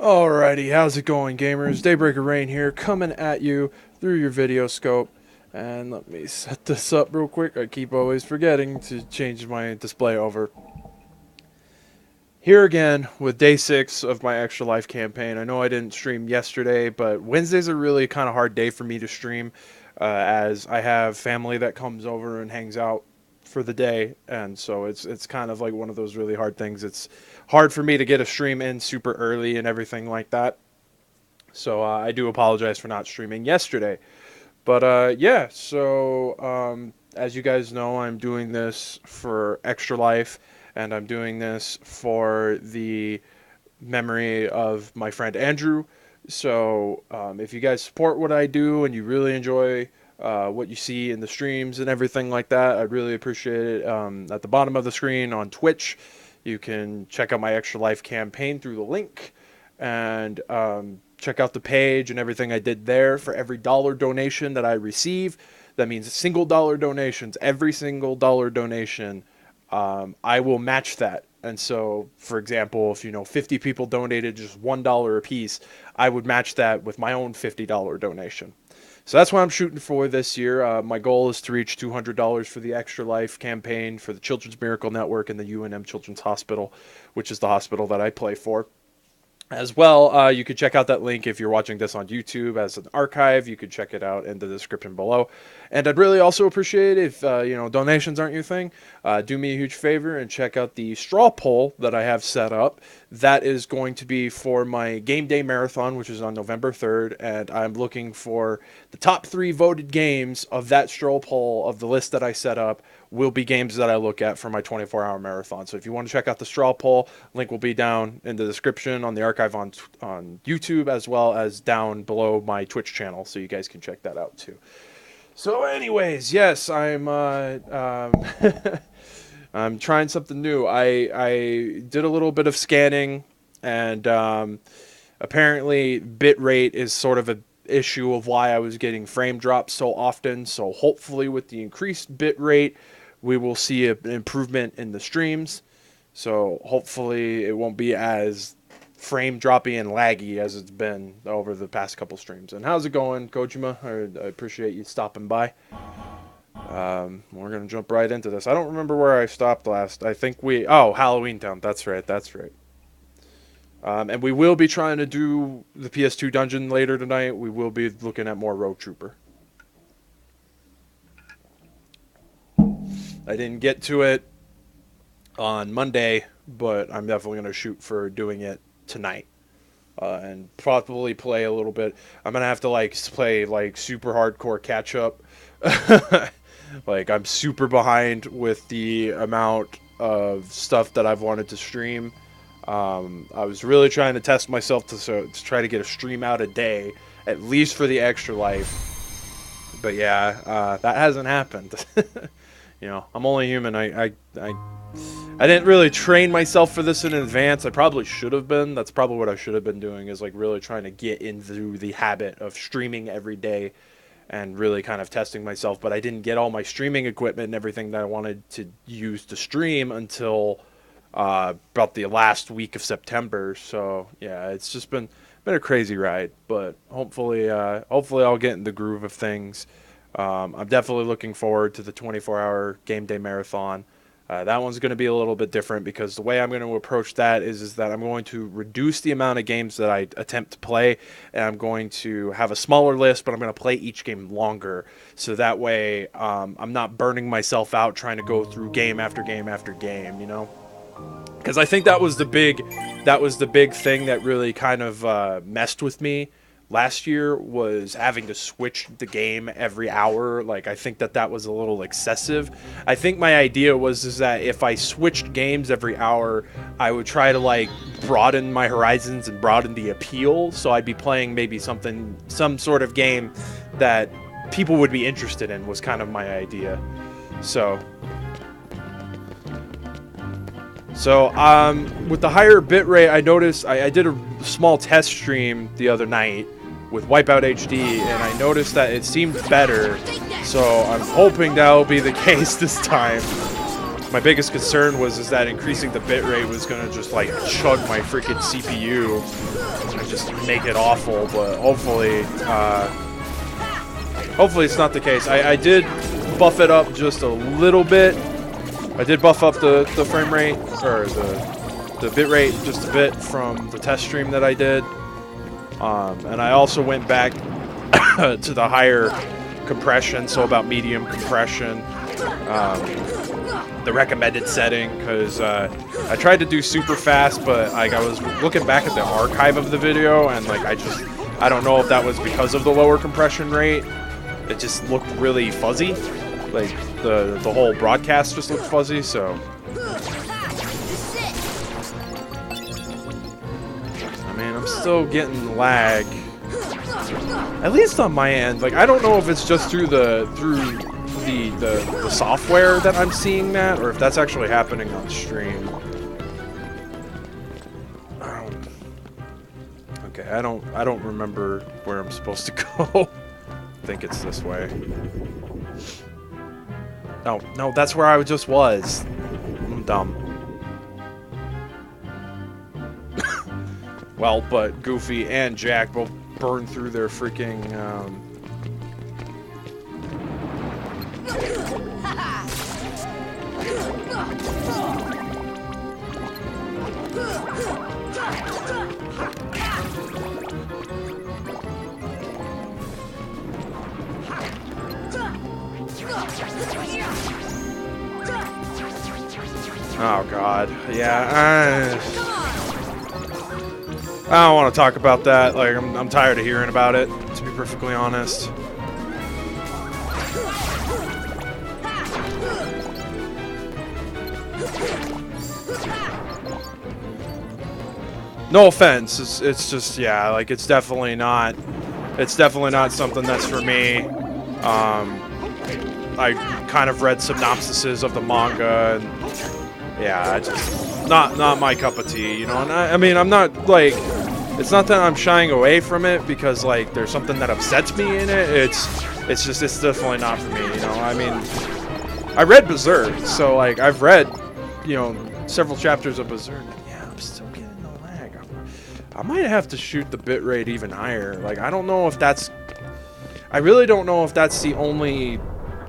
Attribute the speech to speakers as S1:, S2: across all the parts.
S1: Alrighty, how's it going, gamers? Daybreaker Rein here, coming at you through your video scope. And let me set this up real quick. I keep always forgetting to change my display over. Here again with day 6 of my Extra Life campaign. I know I didn't stream yesterday, but Wednesday's a really kind of hard day for me to stream, as I have family that comes over and hangs out for the day, and so it's kind of like one of those really hard things. It's hard for me to get a stream in super early and everything like that. So I do apologize for not streaming yesterday. But yeah, so as you guys know, I'm doing this for Extra Life, and I'm doing this for the memory of my friend Andrew. So if you guys support what I do and you really enjoy what you see in the streams and everything like that, I'd really appreciate it. At the bottom of the screen on Twitch, you can check out my Extra Life campaign through the link, and check out the page and everything I did there. For every dollar donation that I receive, that means single dollar donations, every single dollar donation, I will match that. And so, for example, if 50 people donated just $1 a piece, I would match that with my own $50 donation. So that's what I'm shooting for this year. My goal is to reach $200 for the Extra Life campaign for the Children's Miracle Network and the UNM Children's Hospital, which is the hospital that I play for. As well, you could check out that link if you're watching this on YouTube as an archive. You could check it out in the description below. And I'd really also appreciate if, donations aren't your thing, do me a huge favor and check out the straw poll that I have set up. That is going to be for my game day marathon, which is on November 3rd. And I'm looking for the top 3 voted games of that straw poll of the list that I set up will be games that I look at for my 24-hour marathon. So if you want to check out the straw poll, link will be down in the description on the archive on YouTube, as well as down below my Twitch channel, so you guys can check that out too. So anyways, yes, I'm I'm trying something new. I did a little bit of scanning, and apparently bitrate is sort of an issue of why I was getting frame drops so often. So hopefully with the increased bitrate, we will see an improvement in the streams. So hopefully it won't be as frame droppy and laggy as it's been over the past couple streams. And how's it going, Kojima? I appreciate you stopping by. We're going to jump right into this. I don't remember where I stopped last. I think Halloween Town. That's right. And we will be trying to do the PS2 dungeon later tonight. We will be looking at more Rogue Trooper. I didn't get to it on Monday, but I'm definitely going to shoot for doing it tonight. And probably play a little bit. I'm going to have to play super hardcore catch up. I'm super behind with the amount of stuff that I've wanted to stream. I was really trying to test myself to try to get a stream out a day, at least for the Extra Life. But yeah, that hasn't happened. I'm only human. I didn't really train myself for this in advance. I probably should have been. That's probably what I should have been doing, is really trying to get into the habit of streaming every day and really kind of testing myself. But I didn't get all my streaming equipment and everything that I wanted to use to stream until about the last week of September. So yeah, it's just been a crazy ride. But hopefully I'll get in the groove of things. I'm definitely looking forward to the 24-hour game day marathon. That one's going to be a little bit different, because the way I'm going to approach that is that I'm going to reduce the amount of games that I attempt to play, and I'm going to have a smaller list, but I'm going to play each game longer, so that way I'm not burning myself out trying to go through game after game after game, because I think that was the big thing that really kind of messed with me last year, was having to switch the game every hour. I think that was a little excessive. I think my idea was that if I switched games every hour, I would try to broaden my horizons and broaden the appeal, so I'd be playing maybe some sort of game that people would be interested in, was kind of my idea. So with the higher bitrate, I noticed I did a small test stream the other night with Wipeout HD, and I noticed that it seemed better, so I'm hoping that'll be the case this time. My biggest concern was that increasing the bitrate was gonna just like chug my freaking CPU and just make it awful. But hopefully, hopefully it's not the case. I did buff it up just a little bit. I did buff up the frame rate or the bitrate just a bit from the test stream that I did, and I also went back to the higher compression, so about medium compression. The recommended setting, because I tried to do super fast, but like I was looking back at the archive of the video, and like I don't know if that was because of the lower compression rate. It just looked really fuzzy, like the whole broadcast just looked fuzzy. So I mean, I'm still getting lag, at least on my end. Like I don't know if it's just through the software that I'm seeing that, or if that's actually happening on stream. Okay, I don't remember where I'm supposed to go. I think it's this way. No, that's where I just was. I'm dumb. Well, but Goofy and Jack both burned through their freaking oh god, yeah. I don't want to talk about that. Like I'm tired of hearing about it, to be perfectly honest. No offense, it's just, yeah, like it's definitely not something that's for me. I kind of read synopsises of the manga, and yeah, I just not my cup of tea, you know. And I mean, I'm not like, it's not that I'm shying away from it because like there's something that upsets me in it. It's just, it's definitely not for me, you know. I mean, I read Berserk, so like I've read, you know, several chapters of Berserk. Yeah, I'm still getting the lag. I might have to shoot the bitrate even higher. Like I don't know if that's, I really don't know if that's the only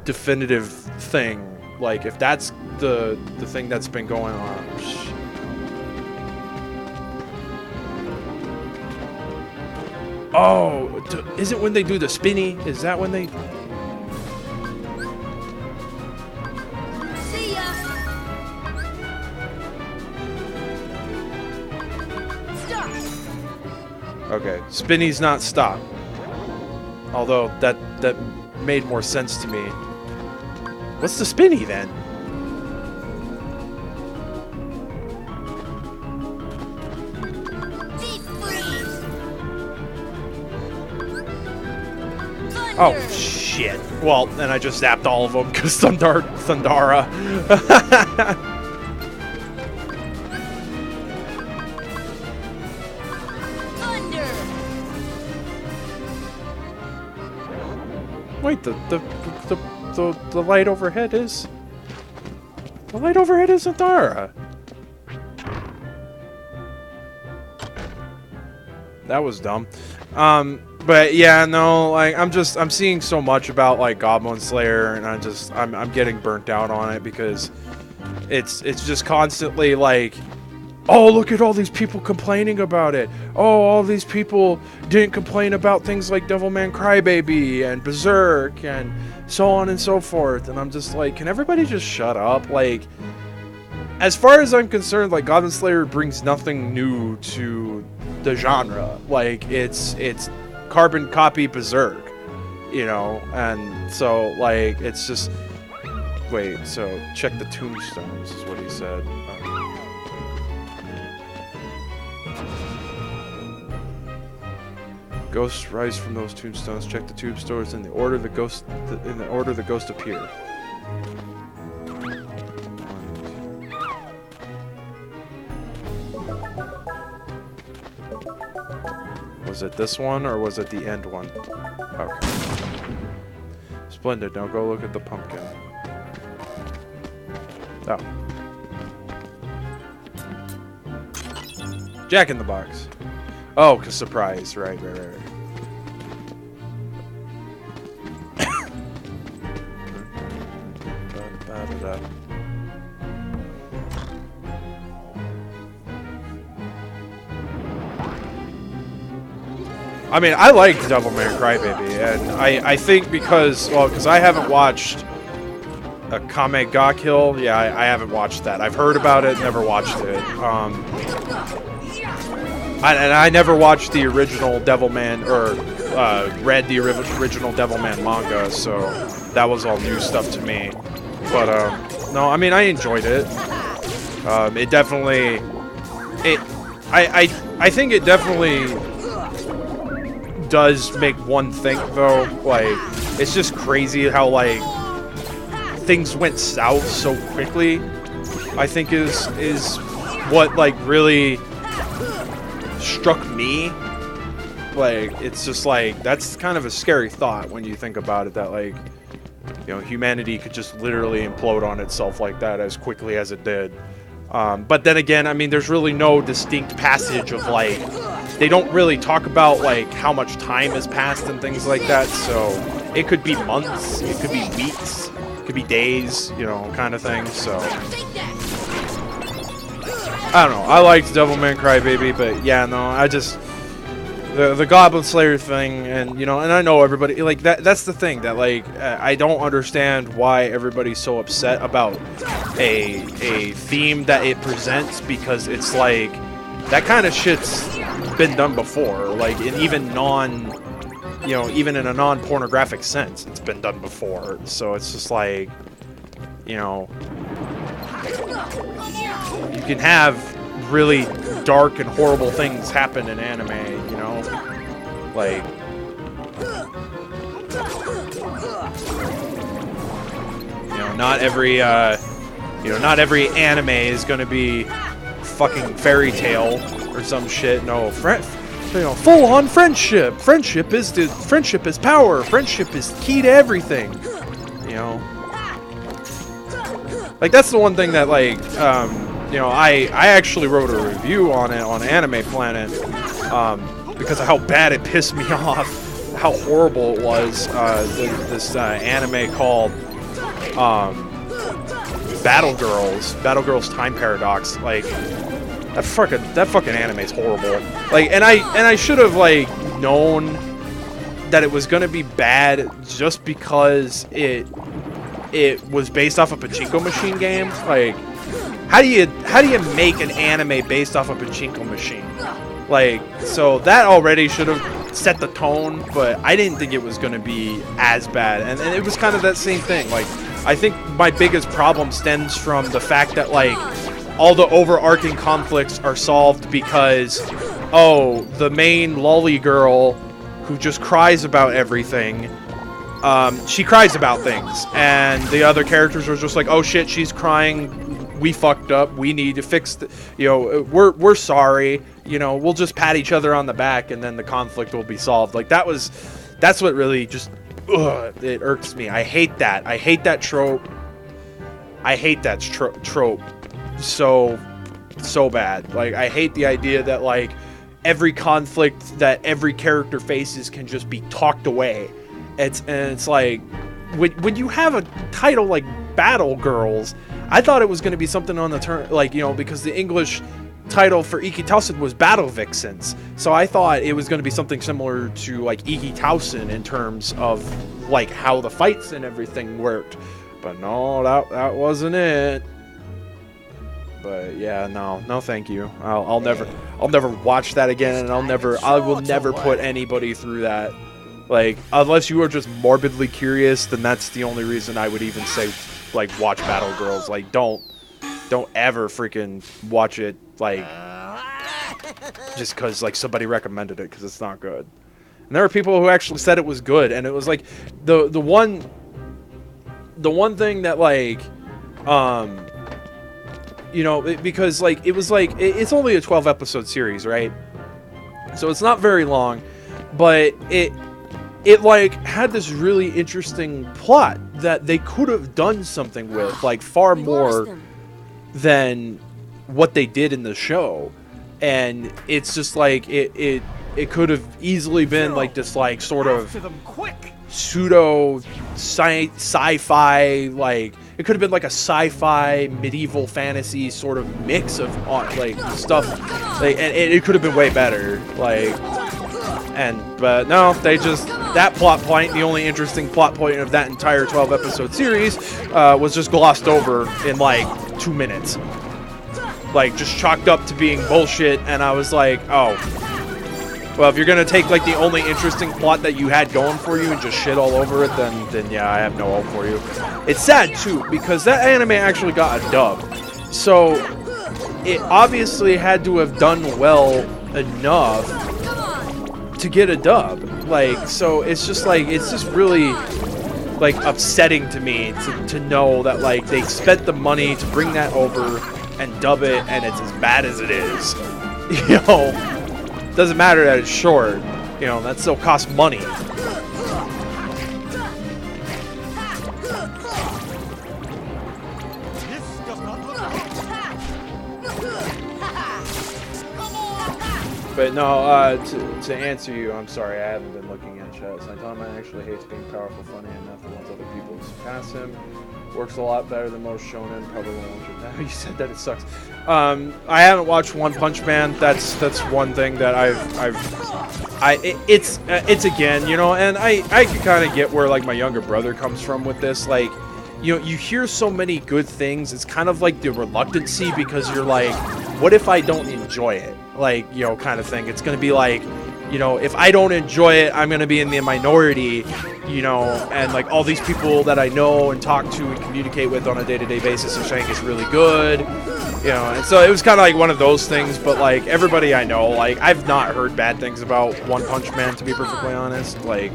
S1: definitive thing. Like if that's the thing that's been going on. Oh, is it when they do the spinny? Is that when they?
S2: See ya. Stop.
S1: Okay, spinny's not stop. Although that made more sense to me. What's the spinny then? Oh, shit. Well, then I just zapped all of them because Thundara.
S2: Thunder.
S1: Wait, the light overhead is... The light overhead is Thundara. That was dumb. But yeah, no, like I'm seeing so much about like Goblin Slayer, and I'm getting burnt out on it because it's just constantly like, oh, look at all these people complaining about it. Oh, all these people didn't complain about things like Devilman Crybaby and Berserk and so on and so forth. And I'm just like, can everybody just shut up? Like, as far as I'm concerned, like Goblin Slayer brings nothing new to the genre. Like it's carbon copy Berserk, you know, and so like it's just, wait, so check the tombstones is what he said. Ghosts rise from those tombstones. Check the tombstones in the order the ghost appear. Was it this one, or was it the end one? Okay. Splendid. Now go look at the pumpkin. Oh. Jack in the Box. Oh, cause surprise. Right. I mean, I like Devil May Cry Baby, and I think because I haven't watched a Kame ga Kill. Yeah, I haven't watched that. I've heard about it, never watched it. I never watched the original Devilman, or read the original Devilman manga, so that was all new stuff to me. But no, I mean, I enjoyed it. It definitely, I think it definitely does make one think though. Like, it's just crazy how like things went south so quickly. I think is what like really struck me. Like, it's just like, that's kind of a scary thought when you think about it, that like, you know, humanity could just literally implode on itself like that as quickly as it did. But then again, I mean, there's really no distinct passage of like, they don't really talk about like how much time has passed and things like that, so it could be months, it could be weeks, it could be days, you know, kind of thing. So I don't know, I liked Devil May Cry Baby, but yeah, no, I just the Goblin Slayer thing, and you know, and I know everybody like that's the thing that like I don't understand why everybody's so upset about a theme that it presents, because it's like that kind of shit's been done before, like in even even in a non-pornographic sense, it's been done before. So it's just like, you know, you can have really dark and horrible things happen in anime, you know, like, you know, not every anime is gonna be fucking fairy tale or some shit. No, full on friendship. Friendship is power. Friendship is key to everything. You know, like that's the one thing that like you know, I actually wrote a review on it on Anime Planet because of how bad it pissed me off, how horrible it was. This anime called Battle Girls Time Paradox. Like, that fucking anime is horrible. Like, and I should have like known that it was gonna be bad just because it was based off a pachinko machine game. Like, how do you make an anime based off a pachinko machine? Like, so that already should have set the tone, but I didn't think it was gonna be as bad, and it was kind of that same thing. Like, I think my biggest problem stems from the fact that like all the overarching conflicts are solved because, oh, the main lolly girl who just cries about everything, she cries about things, and the other characters are just like, oh shit, she's crying, we fucked up, we need to fix you know, we're sorry, you know, we'll just pat each other on the back and then the conflict will be solved. Like, that's what really just, it irks me. I hate that trope. I hate that trope so bad. Like, I hate the idea that like every conflict that every character faces can just be talked away. It's like, when you have a title like Battle Girls, I thought it was going to be something on the turn, like, you know, because the English title for Iki Tausen was Battle Vixens, so I thought it was going to be something similar to like Iki Tausen in terms of like how the fights and everything worked, but no, that wasn't it. But yeah, no, thank you. I'll never watch that again, and I will never put anybody through that. Like, unless you are just morbidly curious, then that's the only reason I would even say, like, watch Battle Girls. Like, don't ever freaking watch it, like, just because, like, somebody recommended it, because it's not good. And there were people who actually said it was good, and it was, like, the one thing that, like, you know, because, like, it was, like, it's only a 12-episode series, right? So it's not very long, but it like had this really interesting plot that they could have done something with, like, far more than what they did in the show. And it's just like it could have easily been like this like sort of pseudo sci-fi, like it could have been like a sci-fi medieval fantasy sort of mix of like stuff, like, and it could have been way better, like, but no, they just, that plot point, the only interesting plot point of that entire 12 episode series was just glossed over in like 2 minutes, like just chalked up to being bullshit. And I was like, oh, well, if you're gonna take like the only interesting plot that you had going for you and just shit all over it, then yeah, I have no hope for you. It's sad too, because that anime actually got a dub, so it obviously had to have done well enough to get a dub. Like, so it's just like, it's just really like upsetting to me to know that like they spent the money to bring that over and dub it, and it's as bad as it is. You know, doesn't matter that it's short, you know, that still costs money. But no, to answer you, I'm sorry, I haven't been looking at chat. Saitama actually hates being powerful, funny, and nothing wants other people to surpass him. Works a lot better than most shonen. Probably won't watch it now. You said that it sucks. I haven't watched One Punch Man. That's one thing that it's again, you know, and I can kind of get where like my younger brother comes from with this. Like, you know, you hear so many good things. It's kind of like the reluctancy, because you're like, what if I don't enjoy it? Like, you know, kind of thing. It's going to be like, you know, if I don't enjoy it, I'm going to be in the minority, you know, and like all these people that I know and talk to and communicate with on a day-to-day basis are saying it's really good, you know, and so it was kind of like one of those things. But like everybody I know, like I've not heard bad things about One Punch Man, to be perfectly honest. Like,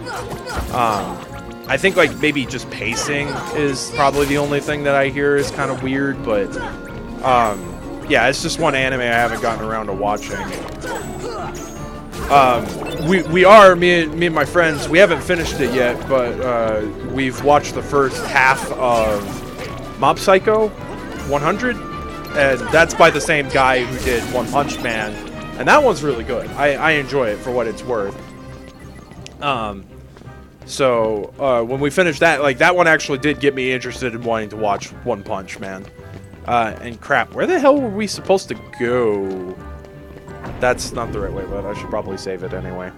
S1: I think like maybe just pacing is probably the only thing that I hear is kind of weird, but yeah, it's just one anime I haven't gotten around to watching. Me and my friends, we haven't finished it yet, but we've watched the first half of Mob Psycho 100, and that's by the same guy who did One Punch Man, and that one's really good. I enjoy it for what it's worth. So when we finished that, like that one actually did get me interested in wanting to watch One Punch Man. And crap, where the hell were we supposed to go? That's not the right way, but I should probably save it anyway.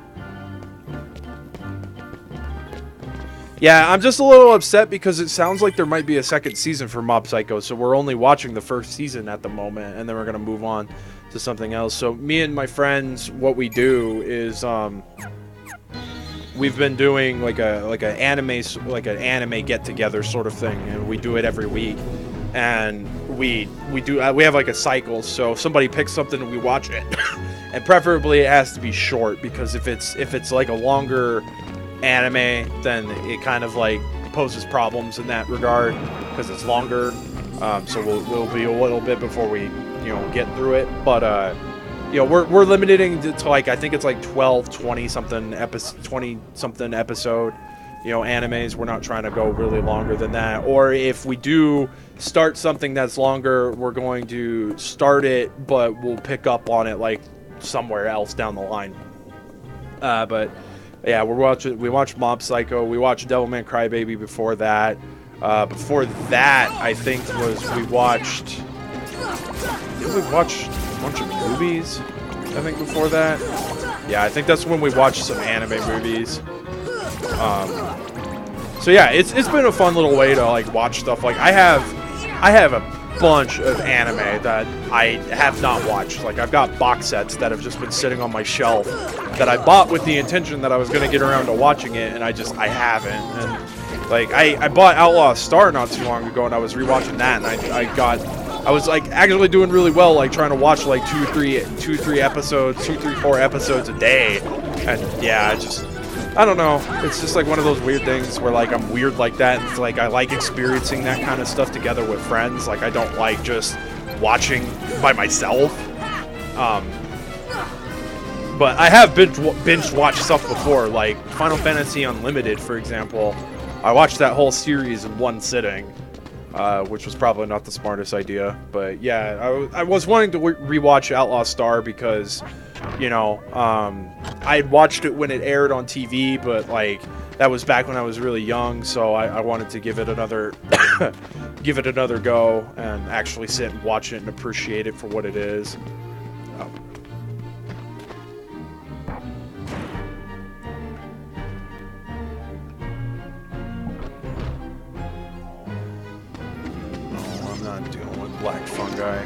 S1: Yeah, I'm just a little upset because it sounds like there might be a second season for Mob Psycho, so we're only watching the first season at the moment, and then we're gonna move on to something else. So me and my friends, what we do is we've been doing like an anime get together sort of thing, and we do it every week. And we have like a cycle, so if somebody picks something and we watch it, and preferably it has to be short, because if it's like a longer anime, then it kind of like poses problems in that regard because it's longer. So we'll be a little bit before we, you know, get through it, but you know, we're limiting to like, I think it's like 20 something episode, you know, animes. We're not trying to go really longer than that. Or if we do start something that's longer, we're going to start it, but we'll pick up on it like somewhere else down the line. But yeah, we watched Mob Psycho. We watched Devilman Crybaby before that. Before that, I think we watched a bunch of movies, I think, before that. Yeah, I think that's when we watched some anime movies. So yeah, it's been a fun little way to like watch stuff. Like I have a bunch of anime that I have not watched. Like I've got box sets that have just been sitting on my shelf that I bought with the intention that I was going to get around to watching it, and I haven't. And like I bought Outlaw Star not too long ago, and I was rewatching that, and I was like actually doing really well, like trying to watch like 4 episodes a day. And yeah, I don't know. It's just like one of those weird things where like I'm weird like that. It's like I like experiencing that kind of stuff together with friends. Like I don't like just watching by myself. But I have binge watched stuff before, like Final Fantasy Unlimited, for example. I watched that whole series in one sitting. which was probably not the smartest idea. But yeah, I was wanting to rewatch Outlaw Star because, you know, I had watched it when it aired on TV, but like that was back when I was really young, so I wanted to give it another give it another go and actually sit and watch it and appreciate it for what it is. Dealing with black fungi.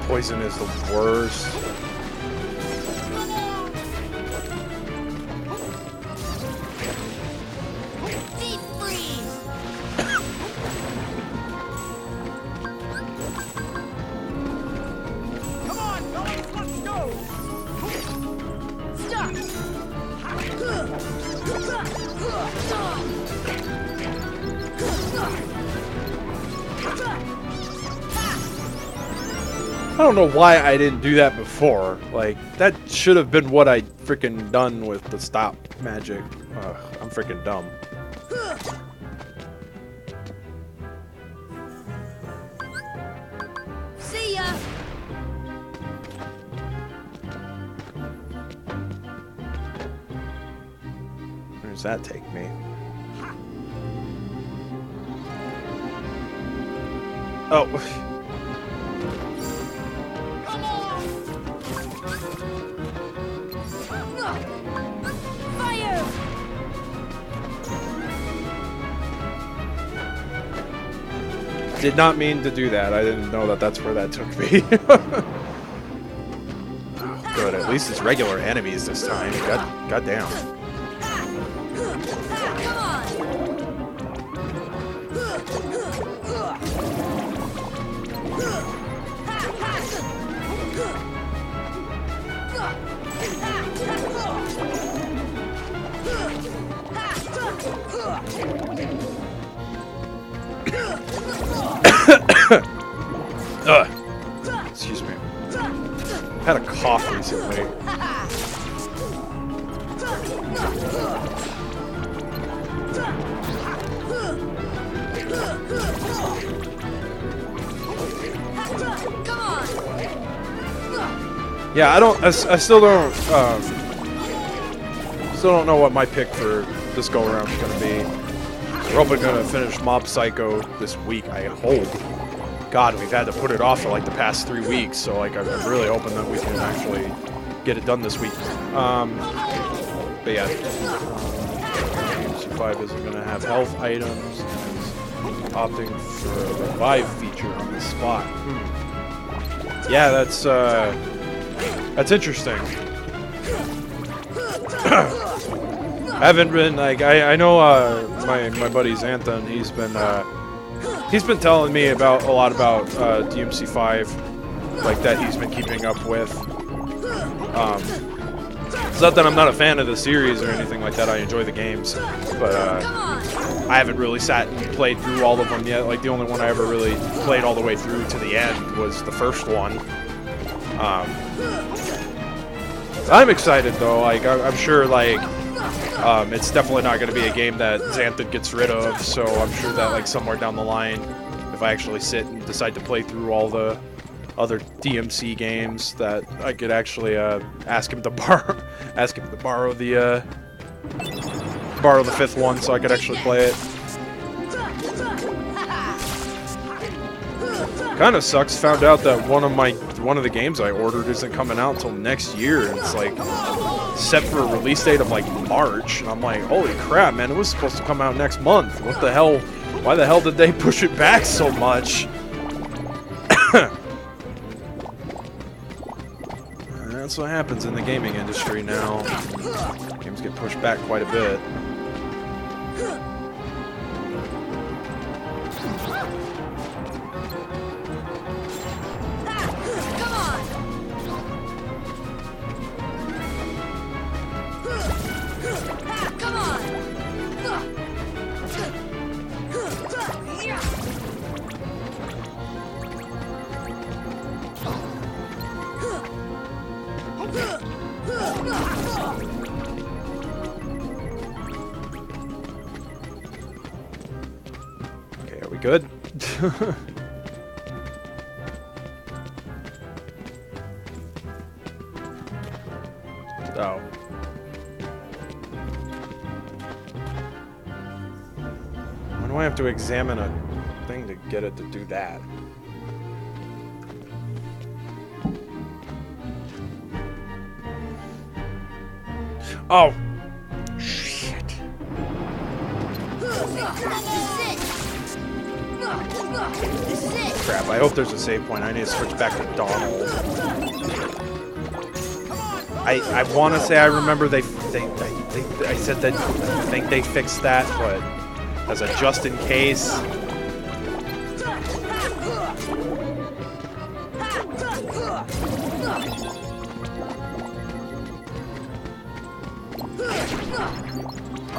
S1: Poison is the worst.
S2: Deep freeze.
S1: I don't know why I didn't do that before. Like, that should have been what I freaking done with the stop magic. Ugh, I'm freaking dumb.
S2: See ya.
S1: Where does that take me? Oh.
S2: Fire!
S1: Did not mean to do that. I didn't know that that's where that took me. Oh, good. At least it's regular enemies this time. God damn. Excuse me. I've had a cough recently. Yeah, I still don't know what my pick for this go around is gonna be. We're probably gonna finish Mob Psycho this week, I hope. God, we've had to put it off for like the past 3 weeks, so like I'm really hoping that we can actually get it done this week. But yeah, DMC5 isn't gonna have health items, and is opting for a revive feature on the spot. Yeah, that's interesting. I haven't been like I know my buddy Xanthan, he's been telling me about a lot about DMC5, like that he's been keeping up with. It's not that I'm not a fan of the series or anything like that. I enjoy the games, but I haven't really sat and played through all of them yet. Like the only one I ever really played all the way through to the end was the first one. I'm excited though. Like I'm sure like. It's definitely not going to be a game that Xanthan gets rid of, so I'm sure that like somewhere down the line, if I actually sit and decide to play through all the other DMC games, that I could actually ask him to borrow the fifth one, so I could actually play it. Kind of sucks. Found out that one of the games I ordered isn't coming out until next year, and it's like set for a release date of like March, and I'm like, holy crap, man! It was supposed to come out next month. What the hell? Why the hell did they push it back so much? That's what happens in the gaming industry now. Games get pushed back quite a bit. Okay, are we good? Oh. Why do I have to examine a thing to get it to do that? Oh! Shit. Crap, I hope there's a save point. I need to switch back to Donald. I want to say I remember I said that I think they fixed that, but as a just in case.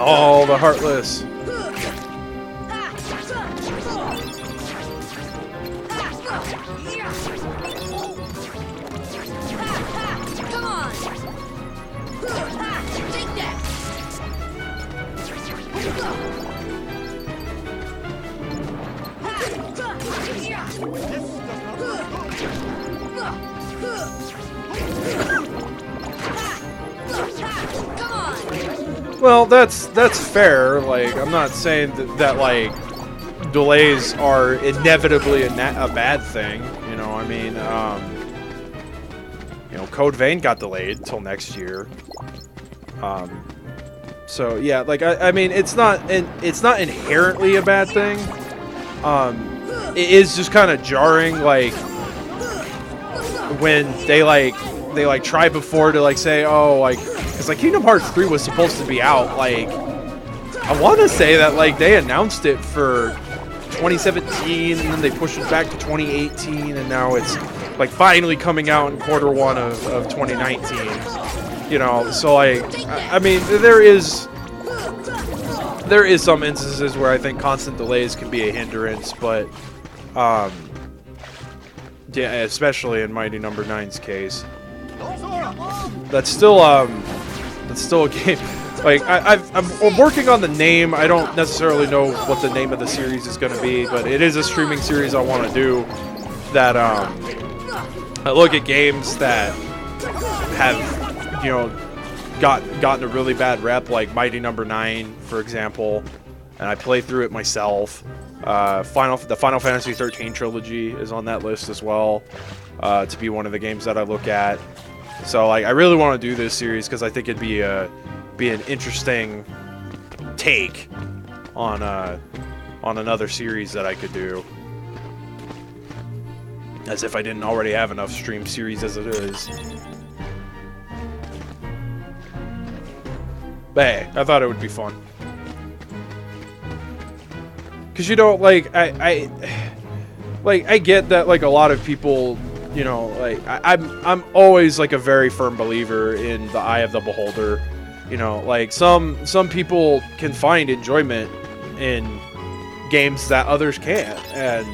S1: Oh, the Heartless.
S2: Come on. Take that. Come on.
S1: Well, that's fair. Like, I'm not saying that like delays are inevitably a bad thing. You know, I mean, you know, Code Vein got delayed till next year. So yeah, like I mean, it's not inherently a bad thing. It is just kind of jarring, like when they try before to like say, oh, like, because like Kingdom Hearts 3 was supposed to be out, like I want to say that like they announced it for 2017 and then they pushed it back to 2018 and now it's like finally coming out in Q1 of 2019. You know, so like I mean there is some instances where I think constant delays can be a hindrance, but yeah, especially in Mighty Number 9's case. That's still a game. Like I'm working on the name. I don't necessarily know what the name of the series is going to be, but it is a streaming series I want to do. That I look at games that have, you know, gotten a really bad rep, like Mighty Number 9, for example, and I play through it myself. The Final Fantasy 13 trilogy is on that list as well, to be one of the games that I look at. So like I really want to do this series because I think it'd be an interesting take on another series that I could do. As if I didn't already have enough stream series as it is. But hey, I thought it would be fun. Cause you know, like I get that like a lot of people, you know, like I'm always like a very firm believer in the eye of the beholder. You know, like some people can find enjoyment in games that others can't, and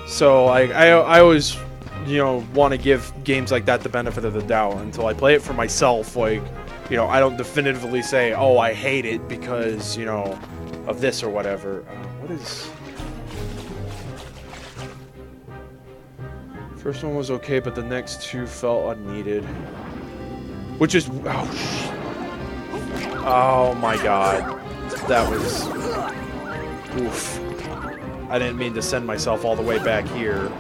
S1: so like I always, you know, want to give games like that the benefit of the doubt until I play it for myself. Like, you know, I don't definitively say, oh, I hate it because, you know, of this or whatever. What is... First one was okay, but the next two felt unneeded. Which is... Oh my god. That was... Oof. I didn't mean to send myself all the way back here.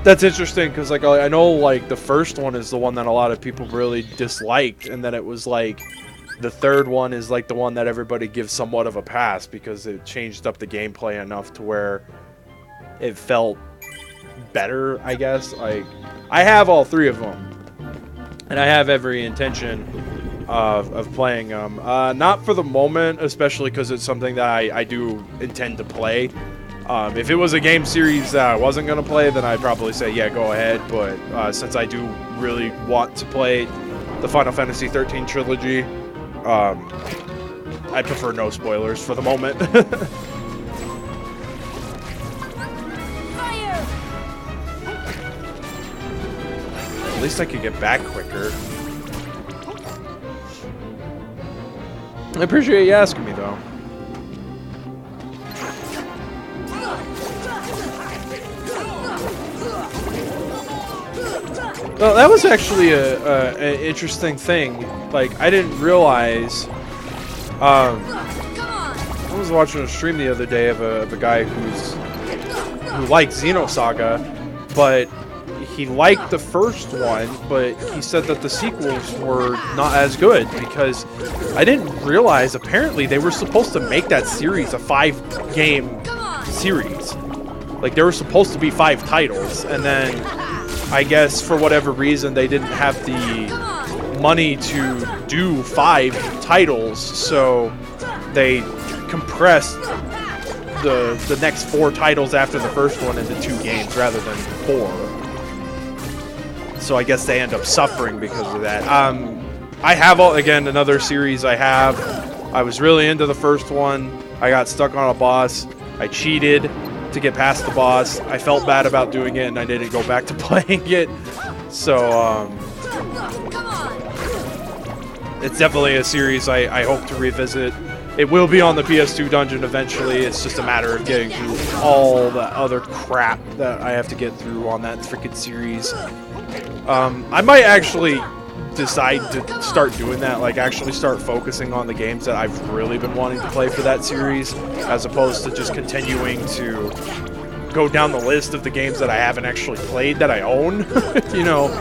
S1: That's interesting, because like I know like the first one is the one that a lot of people really disliked, and then it was like the third one is like the one that everybody gives somewhat of a pass because it changed up the gameplay enough to where it felt better, I guess. Like I have all three of them, and I have every intention of playing them. Not for the moment, especially because it's something that I do intend to play. If it was a game series that I wasn't going to play, then I'd probably say, yeah, go ahead. But since I do really want to play the Final Fantasy 13 trilogy, I prefer no spoilers for the moment.
S2: Fire!
S1: least I could get back quicker. I appreciate you asking me, though. Well, that was actually an interesting thing. Like, I didn't realize. I was watching a stream the other day of a guy who liked Xenosaga, but he liked the first one, but he said that the sequels were not as good because I didn't realize apparently they were supposed to make that series a 5-game series. Like, there were supposed to be 5 titles, and then I guess for whatever reason they didn't have the money to do 5 titles, so they compressed the next 4 titles after the first one into 2 games rather than 4. So I guess they end up suffering because of that. I have, again, another series I have. I was really into the first one. I got stuck on a boss. I cheated to get past the boss. I felt bad about doing it, and I didn't go back to playing it. So, it's definitely a series I hope to revisit. It will be on the PS2 dungeon eventually. It's just a matter of getting through all the other crap that I have to get through on that freaking series. I might actually decide to start doing that, like actually start focusing on the games that I've really been wanting to play for that series, as opposed to just continuing to go down the list of the games that I haven't actually played that I own. You know,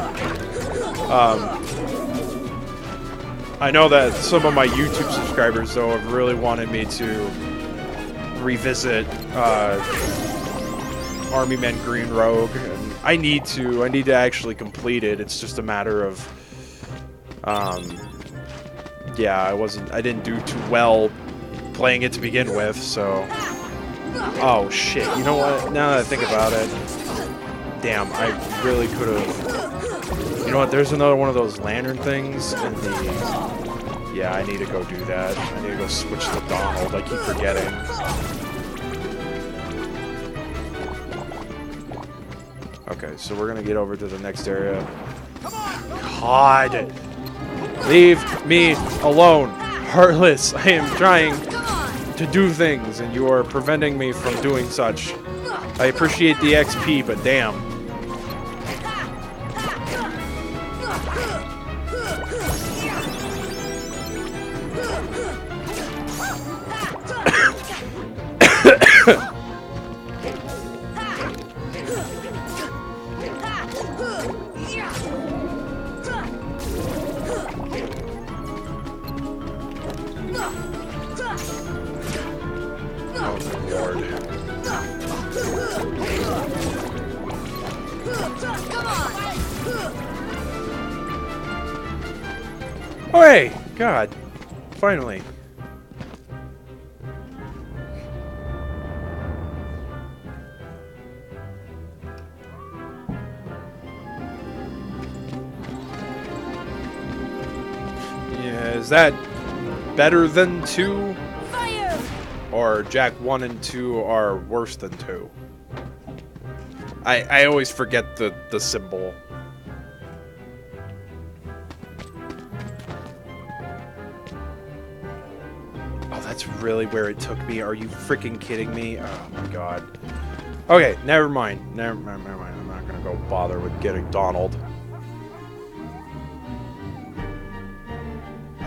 S1: I know that some of my YouTube subscribers, though, have really wanted me to revisit Army Men Green Rogue, and I need to actually complete it. It's just a matter of yeah, I didn't do too well playing it to begin with, so. Oh shit, you know what, now that I think about it, damn, I really could have. You know what, there's another one of those lantern things in the. Yeah, I need to go do that. I need to go switch to Donald, I keep forgetting. Okay, so we're gonna get over to the next area. God! Leave me alone, Heartless! I am trying to do things, and you are preventing me from doing such. I appreciate the XP, but damn. Oh, hey! God. Finally. Yeah, is that better than 2?
S2: Fire!
S1: Or Jack 1 and 2 are worse than 2? I always forget the symbol. That's really where it took me. Are you freaking kidding me? Oh my god. Okay, never mind. Never mind. I'm not gonna go bother with getting Donald.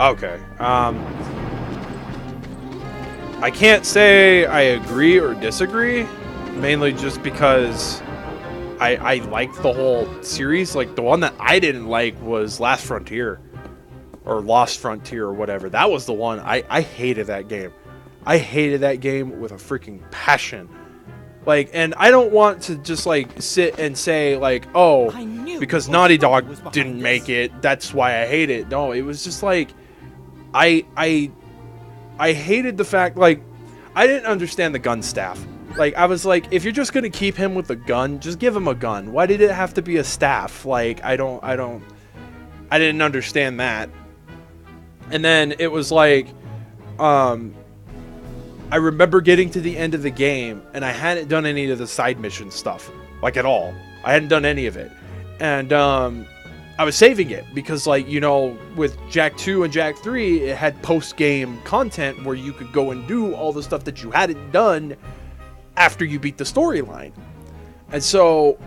S1: Okay. I can't say I agree or disagree. Mainly just because I liked the whole series. Like, the one that I didn't like was Last Frontier. Or Lost Frontier or whatever. That was the one. I hated that game. I hated that game with a freaking passion. Like, and I don't want to just, like, sit and say, like, oh, because Naughty Dog didn't make it, that's why I hate it. No, it was just, like, I hated the fact, like, I didn't understand the gun staff. Like, I was like, if you're just gonna keep him with a gun, just give him a gun. Why did it have to be a staff? Like, I didn't understand that. And then it was like, I remember getting to the end of the game, and I hadn't done any of the side mission stuff, like, at all. I hadn't done any of it. And I was saving it because, like, you know, with Jak 2 and Jak 3, it had post-game content where you could go and do all the stuff that you hadn't done after you beat the storyline. And so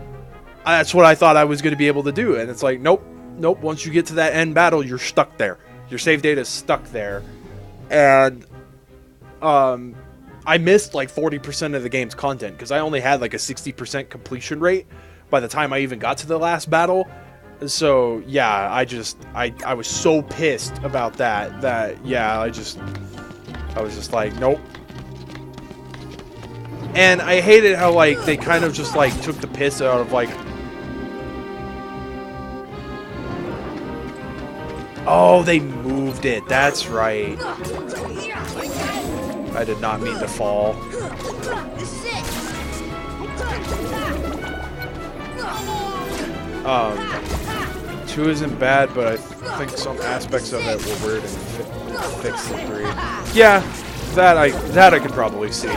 S1: that's what I thought I was going to be able to do. And it's like, nope. Once you get to that end battle, you're stuck there. Your save data is stuck there. And I missed like 40% of the game's content because I only had like a 60% completion rate by the time I even got to the last battle. So yeah, I was so pissed about that yeah, I was just like, nope. And I hated how, like, they kind of just, like, took the piss out of, like... Oh, they moved it. That's right. I did not mean to fall. Two isn't bad, but I think some aspects of it were weird and fixed in 3. Yeah, that I could probably see.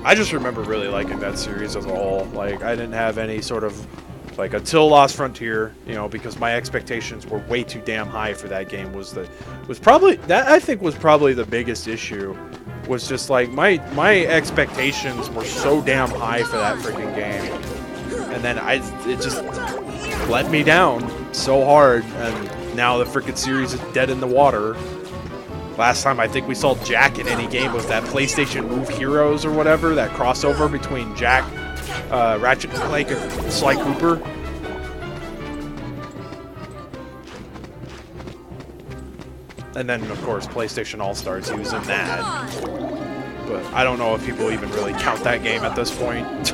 S1: I just remember really liking that series as a whole. Like, I didn't have any sort of, like, until Lost Frontier, you know, because my expectations were way too damn high for that game. I think was probably the biggest issue. Was just like my expectations were so damn high for that freaking game, and then it just let me down so hard, and now the freaking series is dead in the water. Last time I think we saw Jak in any game was that PlayStation Move Heroes or whatever, that crossover between Jak, Ratchet and Clank, and Sly Cooper. And then, of course, PlayStation All-Stars, he was in that. But I don't know if people even really count that game at this point.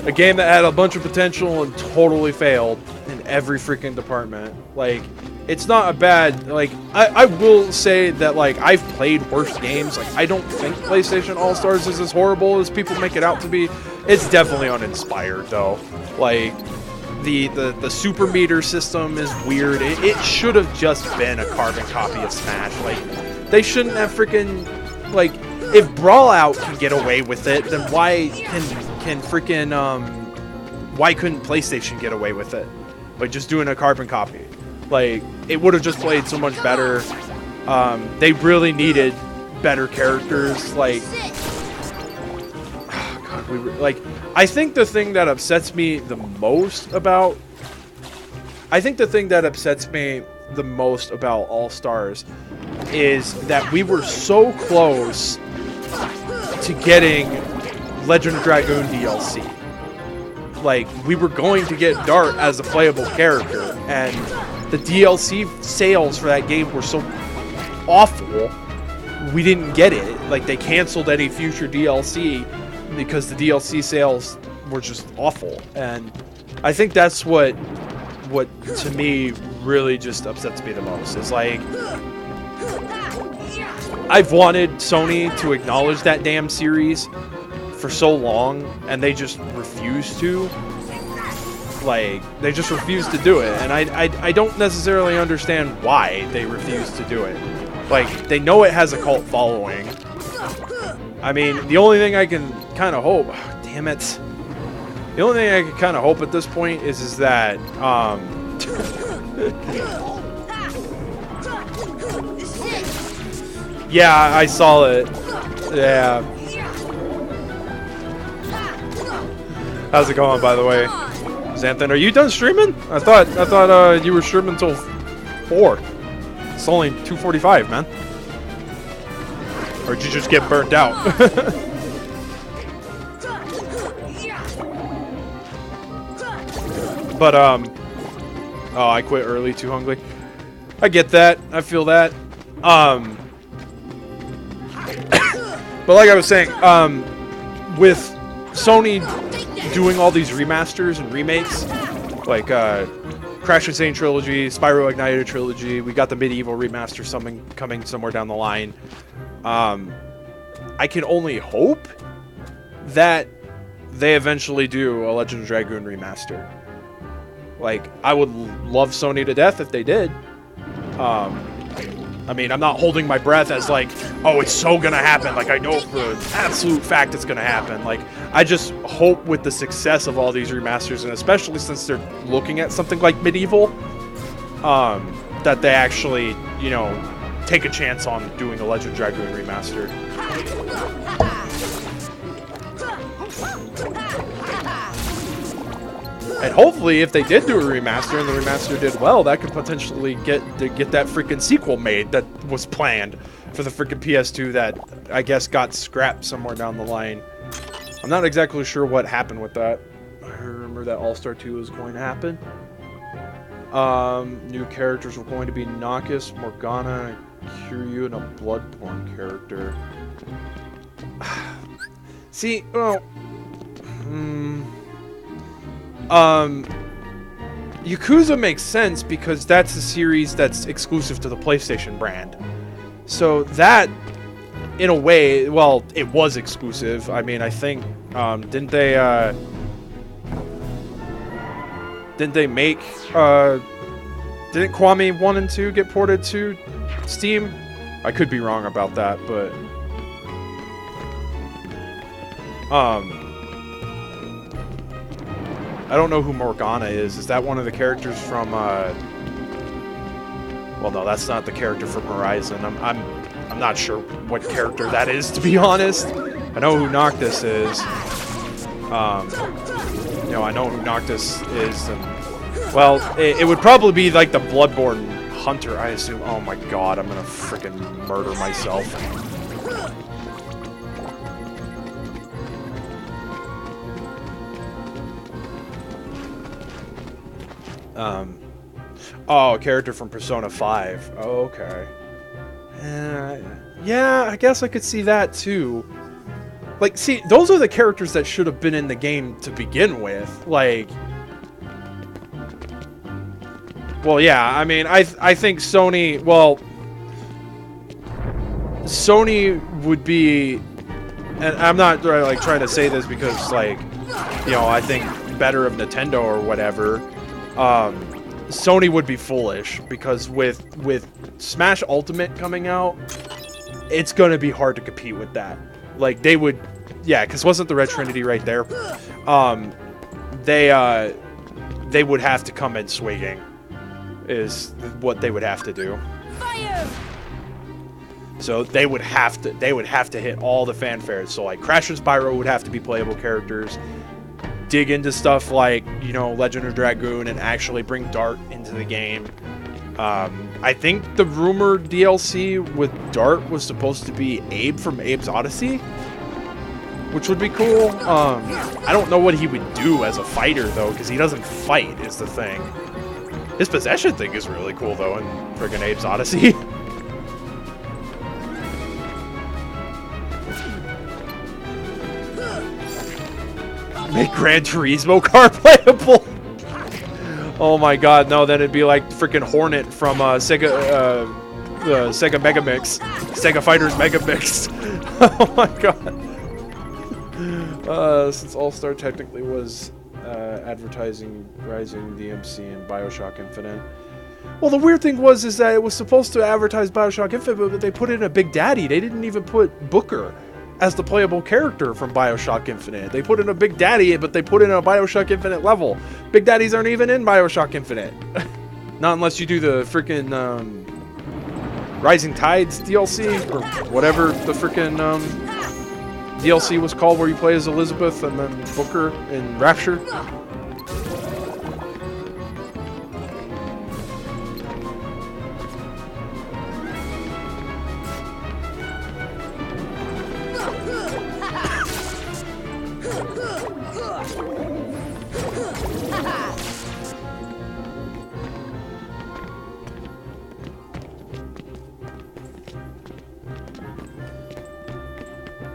S1: A game that had a bunch of potential and totally failed in every freaking department. Like, it's not a bad, like, I will say that, like, I've played worse games. Like, I don't think PlayStation All-Stars is as horrible as people make it out to be. It's definitely uninspired, though. Like, the super meter system is weird. It should have just been a carbon copy of Smash. Like, they shouldn't have freaking, like, if Brawlout can get away with it, then why can freaking, why couldn't PlayStation get away with it? Like, just doing a carbon copy. Like, it would have just played so much better. They really needed better characters. Like, oh God, I think the thing that upsets me the most about All-Stars is that we were so close to getting Legend of Dragoon DLC. Like, we were going to get Dart as a playable character, and the DLC sales for that game were so awful, we didn't get it. Like, they canceled any future DLC because the DLC sales were just awful. And I think that's what to me really just upsets me the most. Is like, I've wanted Sony to acknowledge that damn series for so long, and they just refuse to. Like, they just refuse to do it, and I don't necessarily understand why they refuse to do it. Like, they know it has a cult following. I mean, the only thing I can kind of hope... Damn it. The only thing I can kind of hope at this point is that... yeah, I saw it. Yeah. How's it going, by the way? Xanthan, are you done streaming? I thought you were streaming until 4. It's only 2:45, man. Or did you just get burnt out? But oh, I quit early, too hungry. I get that. I feel that. But like I was saying, with Sony doing all these remasters and remakes, like Crash Insane Trilogy, Spyro Ignited Trilogy, we got the Medieval remaster coming somewhere down the line. I can only hope that they eventually do a Legend of Dragoon remaster. Like, I would love Sony to death if they did. I mean, I'm not holding my breath as like, oh, it's so gonna happen. Like, I know for an absolute fact it's gonna happen. Like, I just hope with the success of all these remasters, and especially since they're looking at something like Medieval, that they actually, you know, take a chance on doing a Legend Dragoon remaster. And hopefully, if they did do a remaster and the remaster did well, that could potentially get that freaking sequel made that was planned for the freaking PS2 that I guess got scrapped somewhere down the line. I'm not exactly sure what happened with that. I remember that All-Star 2 was going to happen. New characters were going to be Noctis, Morgana, Kiryu, and a Bloodborne character. See, well... Yakuza makes sense because that's a series that's exclusive to the PlayStation brand. So that, in a way, well, it was exclusive. I mean, I think, didn't they make, didn't Kiwami 1 and 2 get ported to Steam? I could be wrong about that, but, I don't know who Morgana is. Is that one of the characters from, well, no, that's not the character from Horizon. I'm not sure what character that is, to be honest. I know who Noctis is. You know, I know who Noctis is, and, well, it would probably be like the Bloodborne hunter, I assume. Oh my god, I'm gonna freaking murder myself. Oh, a character from Persona 5. Oh, okay. Yeah, I guess I could see that too. Like, see, those are the characters that should have been in the game to begin with. Like, well, yeah, I mean, I think Sony, well, Sony would be, and I'm not like trying to say this because, like, you know, I think better of Nintendo or whatever. Sony would be foolish because with Smash Ultimate coming out, it's gonna be hard to compete with that. Like, they would, yeah, because wasn't the Red Trinity right there? They would have to come in swinging, is what they would have to do.
S2: Fire!
S1: So they would have to hit all the fanfares. So like Crash and Spyro would have to be playable characters. Dig into stuff like, you know, Legend of Dragoon and actually bring Dart into the game. I think the rumored DLC with Dart was supposed to be Abe from Abe's Odyssey, which would be cool. I don't know what he would do as a fighter though, because he doesn't fight is the thing. His possession thing is really cool though in friggin' Abe's Odyssey. Make Gran Turismo car playable. Oh my god, no, then it'd be like freaking Hornet from Sega Mega Mix. Sega Fighters Mega Mix. Oh my god. Since All-Star technically was advertising Rising DMC and BioShock Infinite. Well, the weird thing is that it was supposed to advertise BioShock Infinite, but they put in a Big Daddy. They didn't even put Booker as the playable character from BioShock Infinite. They put in a Big Daddy, but they put in a BioShock Infinite level. Big Daddies aren't even in BioShock Infinite. Not unless you do the freaking Rising Tides DLC, or whatever the freaking DLC was called, where you play as Elizabeth and then Booker in Rapture.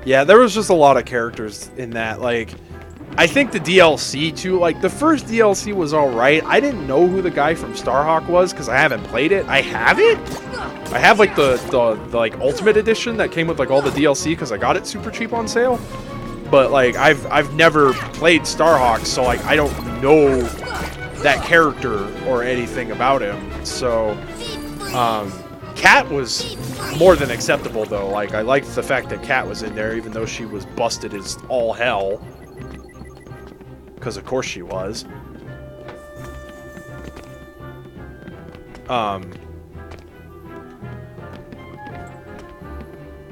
S1: Yeah, there was just a lot of characters in that. Like, I think the DLC too, like the first DLC was alright. I didn't know who the guy from Starhawk was because I haven't played it. I have it? I have like the like Ultimate Edition that came with like all the DLC because I got it super cheap on sale. But like I've never played Starhawk, so like I don't know that character or anything about him. So Cat was more than acceptable, though. Like, I liked the fact that Cat was in there, even though she was busted as all hell. Because of course she was.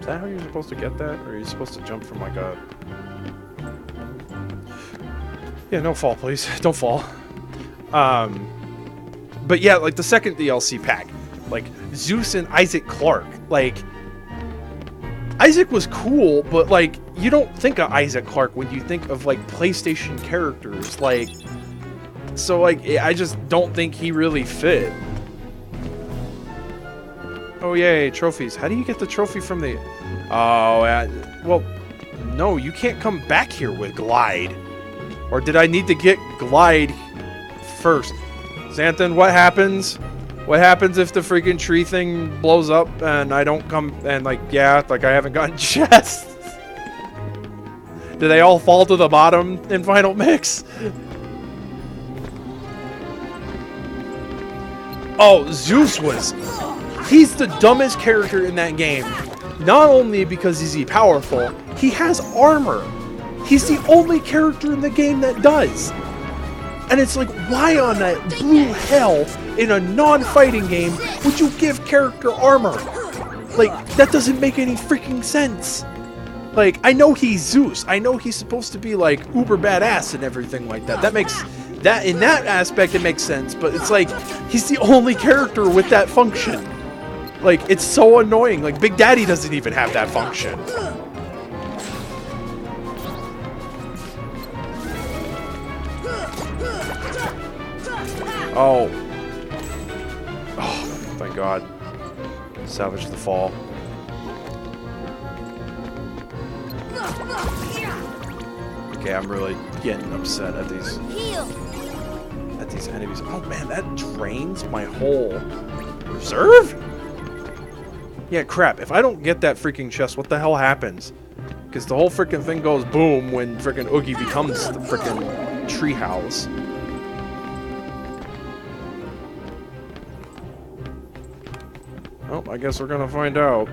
S1: Is that how you're supposed to get that? Or are you supposed to jump from like a... Yeah, no fall, please. Don't fall. But yeah, like the second DLC pack, like Zeus and Isaac Clarke, like Isaac was cool, but like you don't think of Isaac Clarke when you think of like PlayStation characters, like, so like I just don't think he really fit. Oh yay, trophies. How do you get the trophy from the... Oh, well, no, you can't come back here with Glide. Or did I need to get Glide first? Xanthan, what happens? What happens if the freaking tree thing blows up and I don't come... And, like, yeah, like I haven't gotten chests? Do they all fall to the bottom in Final Mix? Oh, Zeus was... He's the dumbest character in that game. Not only because he's powerful, he has armor. He's the only character in the game that does. And it's like, why on that blue hell in a non-fighting game would you give character armor? Like, that doesn't make any freaking sense. Like, I know he's Zeus. I know he's supposed to be like uber badass and everything like that. That makes... That, in that aspect, it makes sense. But it's like, he's the only character with that function. Like, it's so annoying. Like, Big Daddy doesn't even have that function. Oh. Oh, thank God. Salvage the fall. Okay, I'm really getting upset at these enemies. Oh man, that drains my whole reserve? Yeah, crap. If I don't get that freaking chest, what the hell happens? Because the whole freaking thing goes boom when freaking Oogie becomes the freaking treehouse. Oh, I guess we're gonna find out.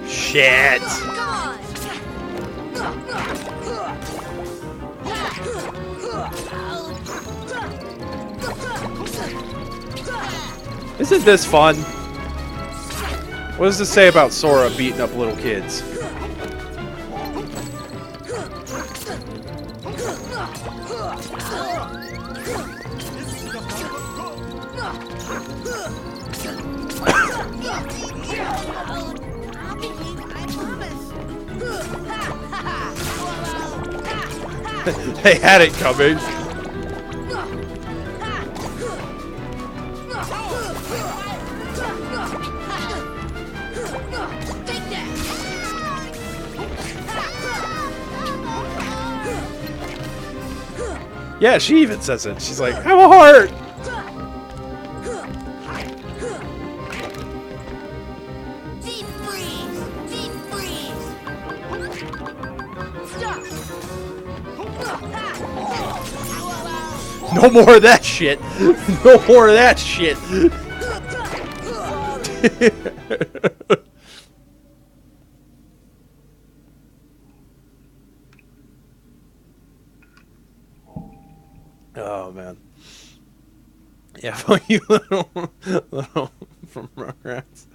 S1: Shit! Isn't this fun? What does this say about Sora beating up little kids? They had it coming. Yeah, she even says it. She's like, I have a heart!
S2: Deep freeze! Deep freeze!
S1: No more of that shit! No more of that shit! Oh man. Yeah, fuck you little from Rugrats.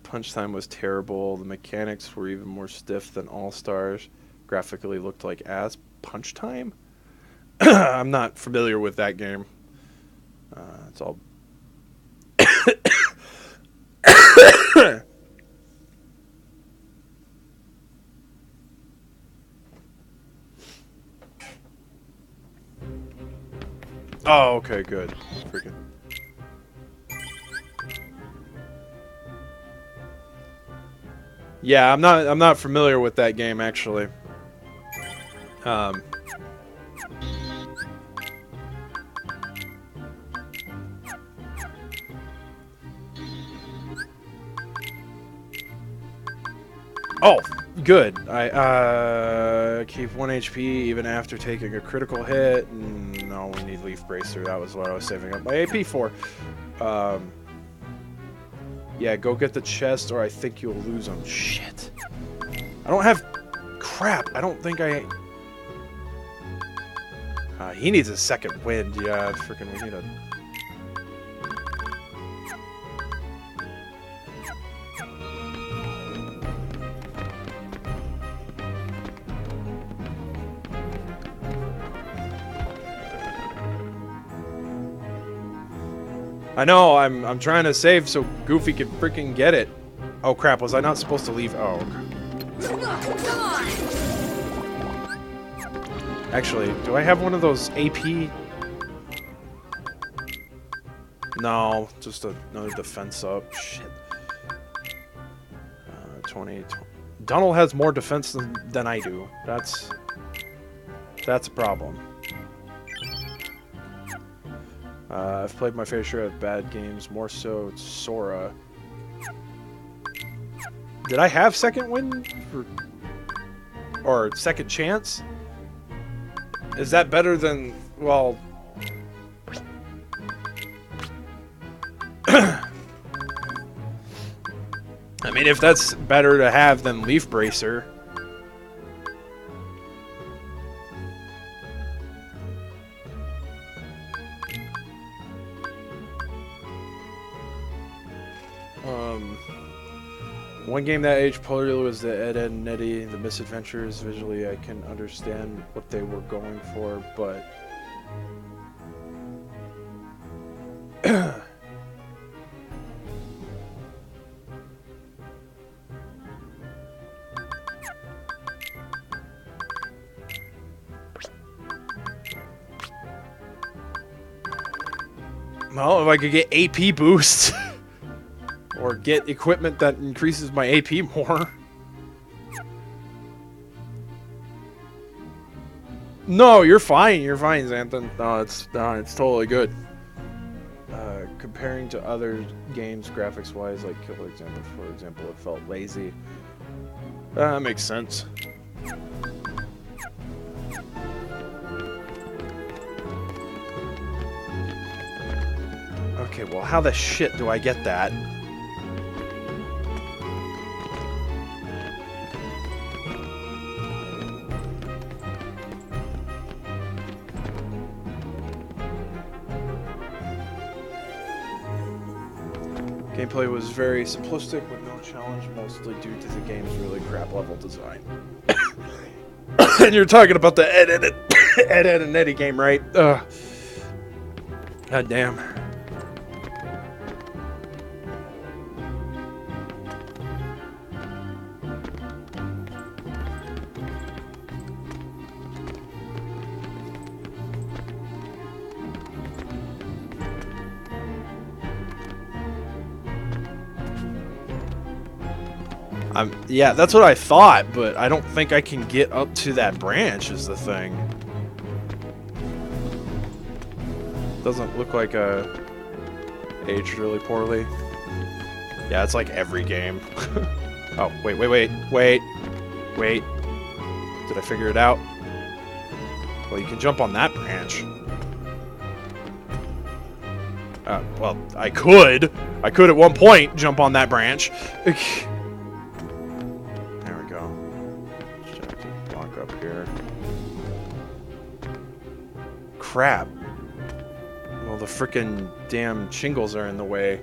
S1: Punch time was terrible. The mechanics were even more stiff than All Stars. Graphically looked like ass. Punch time? I'm not familiar with that game. It's all... Oh, okay, good. Freaking. Yeah, I'm not familiar with that game actually. Oh, Good. I keep 1 HP even after taking a critical hit. No, we need Leaf Bracer. That was what I was saving up my AP for. Yeah, go get the chest or I think you'll lose them. Shit. I don't have... Crap, I don't think I... he needs a second wind. Yeah, freaking we need a... I know, I'm trying to save so Goofy can freaking get it. Oh crap, was I not supposed to leave? Oh, okay. Actually, do I have one of those AP? No, just another defense up. Shit. 20. Donald has more defense than I do. That's a problem. I've played my fair share of bad games, more so Sora. Did I have second win? Or second chance? Is that better than, well... I mean, if that's better to have than Leaf Bracer... One game that aged poorly was the Ed, Edd and Eddy, The Misadventures. Visually, I can understand what they were going for, but... Well, if I could get AP boosts... or get equipment that increases my AP more. No, you're fine. You're fine, Xanthan. No, it's totally good. Comparing to other games, graphics-wise, like Killer Example, for example, it felt lazy. That makes sense. Okay, well, how the shit do I get that? Gameplay was very simplistic with no challenge, mostly due to the game's really crap level design. And you're talking about the Ed, Edd and Eddy game, right? Ugh. God damn. Yeah, that's what I thought, but I don't think I can get up to that branch is the thing. Doesn't look like aged really poorly. Yeah, it's like every game. Oh, wait. Did I figure it out? Well, you can jump on that branch. Well, I could. I could at one point jump on that branch. Crap. Well, the frickin' damn shingles are in the way.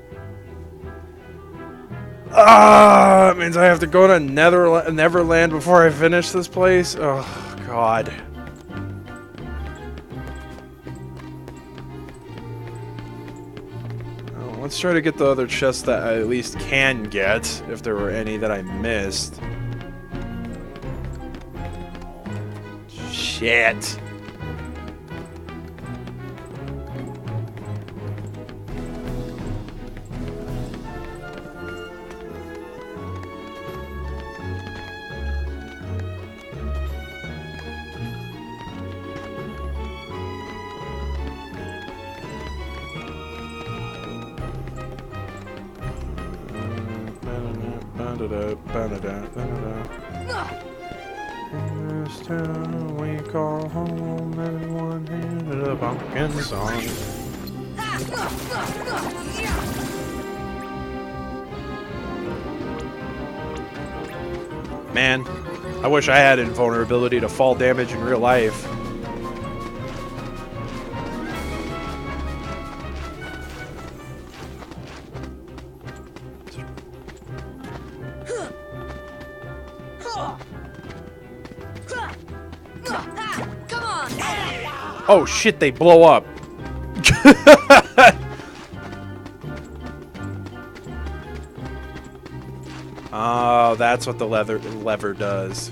S1: Ah, it means I have to go to Neverland before I finish this place. Oh, God. Oh, let's try to get the other chests that I at least can get, if there were any that I missed. Shit. In this town we call home, everyone handed a pumpkin song. Man, I wish I had invulnerability to fall damage in real life.
S2: Come on!
S1: Oh shit, they blow up. Oh, that's what the lever does.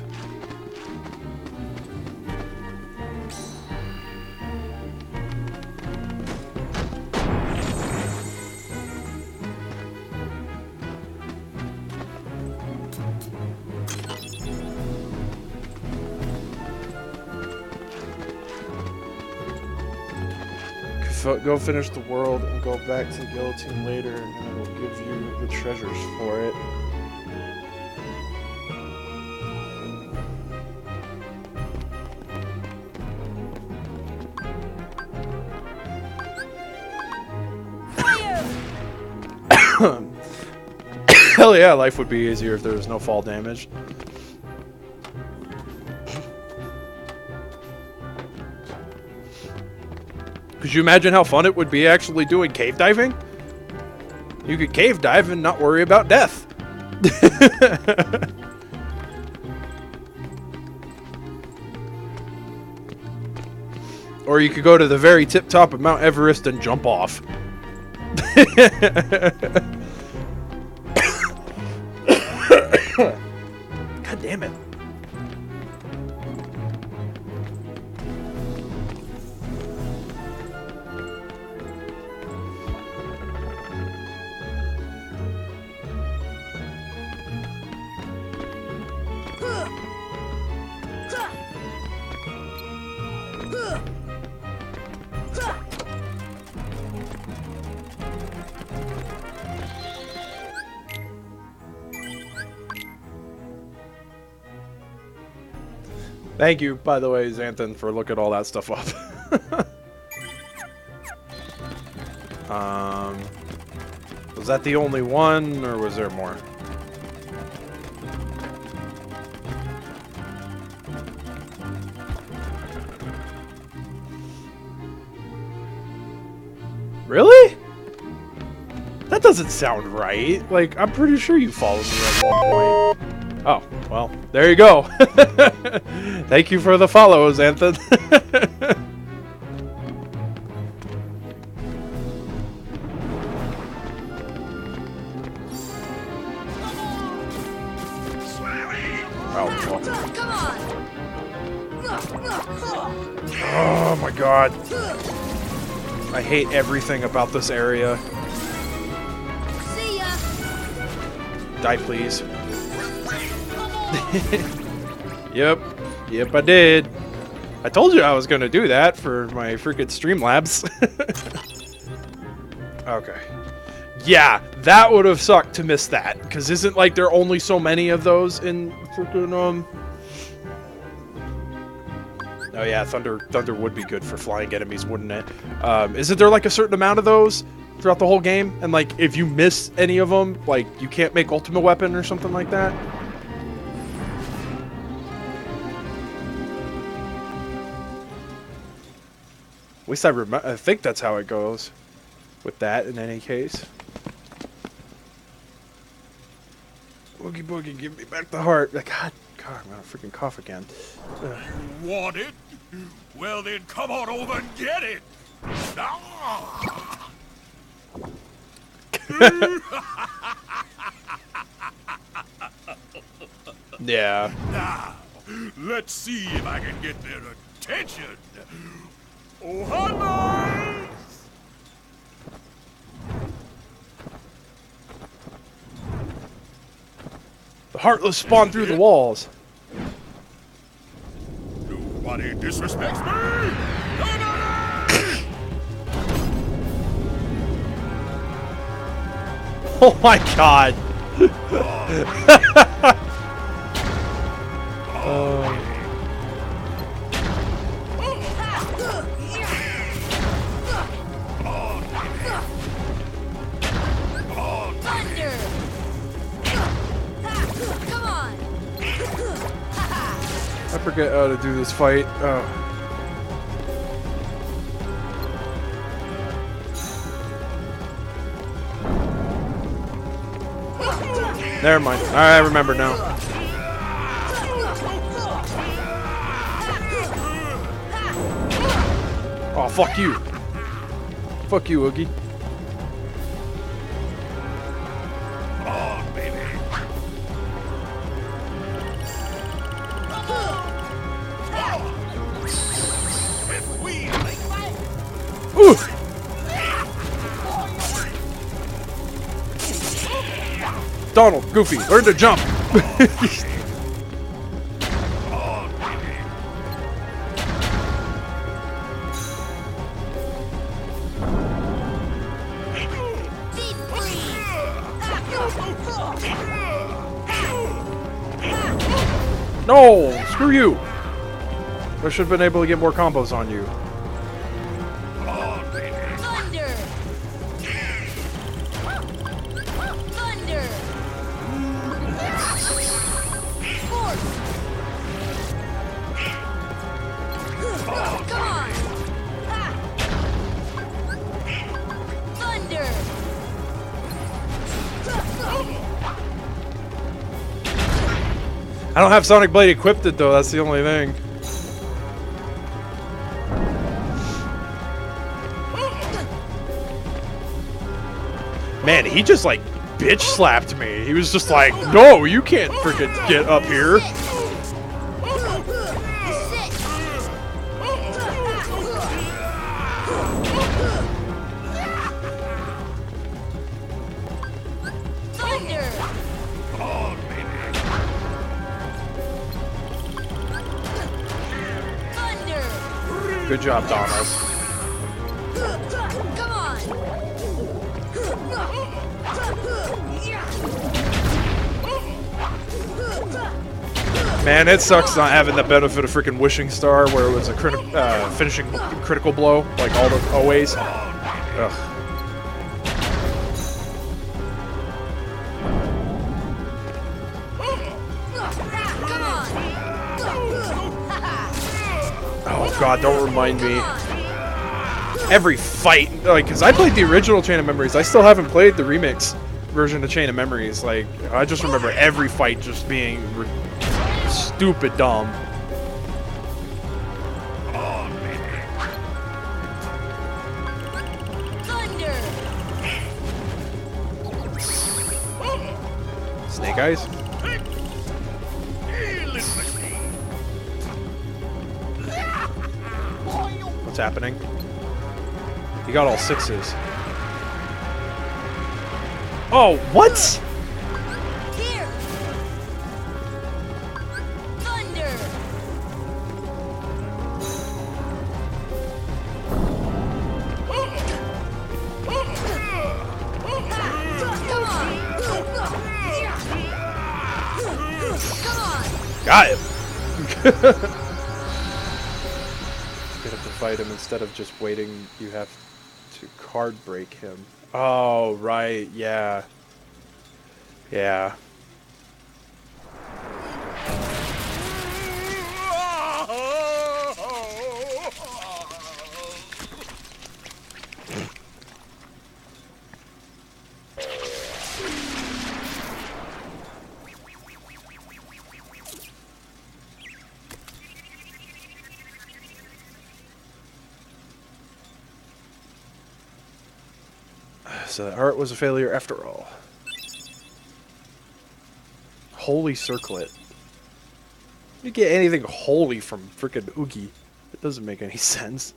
S1: Go finish the world and go back to the guillotine later, and it'll give you the treasures for it. Hell yeah, life would be easier if there was no fall damage. Could you imagine how fun it would be actually doing cave diving? You could cave dive and not worry about death. Or you could go to the very tip top of Mount Everest and jump off. God damn it. Thank you, by the way, Xanthan, for looking all that stuff up. Was that the only one, or was there more? Really? That doesn't sound right. Like, I'm pretty sure you followed me at one point. Oh, well, there you go. Thank you for the follow, Xanthan. Oh my god. I hate everything about this area.
S2: See ya.
S1: Die, please. Yep, I did. I told you I was gonna do that for my freaking Streamlabs. Okay. Yeah, that would have sucked to miss that, because isn't like there only so many of those in freaking Oh yeah, thunder would be good for flying enemies, wouldn't it? Isn't there like a certain amount of those throughout the whole game? And like if you miss any of them, like you can't make ultimate weapon or something like that? At least I think that's how it goes with that in any case. Boogie boogie, give me back the heart. God, I'm gonna freaking cough again. Ugh.
S3: You want it? Well then come on over and get it! Ah!
S1: Yeah.
S3: Now, let's see if I can get their attention. Oh, hi,
S1: The Heartless spawn through the walls.
S3: Nobody disrespects me! Nobody!
S1: Oh my god. I forget how to do this fight. Oh. Never mind. I remember now. Oh, fuck you. Fuck you, Oogie. Ooh. Donald, Goofy, learn to jump. No, screw you. I should have been able to get more combos on you.
S2: Thunder! Thunder! Force! Come on! Ha! Thunder!
S1: I don't have Sonic Blade equipped though, that's the only thing. Man, he just like bitch slapped me. He was just like, no, you can't freaking get up here. Good job, Donald.
S2: Come on!
S1: Man, it sucks not having the benefit of freaking Wishing Star, where it was a finishing critical blow, like always. Ugh. Oh god, don't remind me. Every fight, like, cause I played the original Chain of Memories. I still haven't played the remix version of Chain of Memories. Like, I just remember every fight just being stupid dumb.
S2: Thunder!
S1: Snake Eyes? What's happening? You got all sixes. Oh, what?
S2: Here! Thunder! Come on!
S1: Got him! You have to fight him instead of just waiting. You have to card break him. Oh, right. Yeah. Yeah. So the art was a failure after all. Holy circlet. You get anything holy from frickin' Oogie. It doesn't make any sense.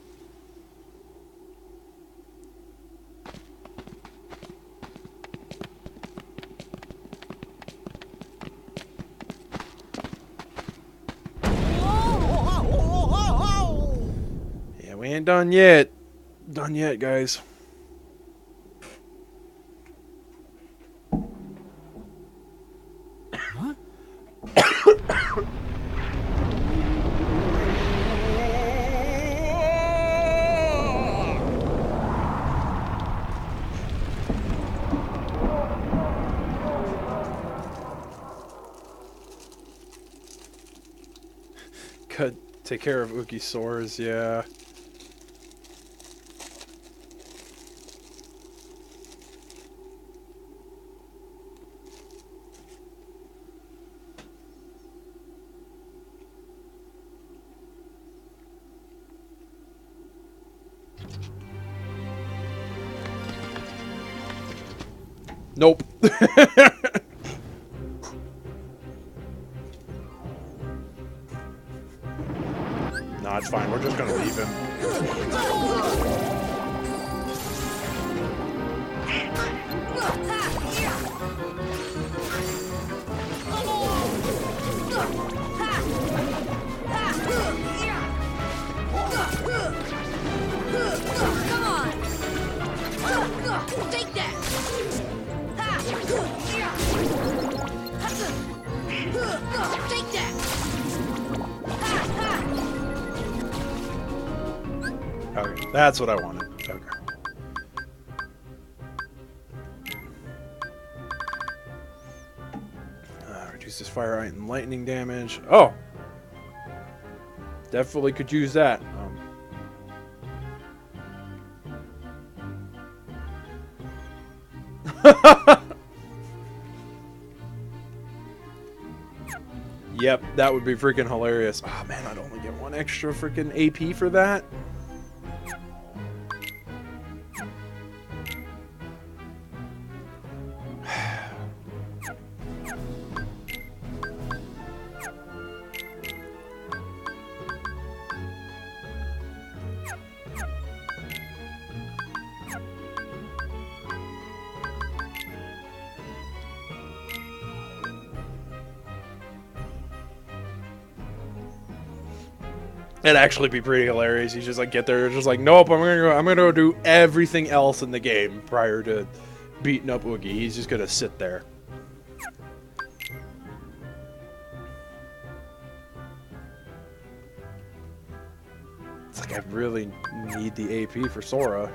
S1: Yeah, we ain't done yet. Done yet, guys. Take care of Uki sores, yeah. Nope. Nah, it's fine. We're just gonna leave him.
S2: Come on! Take that! Take that!
S1: Okay, that's what I wanted. Okay. Reduces fire and lightning damage. Oh! Definitely could use that. Yep, that would be freaking hilarious. Oh man, I'd only get one extra freaking AP for that. It'd actually be pretty hilarious. You just like get there, just like, nope, I'm gonna go do everything else in the game prior to beating up Oogie. He's just gonna sit there. It's like I really need the AP for Sora.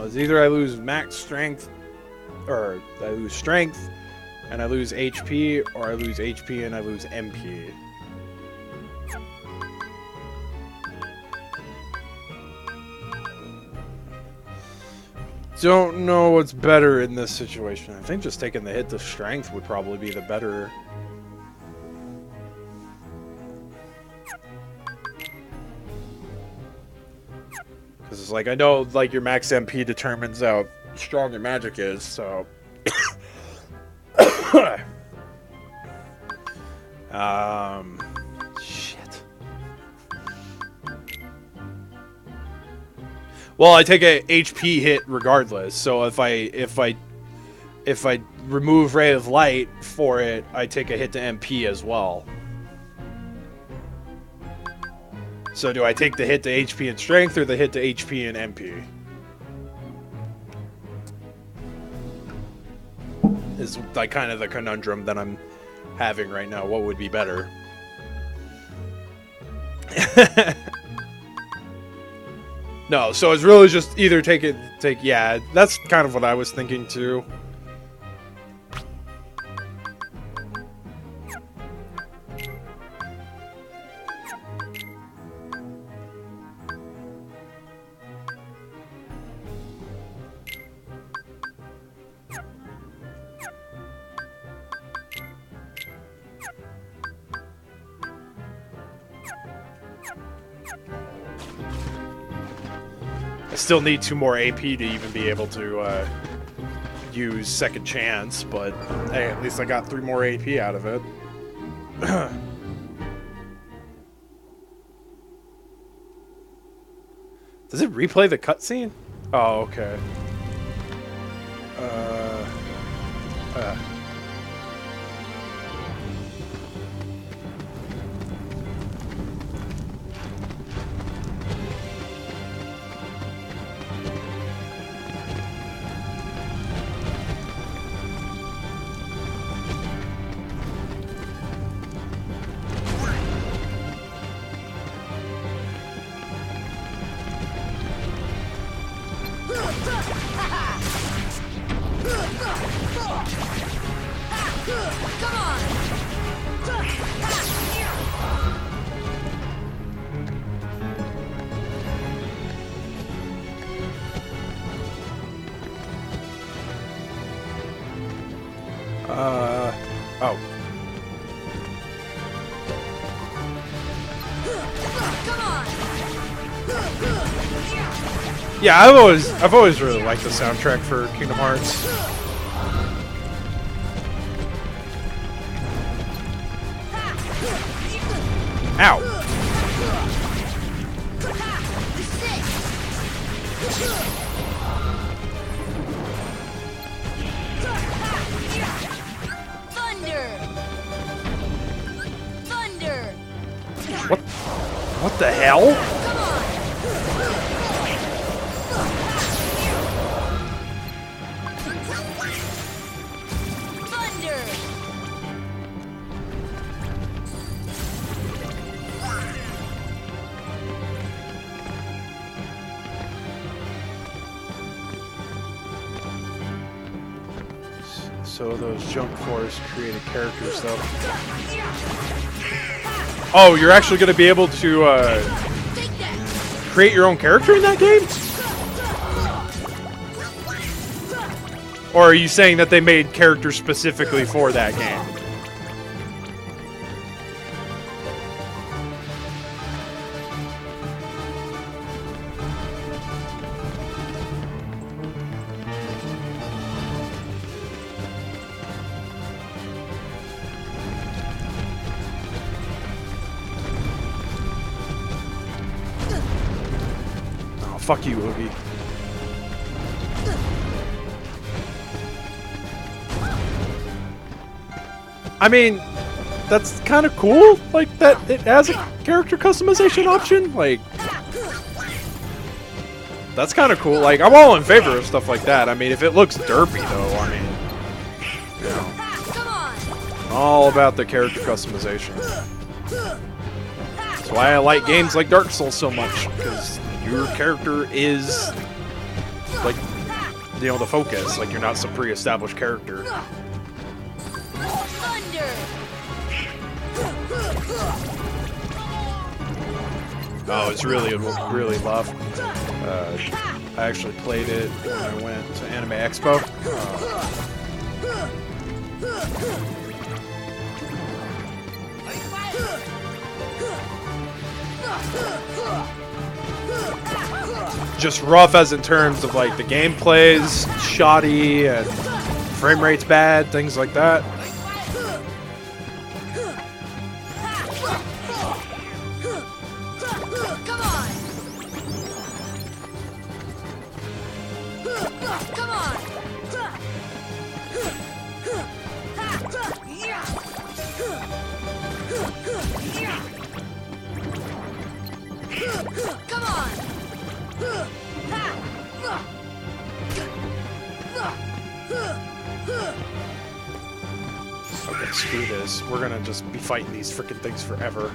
S1: It's either I lose max strength, or I lose strength, and I lose HP, or I lose HP and I lose MP. Don't know what's better in this situation. I think just taking the hit to strength would probably be the better. Because it's like, I know like your max MP determines how strong your magic is, so. Shit. Well, I take a HP hit regardless, so if I remove Ray of Light for it, I take a hit to MP as well. So do I take the hit to HP and Strength, or the hit to HP and MP? Is like kind of the conundrum that I'm having right now. What would be better? No, so it's really just either yeah, that's kind of what I was thinking too. Still need 2 more AP to even be able to use Second Chance, but hey, at least I got 3 more AP out of it. Does it replay the cutscene? Oh, okay. Yeah, I've always really liked the soundtrack for Kingdom Hearts. Ow!
S2: Thunder!
S1: What the hell?
S2: Thunder!
S1: So those jump forests created characters, though. Oh, you're actually going to be able to create your own character in that game? Or are you saying that they made characters specifically for that game? Oh, fuck you, Oogie. I mean, that's kind of cool. Like, that it has a character customization option. Like, that's kind of cool. Like, I'm all in favor of stuff like that. I mean, if it looks derpy, though, I mean, you know, I'm all about the character customization. That's why I like games like Dark Souls so much, because your character is, like, you know, the focus. Like, you're not some pre-established character. Oh, it's really rough. I actually played it when I went to Anime Expo. Just rough as in terms of like the gameplay's shoddy and frame rate's bad, things like that. Okay, screw this. We're gonna just be fighting these freaking things forever.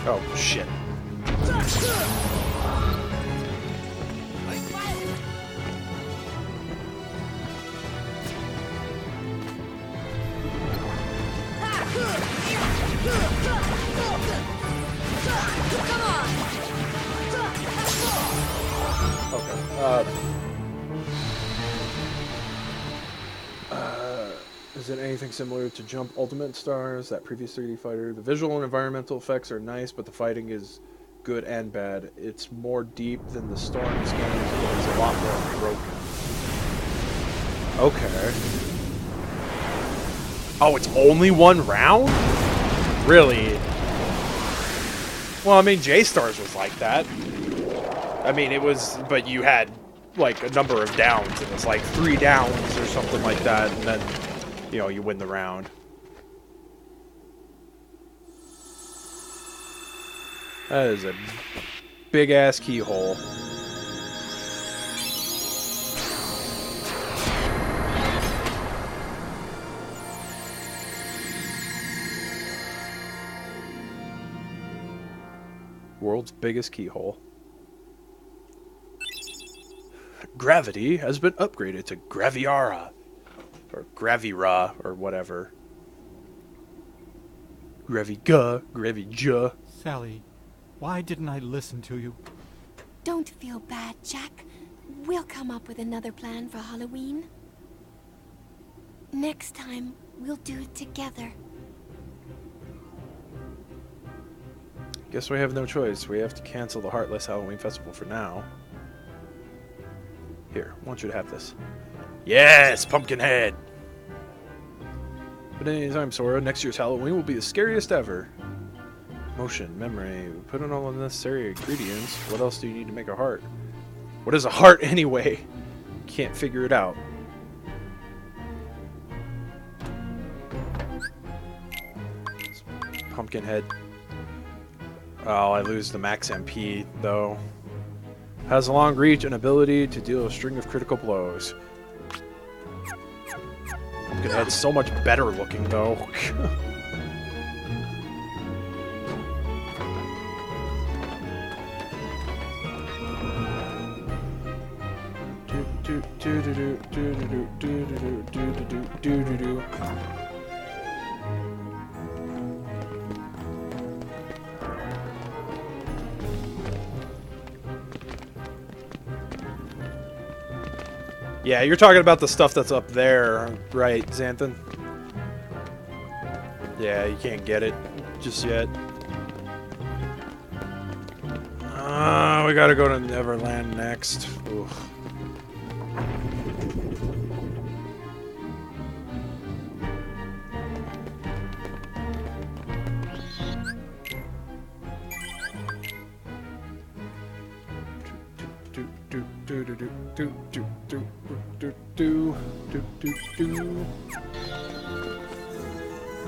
S1: Oh, shit. Is it anything similar to Jump Ultimate Stars, that previous 3D fighter? The visual and environmental effects are nice, but the fighting is good and bad. It's more deep than the Storms games, but it's a lot more broken. Okay. Oh, it's only one round? Really? Well, I mean, J-Stars was like that. I mean, it was, but you had, like, a number of downs. It was like 3 downs or something like that, and then, you know, you win the round. That is a big-ass keyhole. World's biggest keyhole. Gravity has been upgraded to Graviara. Or Gravira, or whatever. Graviga, Gravija.
S4: Sally, why didn't I listen to you? Don't feel bad, Jack. We'll come up with another plan for Halloween. Next time, we'll do it together.
S1: Guess we have no choice. We have to cancel the Heartless Halloween Festival for now. Here, I want you to have this. Yes, Pumpkinhead! But anytime, Sora, next year's Halloween will be the scariest ever. Motion, memory, put in all the necessary ingredients. What else do you need to make a heart? What is a heart anyway? Can't figure it out. Pumpkinhead. Oh, I lose the max MP, though. Has a long reach and ability to deal a string of critical blows. Pumpkinhead's so much better looking, though. Yeah, you're talking about the stuff that's up there, right, Xanthan? Yeah, you can't get it just yet. We gotta go to Neverland next. Oof.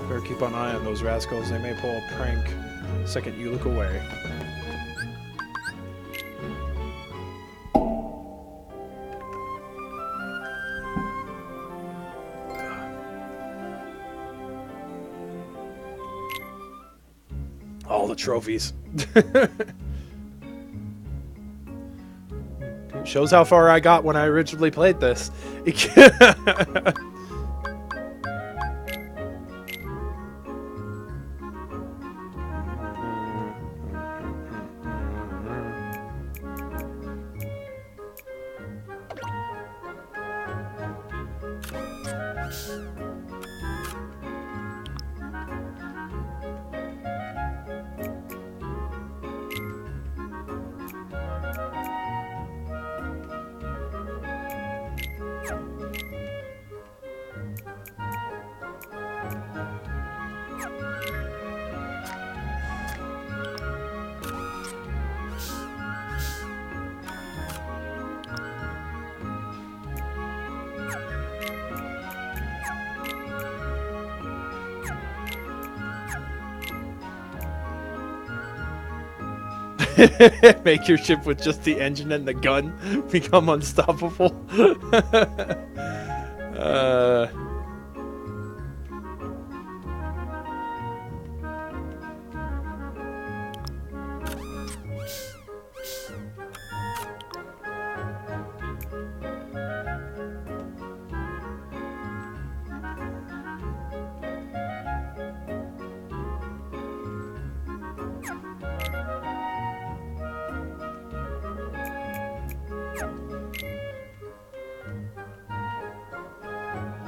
S1: Better keep an eye on those rascals. They may pull a prank the second you look away. All the trophies. Shows how far I got when I originally played this. Make your ship with just the engine and the gun become unstoppable.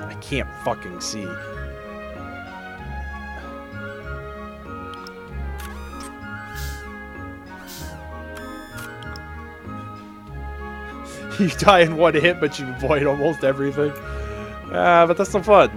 S1: I can't fucking see. You die in one hit, but you avoid almost everything. But that's so fun.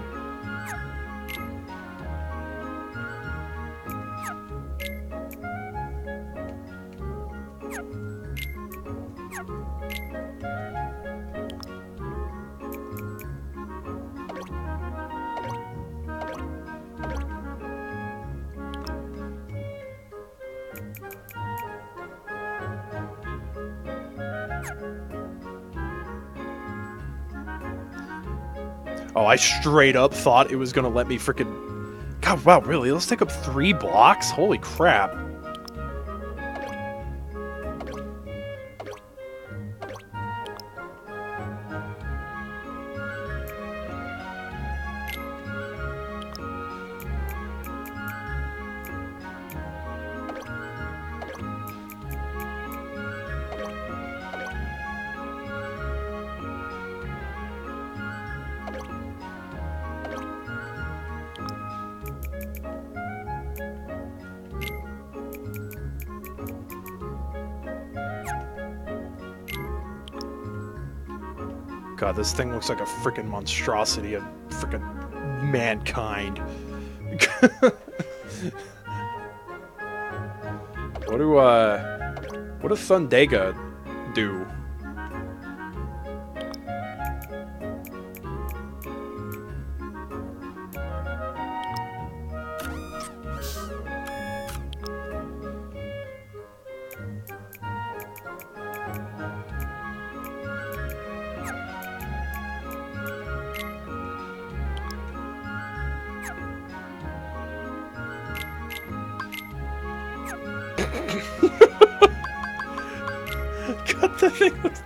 S1: Oh, I straight up thought it was gonna let me freaking... God, wow, really? Let's take up 3 blocks? Holy crap. God, this thing looks like a freaking monstrosity of freaking mankind. What does Thundega do? God, that thing looks...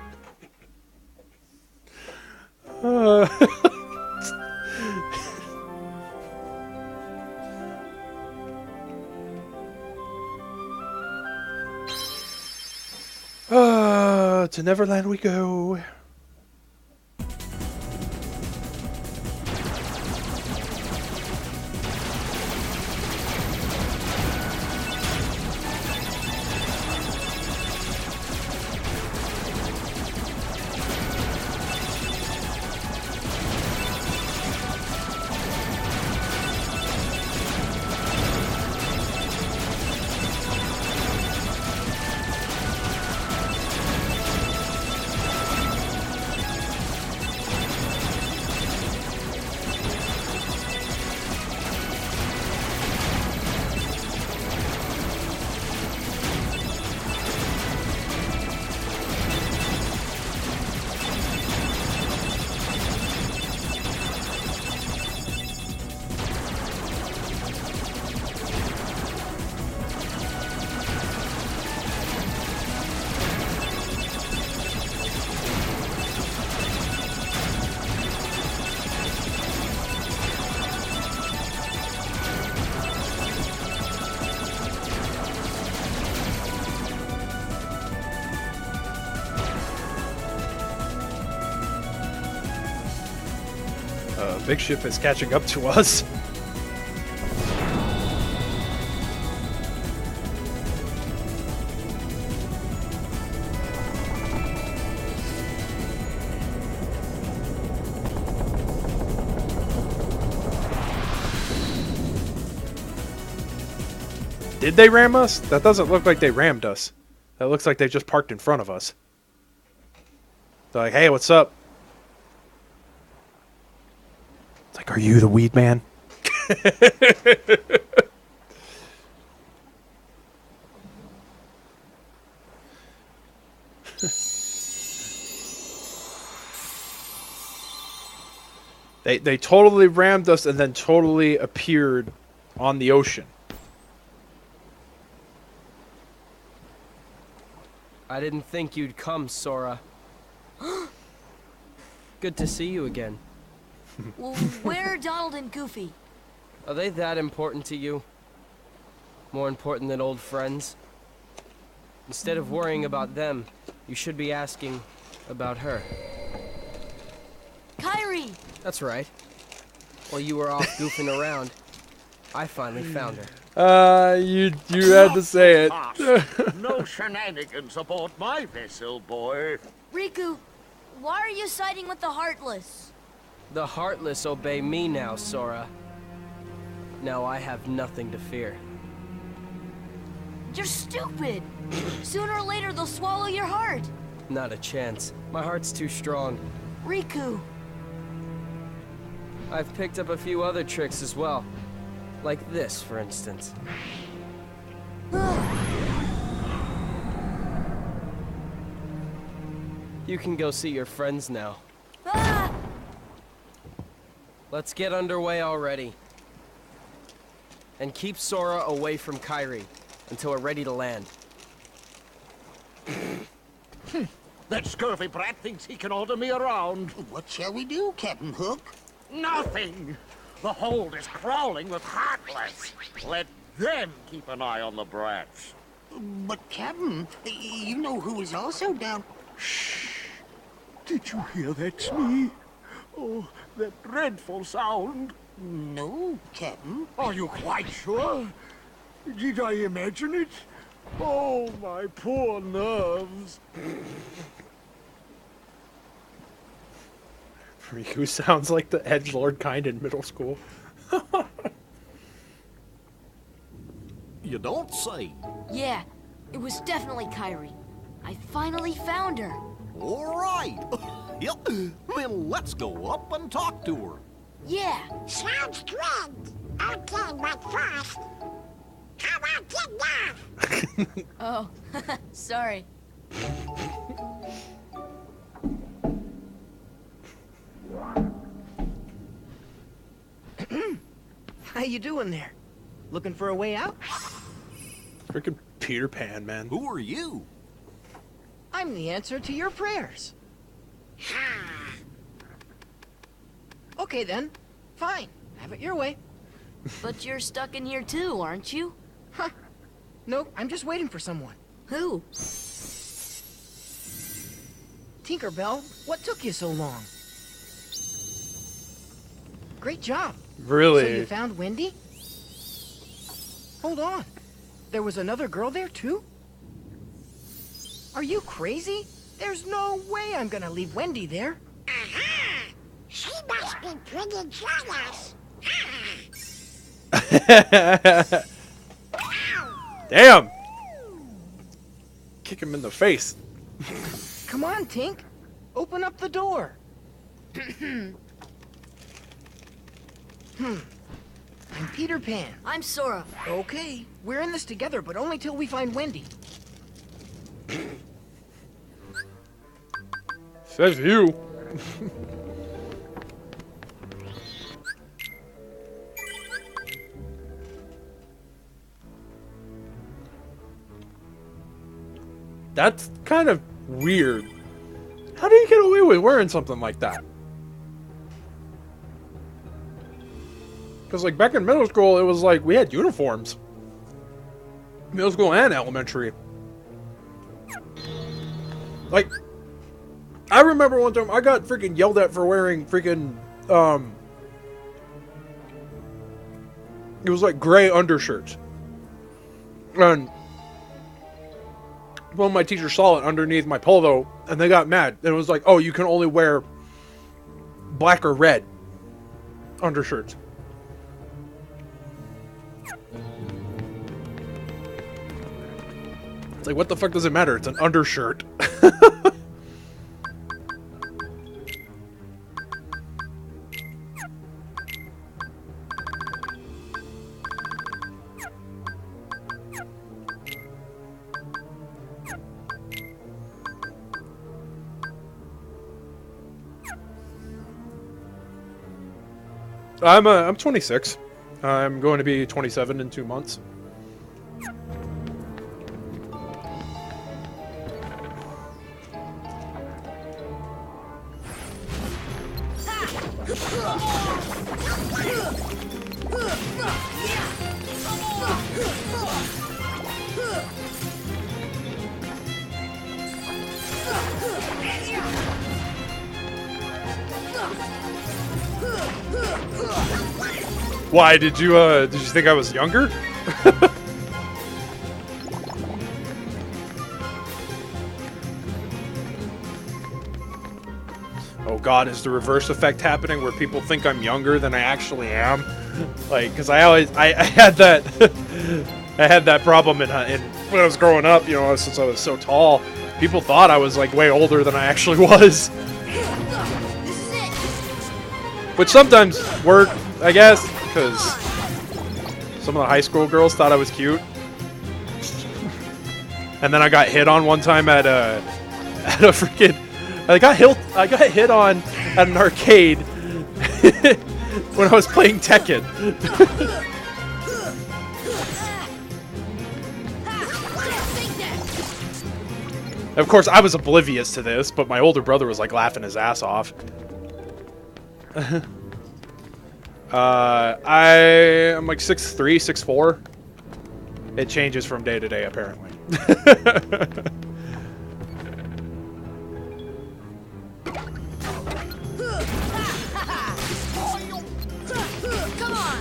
S1: To Neverland we go. Big ship is catching up to us. Did they ram us? That doesn't look like they rammed us. That looks like they just parked in front of us. They're like, hey, what's up? It's like, are you the weed man? They totally rammed us and then totally appeared on the ocean.
S5: I didn't think you'd come, Sora. Good to see you again.
S2: Well, where are Donald and Goofy?
S5: Are they that important to you? More important than old friends? Instead of worrying about them, you should be asking about her.
S2: Kyrie!
S5: That's right. While you were off goofing around, I finally found her.
S1: You had to say it.
S3: No shenanigans aboard my vessel, boy.
S2: Riku, why are you siding with the Heartless?
S5: The Heartless obey me now, Sora. Now I have nothing to fear.
S2: You're stupid! Sooner or later they'll swallow your heart!
S5: Not a chance. My heart's too strong.
S2: Riku!
S5: I've picked up a few other tricks as well. Like this, for instance. You can go see your friends now.
S2: Ah!
S5: Let's get underway already. And keep Sora away from Kyrie until we're ready to land.
S3: That scurvy brat thinks he can order me around.
S6: What shall we do, Captain Hook?
S3: Nothing. The hold is crawling with Heartless. Let them keep an eye on the brats.
S6: But, Captain, you know who is also down...
S3: Did you hear that, Smee? Oh, that dreadful sound.
S6: No, Captain.
S3: Are you quite sure? Did I imagine it? Oh, my poor nerves.
S1: Riku sounds like the edgelord kind in middle school.
S7: You don't say.
S2: Yeah, it was definitely Kyrie. I finally found her.
S7: All right. Yep. Then let's go up and talk to her.
S2: Yeah.
S8: Sounds good. Okay, but first, how about dinner?
S2: Oh, sorry.
S9: How you doing there? Looking for a way out?
S1: Freaking Peter Pan, man.
S7: Who are you?
S9: I'm the answer to your prayers. Okay then. Fine. Have it your way.
S2: But you're stuck in here too, aren't you?
S9: Huh. Nope, I'm just waiting for someone.
S2: Who?
S9: Tinkerbell, what took you so long? Great job.
S1: Really?
S9: So you found Wendy? Hold on. There was another girl there too? Are you crazy? There's no way I'm gonna leave Wendy there.
S8: Aha! She must be pretty jealous.
S1: Damn! Kick him in the face.
S9: Come on, Tink. Open up the door. I'm Peter Pan.
S2: I'm Sora.
S9: Okay, we're in this together, but only till we find Wendy.
S1: Says you. That's kind of weird. How do you get away with wearing something like that? Because, like, back in middle school, it was like we had uniforms. Middle school and elementary. Like, I remember one time I got freaking yelled at for wearing freaking, it was like gray undershirts. And one of my teachers saw it underneath my polo, and they got mad. And it was like, oh, you can only wear black or red undershirts. It's like, what the fuck does it matter? It's an undershirt. I'm 26. I'm going to be 27 in 2 months. Why did you think I was younger? Oh god, is the reverse effect happening where people think I'm younger than I actually am? Like, because I had that I had that problem in when I was growing up, you know, since I was so tall. People thought I was like way older than I actually was. Which sometimes worked, I guess, because some of the high school girls thought I was cute. And then I got hit on one time at a freaking... I got hit on at an arcade when I was playing Tekken. Of course, I was oblivious to this, but my older brother was like laughing his ass off. I'm like 6'3", 6'4". It changes from day to day, apparently.
S2: Come on!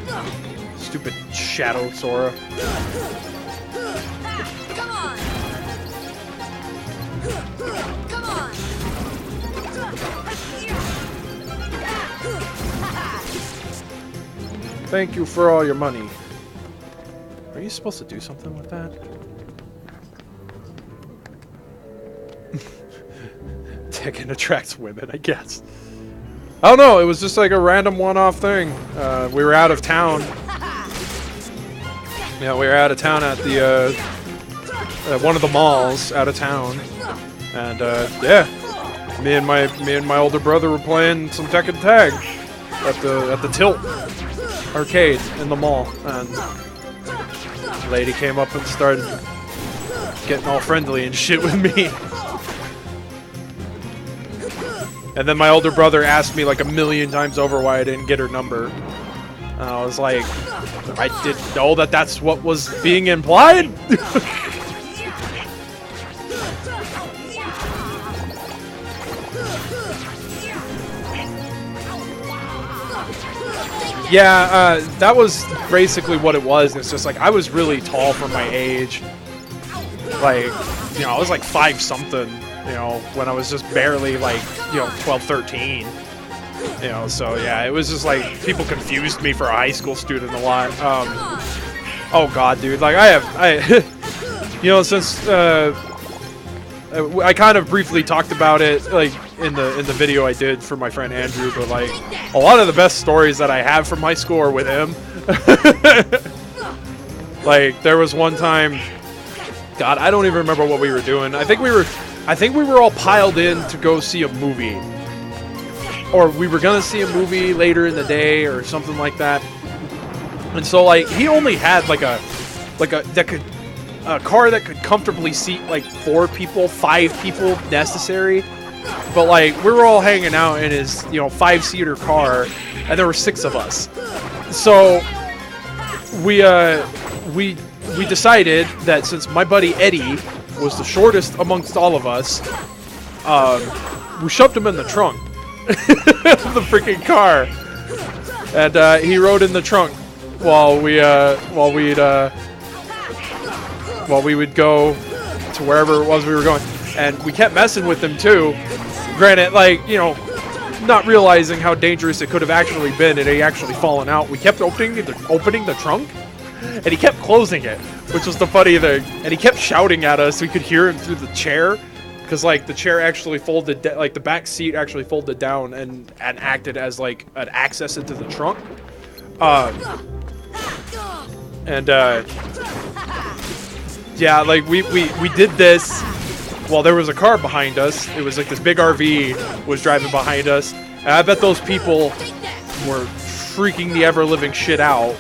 S2: Come on!
S1: Stupid shadow Sora.
S2: Come on!
S1: Thank you for all your money. Are you supposed to do something with that? Tekken attracts women, I guess. I don't know, it was just like a random one-off thing. We were out of town. Yeah, we were out of town at the, one of the malls out of town. And, yeah. Me and my older brother were playing some Tekken Tag at the Tilt arcade in the mall. And the lady came up and started getting all friendly and shit with me. And then my older brother asked me like 1,000,000 times over why I didn't get her number. And I was like, I didn't know that that's what was being implied. Yeah, that was basically what it was. It's just like I was really tall for my age. Like, you know, I was like 5 something, you know, when I was just barely like, you know, 12, 13. You know, so yeah, it was just like people confused me for a high school student a lot. Oh god, dude, like you know, since I kind of briefly talked about it like in the video I did for my friend Andrew, but like a lot of the best stories that I have from high school are with him. Like there was one time, God, I don't even remember what we were doing. I think we were all piled in to go see a movie. Or we were gonna see a movie later in the day or something like that. And so like he only had like a car that could comfortably seat like 4 people, 5 people necessary. But like we were all hanging out in his, you know, 5-seater car, and there were 6 of us. So we decided that since my buddy Eddie was the shortest amongst all of us, we shoved him in the trunk of the freaking car, and he rode in the trunk while we would go to wherever it was we were going. And we kept messing with him too. Granted, like, you know, not realizing how dangerous it could have actually been, and he actually fallen out. We kept opening the trunk, and he kept closing it, which was the funny thing. And he kept shouting at us. We could hear him through the chair, because like the chair actually folded, like the back seat actually folded down and acted as like an access into the trunk. Yeah, like we did this while there was a car behind us. It was like this big RV was driving behind us, and I bet those people were freaking the ever-living shit out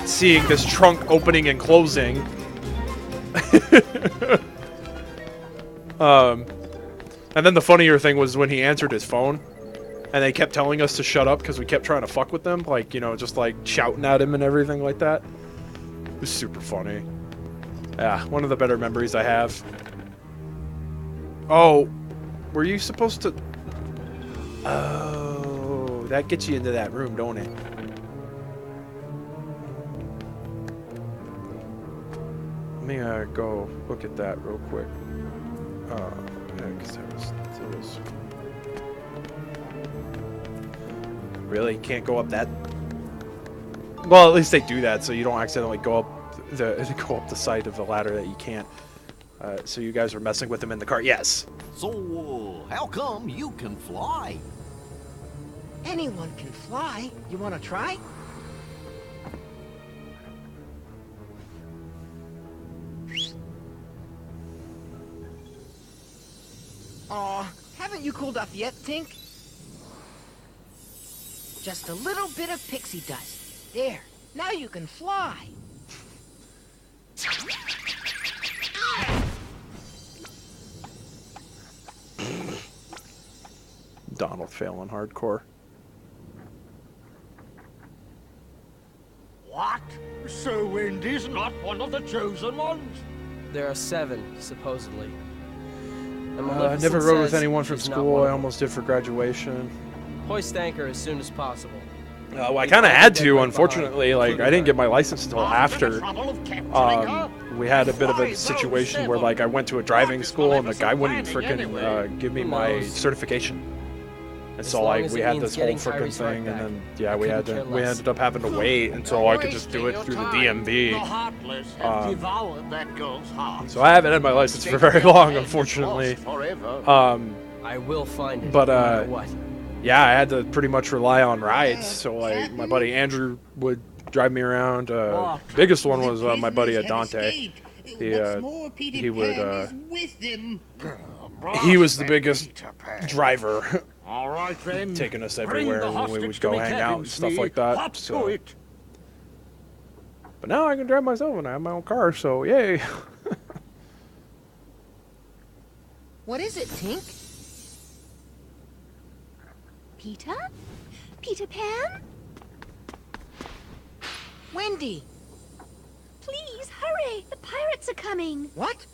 S1: seeing this trunk opening and closing. And then the funnier thing was when he answered his phone, and they kept telling us to shut up because we kept trying to fuck with them, like, you know, just like shouting at him and everything like that. It was super funny. Yeah, one of the better memories I have. Oh, were you supposed to... Oh, that gets you into that room, don't it? Let me go look at that real quick. Yeah, because there was... Really? Can't go up that? Well, at least they do that so you don't accidentally go up the side of the ladder that you can't. So you guys were messing with him in the car? Yes.
S7: So, how come you can fly?
S9: Anyone can fly. You want to try? Aw, haven't you cooled off yet, Tink? Just a little bit of pixie dust. There, now you can fly.
S1: Donald failing hardcore.
S3: What? So Wendy's not one of the chosen ones?
S5: There are 7, supposedly.
S1: I never rode with anyone from school. I almost did for graduation.
S5: Hoist anchor as soon as possible.
S1: Well, I kind of had to, unfortunately. Like, I didn't get my license until after. We had a bit of a situation where, like, I went to a driving school and the guy wouldn't freaking give me my certification. And
S5: As
S1: so
S5: long
S1: like
S5: as
S1: we
S5: it
S1: had
S5: means
S1: this whole
S5: getting
S1: freaking
S5: Kyrie's heart
S1: thing, and
S5: back.
S1: then yeah,
S5: I
S1: we
S5: couldn't care less.
S1: ended up having to wait until I could just do it through the DMV.
S6: The heartless have devoured that girl's heart.
S1: So I haven't had my license for very long, unfortunately.
S6: Forever.
S5: I will find it,
S1: But,
S5: no matter what.
S1: Yeah, I had to pretty much rely on rides. So like my buddy Andrew would drive me around. Biggest one was my buddy Dante. He would he was the biggest driver,
S6: All right, then.
S1: taking us
S6: Bring
S1: everywhere
S6: the
S1: when we would
S6: hostage
S1: go
S6: to me
S1: hang out
S6: cabin,
S1: and stuff
S6: Smee.
S1: like that.
S6: Hop to
S1: So,
S6: it.
S1: but now I can drive myself and I have my own car. So yay!
S9: What is it, Tink?
S4: Peter? Peter Pan?
S9: Wendy!
S4: Please, hurry! The pirates are coming!
S9: What?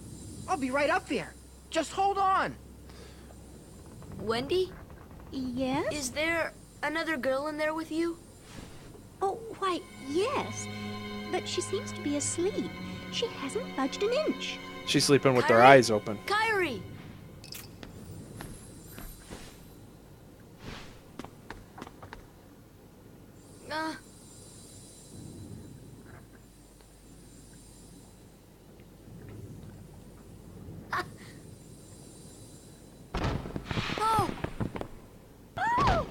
S9: I'll be right up there. Just hold on.
S2: Wendy,
S4: Yes?
S2: is there another girl in there with you?
S4: Oh, why, yes. But she seems to be asleep. She hasn't budged an inch.
S1: She's sleeping with her
S2: Kyrie?
S1: eyes open.
S2: Kyrie! Oh!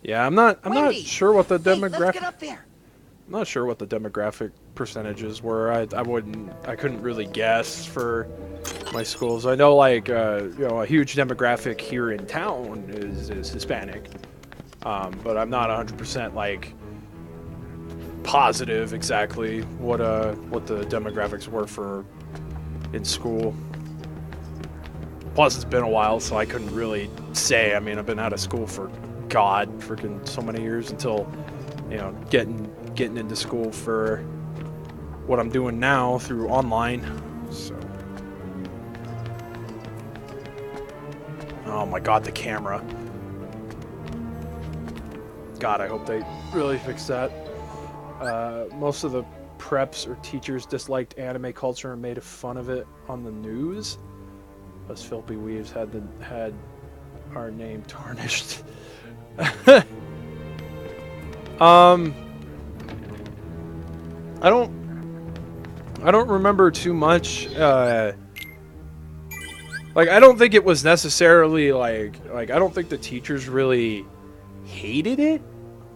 S1: Yeah, I'm not
S9: Wendy!
S1: sure what the
S9: Hey, let's
S1: demographic.
S9: get up there.
S1: I'm not sure what the demographic percentages were. I couldn't really guess for my schools. I know like a huge demographic here in town is Hispanic, but I'm not 100% like positive exactly what the demographics were for in school. Plus, it's been a while, so I couldn't really say. I mean, I've been out of school for freaking so many years until getting into school for what I'm doing now through online. So, oh my God, the camera. God, I hope they really fix that. Most of the preps or teachers disliked anime culture and made fun of it on the news. Us filthy weaves had our name tarnished. I don't remember too much. Like I don't think it was necessarily like I don't think the teachers really hated it.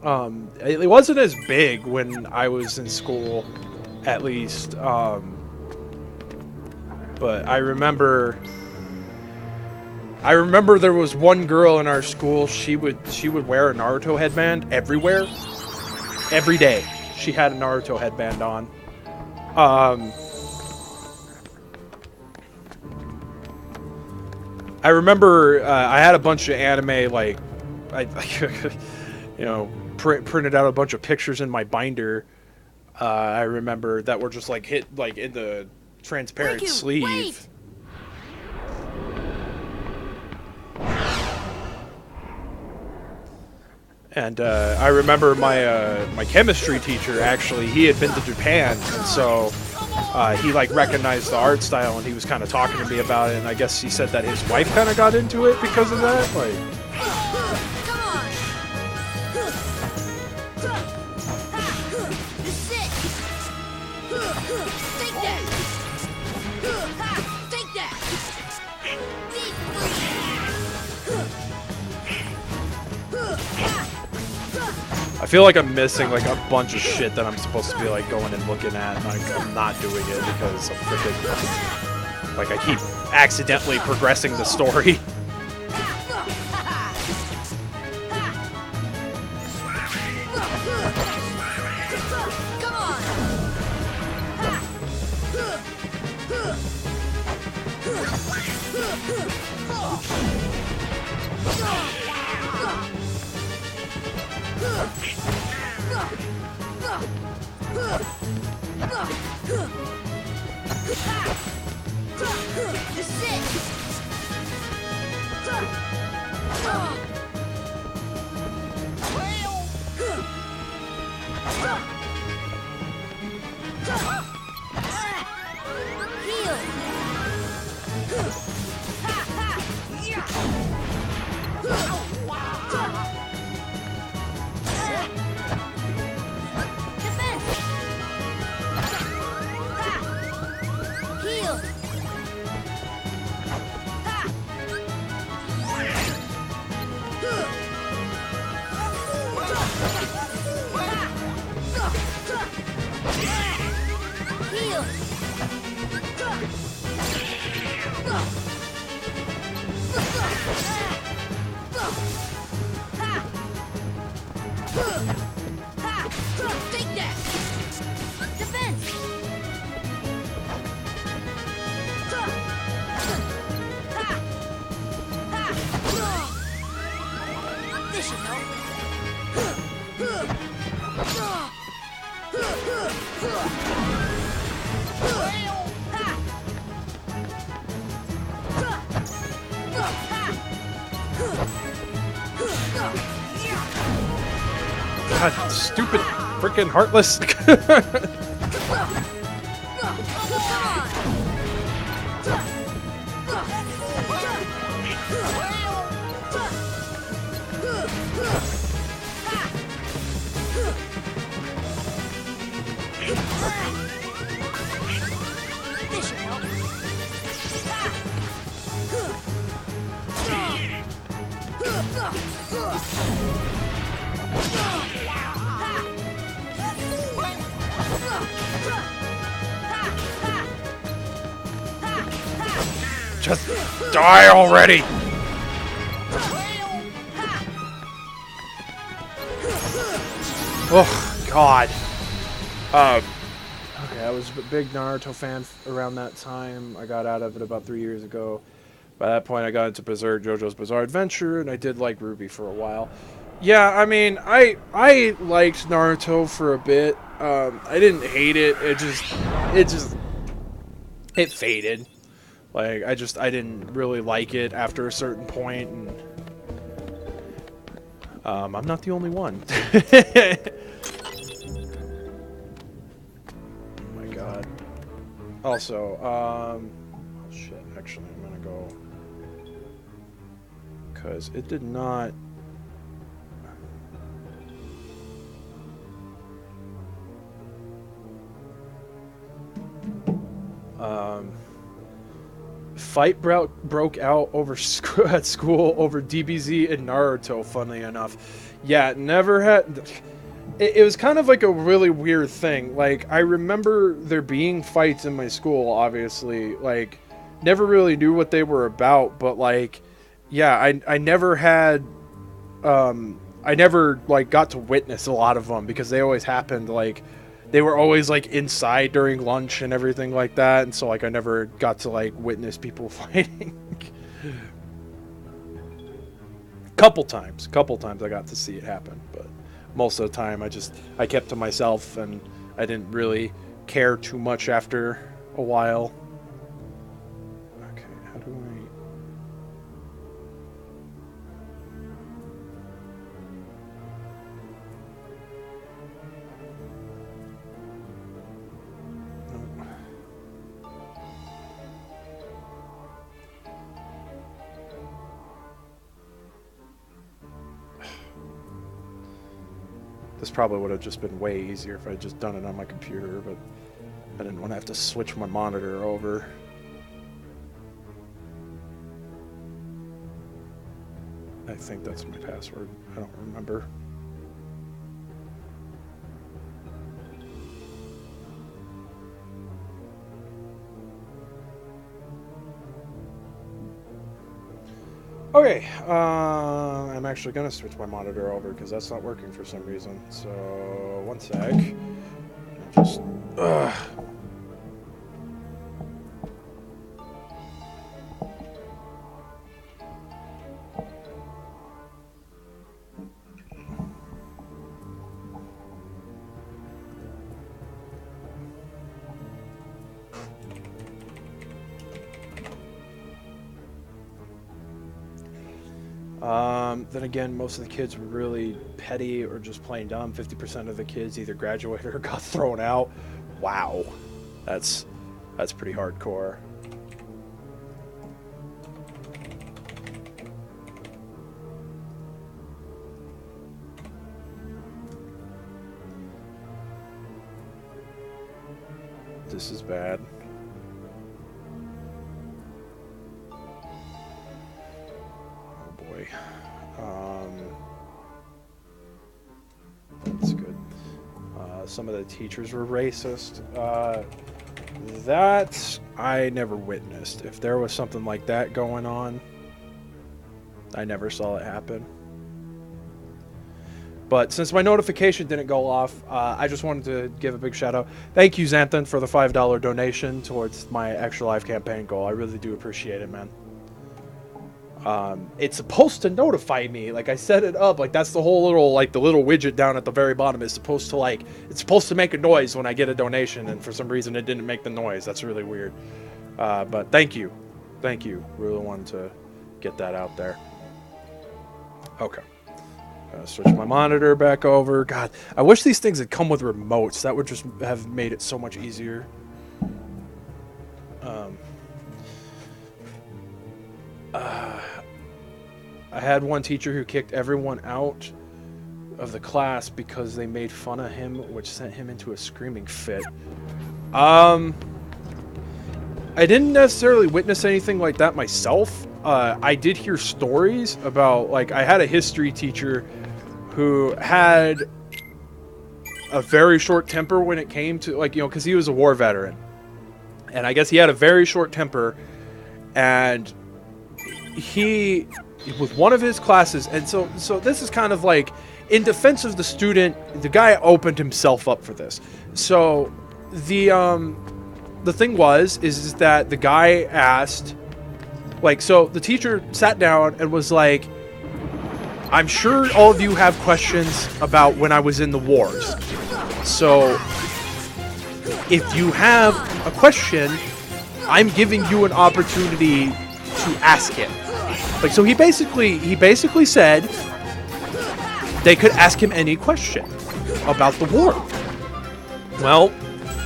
S1: It wasn't as big when I was in school, at least. But I remember there was one girl in our school. She would wear a Naruto headband everywhere, every day. She had a Naruto headband on. I remember I had a bunch of anime, like I printed out a bunch of pictures in my binder. I remember that were just like hit like in the transparent sleeve.
S2: Wait!
S1: And I remember my chemistry teacher, actually, he had been to Japan, and so he like recognized the art style, and he was kind of talking to me about it, and I guess he said that his wife kind of got into it because of that. Like,
S2: Come on! This is it! Take that! Take that! Deep
S1: I feel like I'm missing like a bunch of shit that I'm supposed to be like going and looking at, and like, I'm not doing it because I'm freaking like I keep accidentally progressing the story.
S2: Come on! This is it! Heal! Take that! Defense! This should help.
S1: God, stupid, freaking heartless.
S2: This should help.
S1: Just die already. Oh God. Okay, I was a big Naruto fan around that time. I got out of it about 3 years ago. By that point, I got into Berserk, JoJo's Bizarre Adventure, and I did like Ruby for a while. Yeah, I mean, I liked Naruto for a bit. I didn't hate it. It faded. Like, I didn't really like it after a certain point, and I'm not the only one. Oh my God. Also, oh shit, actually, I'm gonna go, because it did not. Fight broke out over at school over DBZ and Naruto, funnily enough. Yeah, never had. It was kind of like a really weird thing. Like, I remember there being fights in my school, obviously. Like, never really knew what they were about, but, like, yeah, I never had. I never, like, got to witness a lot of them because they always happened, like, they were always, like, inside during lunch and everything like that, and so, like, I never got to, like, witness people fighting. Couple times I got to see it happen, but most of the time I kept to myself, and I didn't really care too much after a while. Okay, how do I... This probably would have just been way easier if I had just done it on my computer, but I didn't want to have to switch my monitor over. I think that's my password. I don't remember. Okay, I'm actually going to switch my monitor over because that's not working for some reason. So, one sec. Just, then again, most of the kids were really petty or just plain dumb. 50% of the kids either graduated or got thrown out. Wow. That's pretty hardcore. This is bad. Oh boy. That's good. Some of the teachers were racist. That I never witnessed. If there was something like that going on, I never saw it happen. But since my notification didn't go off, I just wanted to give a big shout out. Thank you, Xanthan, for the $5 donation towards my Extra Life campaign goal. I really do appreciate it, man. It's supposed to notify me. Like, I set it up. Like, that's the whole little, like, the little widget down at the very bottom is supposed to, like, it's supposed to make a noise when I get a donation. And for some reason, it didn't make the noise. That's really weird. But thank you. Thank you. Really wanted to get that out there. Okay. Switch my monitor back over. God, I wish these things had come with remotes. That would just have made it so much easier. I had one teacher who kicked everyone out of the class because they made fun of him, which sent him into a screaming fit. I didn't necessarily witness anything like that myself. I did hear stories about, like, I had a history teacher who had a very short temper when it came to, like, you know, because he was a war veteran. And I guess he had a very short temper. And he, with one of his classes, and so this is kind of like, in defense of the student, the guy opened himself up for this. So, the thing is that the guy asked, like, so the teacher sat down and was like, I'm sure all of you have questions about when I was in the wars. So, if you have a question, I'm giving you an opportunity to ask it. Like, so he basically said they could ask him any question about the war. Well,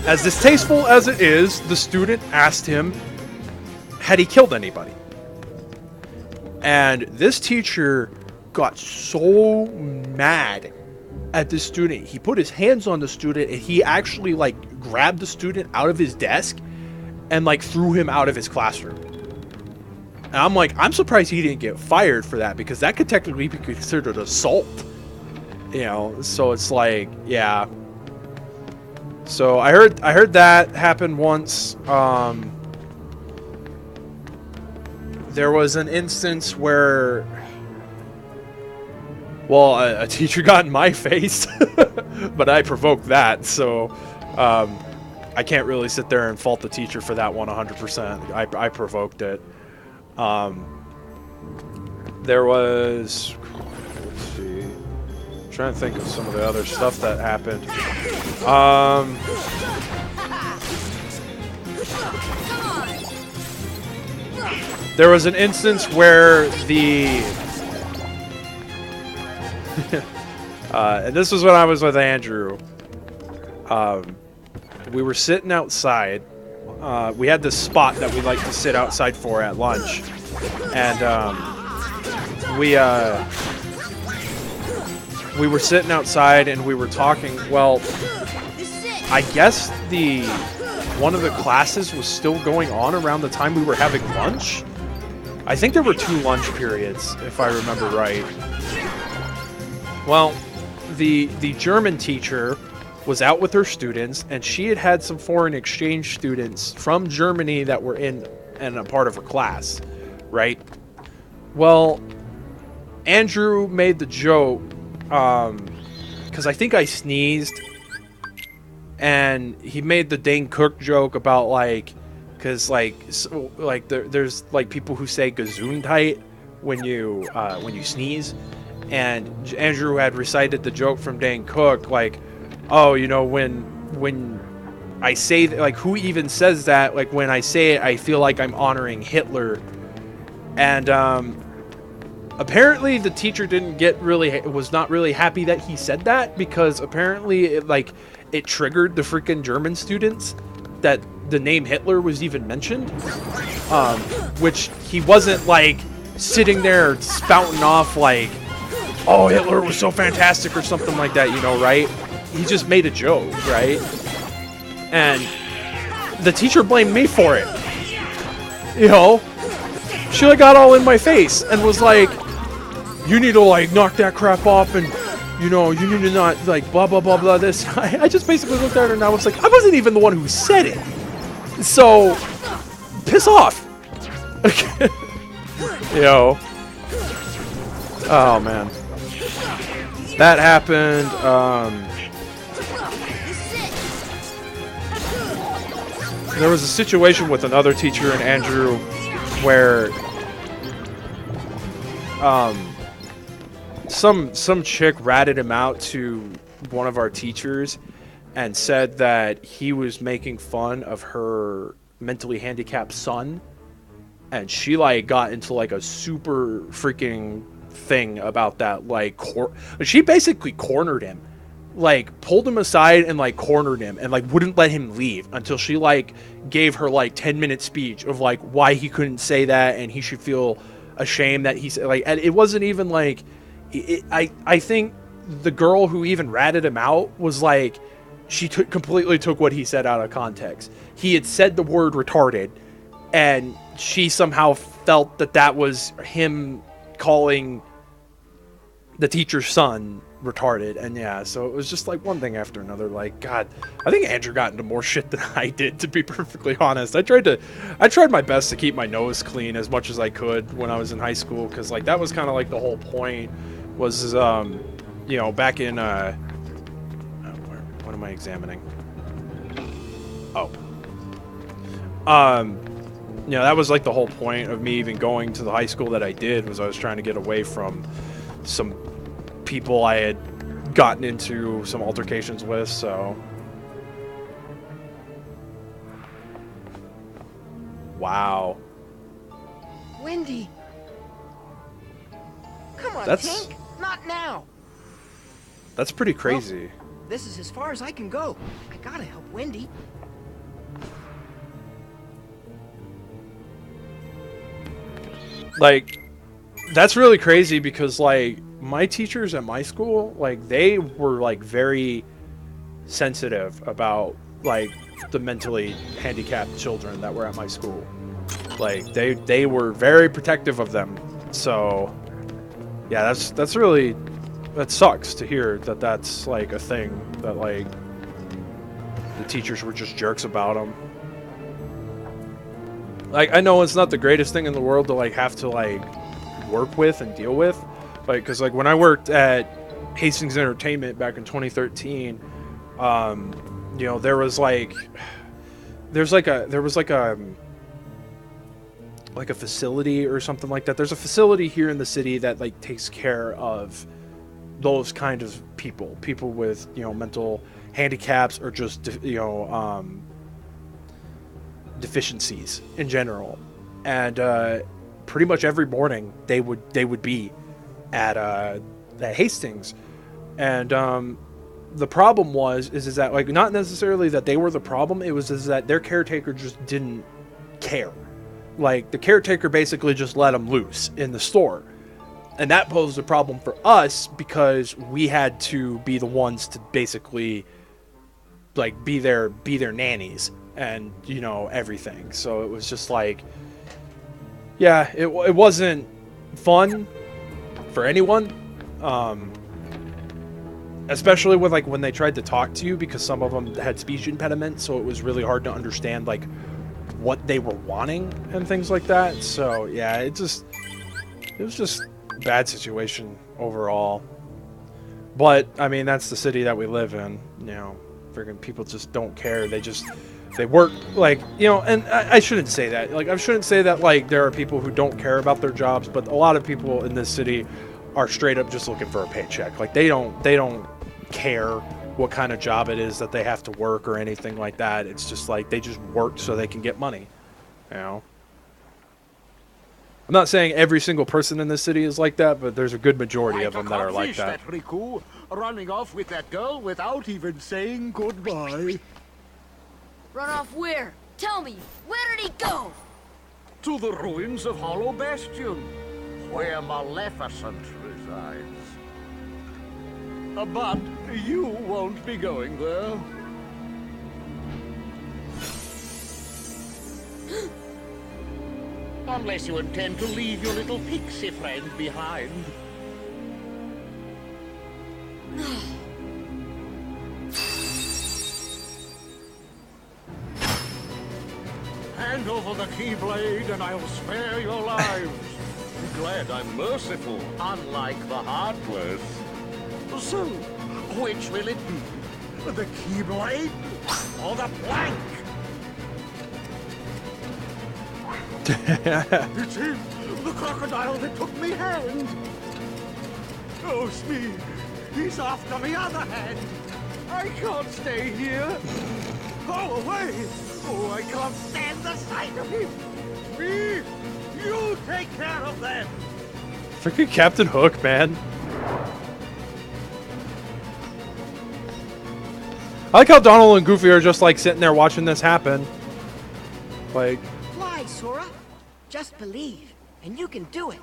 S1: as distasteful as it is, the student asked him, had he killed anybody? And this teacher got so mad at the student. He put his hands on the student and he actually, like, grabbed the student out of his desk and, like, threw him out of his classroom. And I'm like, I'm surprised he didn't get fired for that, because that could technically be considered assault. You know, so it's like, yeah. So I heard that happened once. There was an instance where, well, a teacher got in my face, but I provoked that, so I can't really sit there and fault the teacher for that one 100%. I provoked it. There was, let's see, I'm trying to think of some of the other stuff that happened. There was an instance where the and this was when I was with Andrew. We were sitting outside. We had this spot that we like to sit outside for at lunch, and we were sitting outside and we were talking. Well, I guess one of the classes was still going on around the time we were having lunch. I think there were 2 lunch periods, if I remember right. Well, the German teacher was out with her students, and she had some foreign exchange students from Germany that were in a part of her class, right? Well, Andrew made the joke, because I think I sneezed, and he made the Dane Cook joke about, like, because, like, so, like, there's, like, people who say Gesundheit when you sneeze, and Andrew had recited the joke from Dane Cook, like, oh, you know, when I say that, like, who even says that? Like, when I say it, I feel like I'm honoring Hitler. And apparently the teacher was not really happy that he said that, because apparently it triggered the freaking German students that the name Hitler was even mentioned, which he wasn't, like, sitting there spouting off like, oh, Hitler was so fantastic or something like that, you know, right? He just made a joke, right? And the teacher blamed me for it. You know? She, like, got all in my face and was like, you need to, like, knock that crap off, and, you know, you need to not, like, blah, blah, blah, blah, this. I just basically looked at her and I was like, I wasn't even the one who said it. So, piss off. You know? Oh, man. that happened. There was a situation with another teacher and Andrew where some chick ratted him out to one of our teachers and said that he was making fun of her mentally handicapped son, and she like got into like a super freaking thing about that. Like she basically cornered him, like pulled him aside and like cornered him and like wouldn't let him leave until she like gave her like 10-minute speech of like why he couldn't say that and he should feel ashamed that he's like. And it wasn't even like I think the girl who even ratted him out was like, she completely took what he said out of context. He had said the word retarded, and she somehow felt that that was him calling the teacher's son retarded. And yeah, so it was just like one thing after another. Like, God, I think Andrew got into more shit than I did, to be perfectly honest. I tried my best to keep my nose clean as much as I could when I was in high school, because like that was kind of like the whole point was you know, back in what am I examining? Oh. You know, that was like the whole point of me even going to the high school that I did, was I was trying to get away from some people I had gotten into some altercations with, so. Wow.
S9: Wendy! Come on,
S1: That's-
S9: Tank! Not now!
S1: That's pretty crazy.
S9: Well, this is as far as I can go. I gotta help Wendy.
S1: Like, that's really crazy because, like, my teachers at my school, like, they were, like, very sensitive about, like, the mentally handicapped children that were at my school. Like, they were very protective of them. So, yeah, that's really, that sucks to hear that that's, like, a thing that, like, the teachers were just jerks about them. Like, I know it's not the greatest thing in the world to, like, have to, like, work with and deal with. Like, because, like, when I worked at Hastings Entertainment back in 2013, you know, there was, like, like a facility or something like that. There's a facility here in the city that, like, takes care of those kind of people with, you know, mental handicaps or just, you know, deficiencies in general. And pretty much every morning they would be at Hastings. And the problem is that, like, not necessarily that they were the problem, it was is that their caretaker just didn't care. Like, the caretaker basically just let them loose in the store. And that posed a problem for us because we had to be the ones to basically, like, be their nannies and, you know, everything. So it was just like, yeah, it wasn't fun for anyone. Especially with, like, when they tried to talk to you, because some of them had speech impediments, so it was really hard to understand, like, what they were wanting and things like that. So yeah, it was just a bad situation overall. But I mean, that's the city that we live in. You know, freaking people just don't care. They work, like, you know, and I shouldn't say that. Like, I shouldn't say that, like, there are people who don't care about their jobs, but a lot of people in this city are straight up just looking for a paycheck. Like, they don't care what kind of job it is that they have to work or anything like that. It's just like they just work so they can get money, you know. I'm not saying every single person in this city is like that, but there's a good majority of them that are like that.
S3: Riku, running off with that girl without even saying goodbye.
S2: Run off where? Tell me, where did he go?
S3: To the ruins of Hollow Bastion, where Maleficent resides. But you won't be going there. Unless you intend to leave your little pixie friend behind. Hand over the Keyblade and I'll spare your lives. Glad I'm merciful, unlike the Heartless.
S6: So, which will it be? The Keyblade or the plank? It's him! The crocodile that took me hand! Oh, Smee! He's after me other hand! I can't stay here! Go away! Oh, I can't stand the sight of him! Smee! You take care of them!
S1: Freaking Captain Hook, man. I like how Donald and Goofy are just like sitting there watching this happen. Like,
S9: Fly, Sora. Just believe, and you can do it.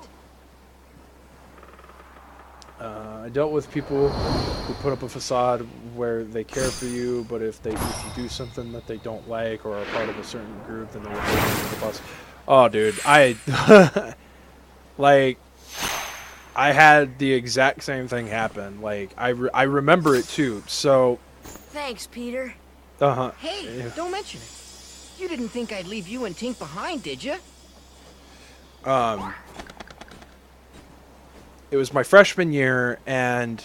S1: I dealt with people who put up a facade where they care for you, but if you do something that they don't like or are part of a certain group, then they will throw you under the bus. Oh, dude, like, I had the exact same thing happen. Like, I remember it too. So,
S2: Thanks, Peter.
S9: Hey, don't mention it. You didn't think I'd leave you and Tink behind, did you?
S1: It was my freshman year, and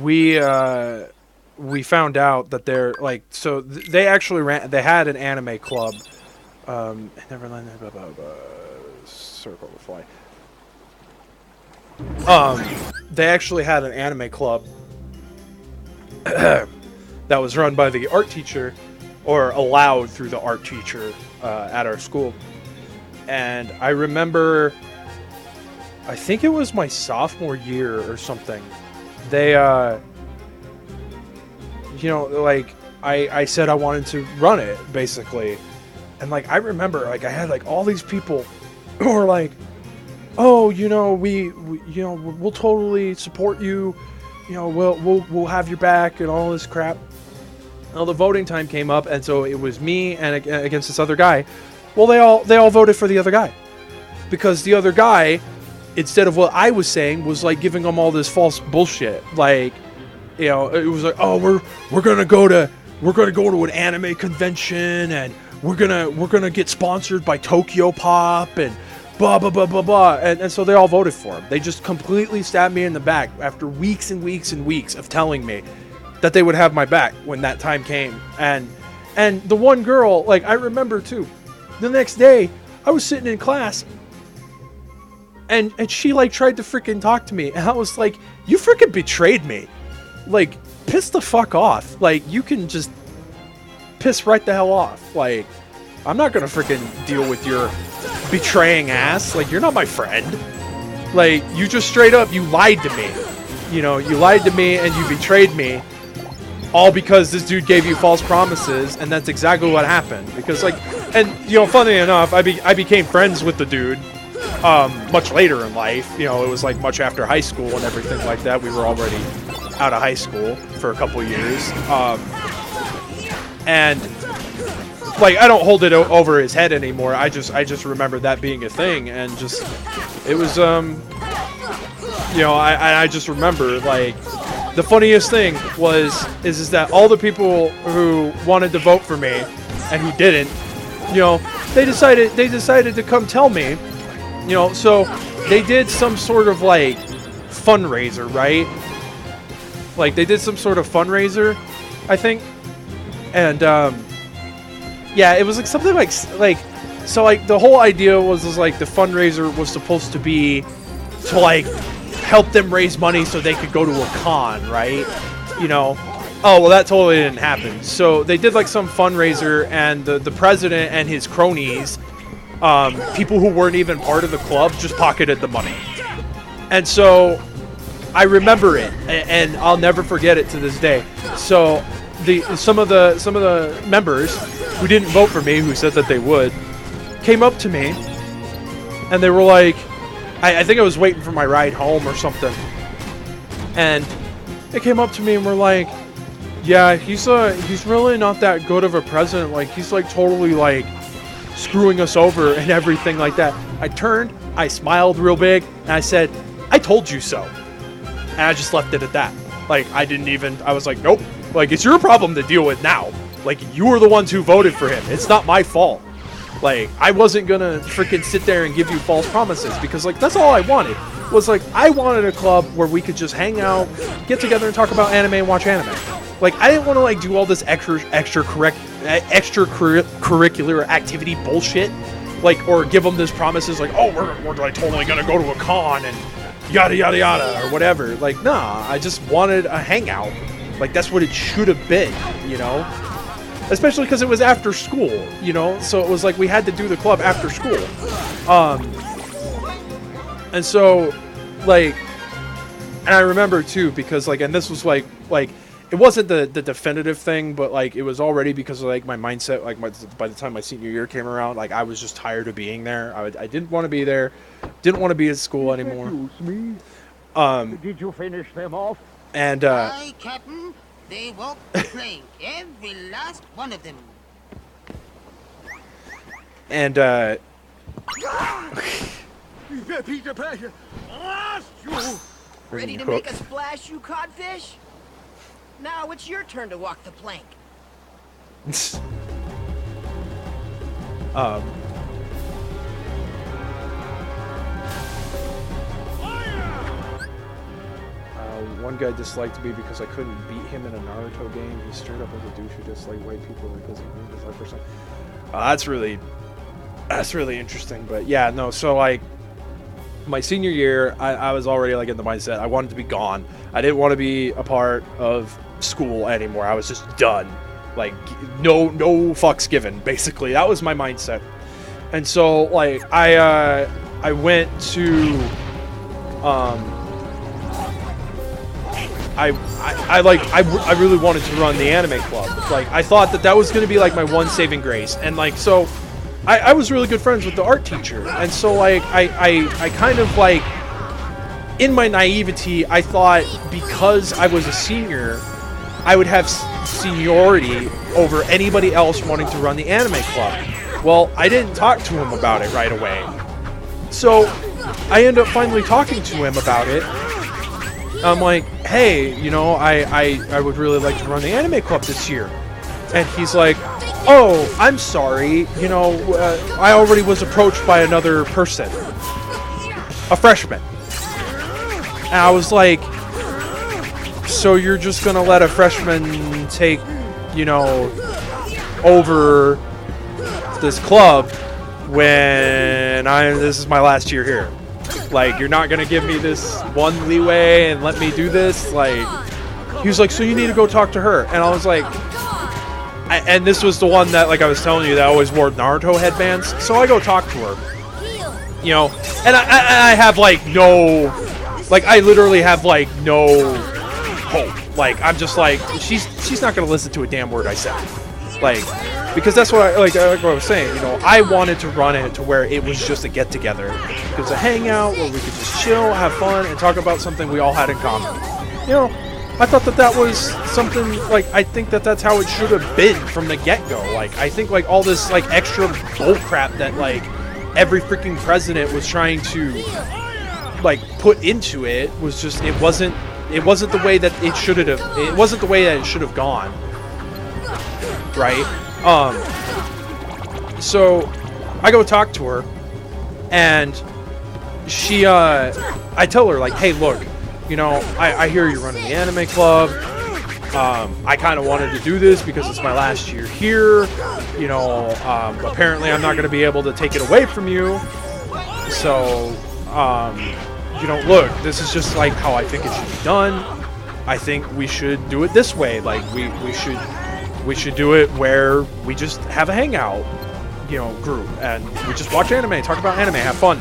S1: we found out that they're like, so they actually they had an anime club. Neverland, circle the fly. They actually had an anime club that was run by the art teacher, or allowed through the art teacher at our school. And I remember, I think it was my sophomore year or something. They, you know, like, I said I wanted to run it, basically. And, like, I remember, like, I had, like, all these people who were like, oh, you know, we'll totally support you. You know, we'll have your back and all this crap. Well, the voting time came up, and so it was me and against this other guy. Well, they all voted for the other guy, because the other guy, instead of what I was saying, was like giving them all this false bullshit. Like, you know, it was like, oh, we're gonna go to an anime convention, and we're gonna get sponsored by Tokyo Pop, and blah blah blah blah blah. And so they all voted for him. They just completely stabbed me in the back after weeks and weeks and weeks of telling me that they would have my back when that time came. And the one girl, like, I remember too, the next day I was sitting in class, and she like tried to freaking talk to me, and I was like, you freaking betrayed me. Like, piss the fuck off. Like, you can just piss right the hell off. Like, I'm not gonna freaking deal with your betraying ass. Like, you're not my friend. Like, you just straight up, you lied to me. You know, you lied to me and you betrayed me. All because this dude gave you false promises, and that's exactly what happened. Because, like, and, you know, funny enough, I became friends with the dude much later in life. You know, it was, like, much after high school and everything like that. We were already out of high school for a couple years. And, like, I don't hold it over his head anymore. I just remember that being a thing, and just, it was, you know, I just remember, like, the funniest thing is that all the people who wanted to vote for me and who didn't, you know, they decided to come tell me, you know. So they did some sort of like fundraiser, right? Like, they did some sort of fundraiser, I think, and yeah, it was like something like so, like, the whole idea was like the fundraiser was supposed to be to like help them raise money so they could go to a con, right? You know, oh, well, that totally didn't happen. So they did like some fundraiser, and the president and his cronies, people who weren't even part of the club, just pocketed the money. And so I remember it, and I'll never forget it to this day. So some of the members who didn't vote for me, who said that they would, came up to me, and they were like, I think I was waiting for my ride home or something, and they came up to me and were like, yeah, he's really not that good of a president. Like, he's like totally like screwing us over and everything like that. I turned, I smiled real big, and I said, I told you so. And I just left it at that. Like, I was like, nope. Like, it's your problem to deal with now. Like, you were the ones who voted for him. It's not my fault. Like, I wasn't gonna freaking sit there and give you false promises, because like that's all I wanted. Was like, I wanted a club where we could just hang out, get together and talk about anime and watch anime. Like, I didn't want to like do all this extracurricular activity bullshit, like, or give them this promises like, oh, we're like totally gonna go to a con and yada yada yada or whatever. Like, nah, I just wanted a hangout. Like, that's what it should have been, you know? Especially because it was after school, you know? So it was like we had to do the club after school. And so, like, and I remember too, because like, and this was like it wasn't the definitive thing, but like it was already because of like my mindset, like by the time my senior year came around, like I was just tired of being there. I didn't want to be there, didn't want to be at school anymore.
S6: Excuse me. Did you finish them off?
S1: And
S8: Aye, Captain. They walk the plank, every last one of them.
S1: And
S6: Peter Pan, lost you.
S9: Ready to make a splash, you codfish? Now it's your turn to walk the plank.
S1: One guy disliked me because I couldn't beat him in a Naruto game. He straight up was a douche who disliked white people because he knew this person. That's really interesting. But yeah, no. So like, my senior year, I was already like in the mindset I wanted to be gone. I didn't want to be a part of school anymore. I was just done. Like, no fucks given. Basically, that was my mindset. And so like, I went to I really wanted to run the anime club. Like, I thought that was going to be like my one saving grace. And like, so I was really good friends with the art teacher. And so like, I kind of like, in my naivety, I thought because I was a senior, I would have seniority over anybody else wanting to run the anime club. Well, I didn't talk to him about it right away. So I ended up finally talking to him about it. I'm like, hey, you know, I would really like to run the anime club this year. And he's like, oh, I'm sorry, you know, I already was approached by another person, a freshman. And I was like, so you're just gonna let a freshman take, you know, over this club when this is my last year here? Like, you're not gonna give me this one leeway and let me do this? Like, he was like, so you need to go talk to her. And I was like, and this was the one that, like I was telling you, that always wore Naruto headbands. So I go talk to her, you know, and I have like no, like I literally have like no hope. Like, I'm just like, she's not gonna listen to a damn word I said. Like, because that's what like what I was saying, you know, I wanted to run it to where it was just a get together. It was a hangout where we could just chill, have fun, and talk about something we all had in common. You know, I thought that was something, like, I think that's how it should have been from the get-go. Like, I think, like, all this, like, extra bullcrap that, like, every freaking president was trying to, like, put into it was just, it wasn't the way that it should have, it wasn't the way that it should have gone. Right? So I go talk to her, and she, I tell her, like, hey, look, you know, I hear you're running the anime club. I kind of wanted to do this because it's my last year here. You know, apparently I'm not going to be able to take it away from you. So, you know, look, this is just like how I think it should be done. I think we should do it this way. Like, we should do it where we just have a hangout, you know, group, and we just watch anime, talk about anime, have fun.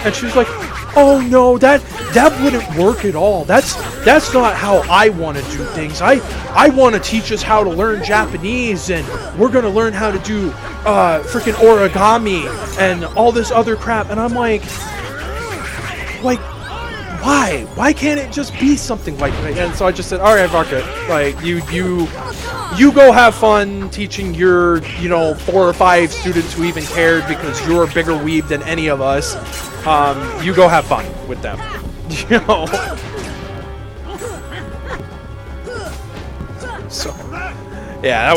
S1: And she was like, oh no, that wouldn't work at all. That's not how I want to do things. I want to teach us how to learn Japanese, and we're gonna learn how to do freaking origami and all this other crap. And I'm like, why can't it just be something like that? And so I just said, all right, fuck it. Like, you go have fun teaching your, you know, 4 or 5 students who even cared because you're a bigger weeb than any of us. You go have fun with them. You know? So, yeah,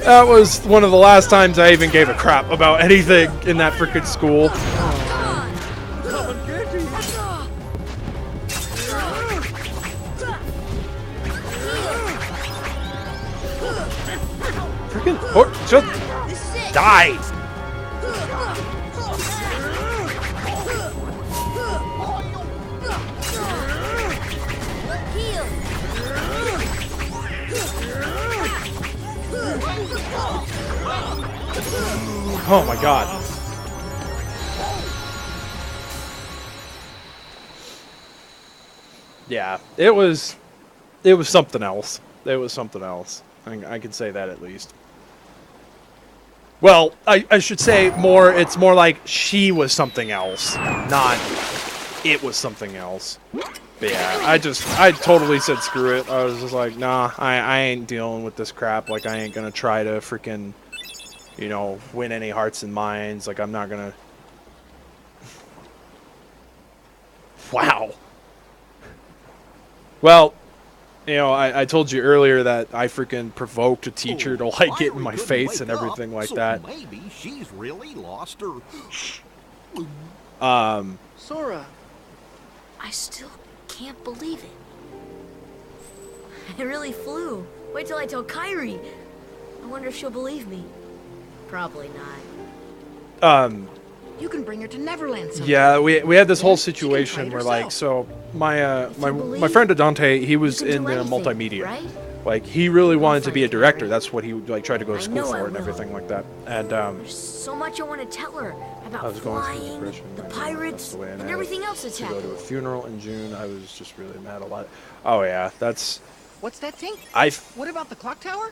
S1: That was one of the last times I even gave a crap about anything in that freaking school.
S6: Come and get him.
S1: Freaking just die. Oh my god. Yeah, it was something else. It was something else. I can say that at least. Well, I should say more, it's more like she was something else, not it was something else. But yeah, I totally said screw it. I was just like, nah, I ain't dealing with this crap. Like, I ain't gonna try to freaking, you know, win any hearts and minds. Like, I'm not gonna... Wow. Well, you know, I told you earlier that I freaking provoked a teacher to, like, get in my face and everything like that.
S7: Maybe she's really lost her...
S9: Sora.
S2: I still can't believe it. I really flew. Wait till I tell Kyrie. I wonder if she'll believe me. Probably not.
S9: You can bring her to Neverland sometime.
S1: Yeah, we had this whole
S9: She can try
S1: situation
S9: it
S1: where, like,
S9: herself.
S1: so my my
S2: believe,
S1: friend Adante, he was
S2: you can
S1: in
S2: do
S1: the
S2: anything,
S1: multimedia.
S2: right?
S1: Like, he really wanted to be a
S2: find
S1: director.
S2: Kyrie.
S1: That's what he like tried to go to
S2: I
S1: school
S2: know I
S1: for and
S2: will.
S1: everything like that. And
S2: There's so much I want to tell her about
S1: I was going through
S2: flying,
S1: depression.
S2: the
S1: and
S2: pirates,
S1: that's the way I
S2: and
S1: had
S2: everything else that's
S1: to go to a
S2: happening.
S1: funeral in June. I was just really mad a lot. Oh yeah, that's
S9: What's that thing?
S1: I
S9: What about the clock tower?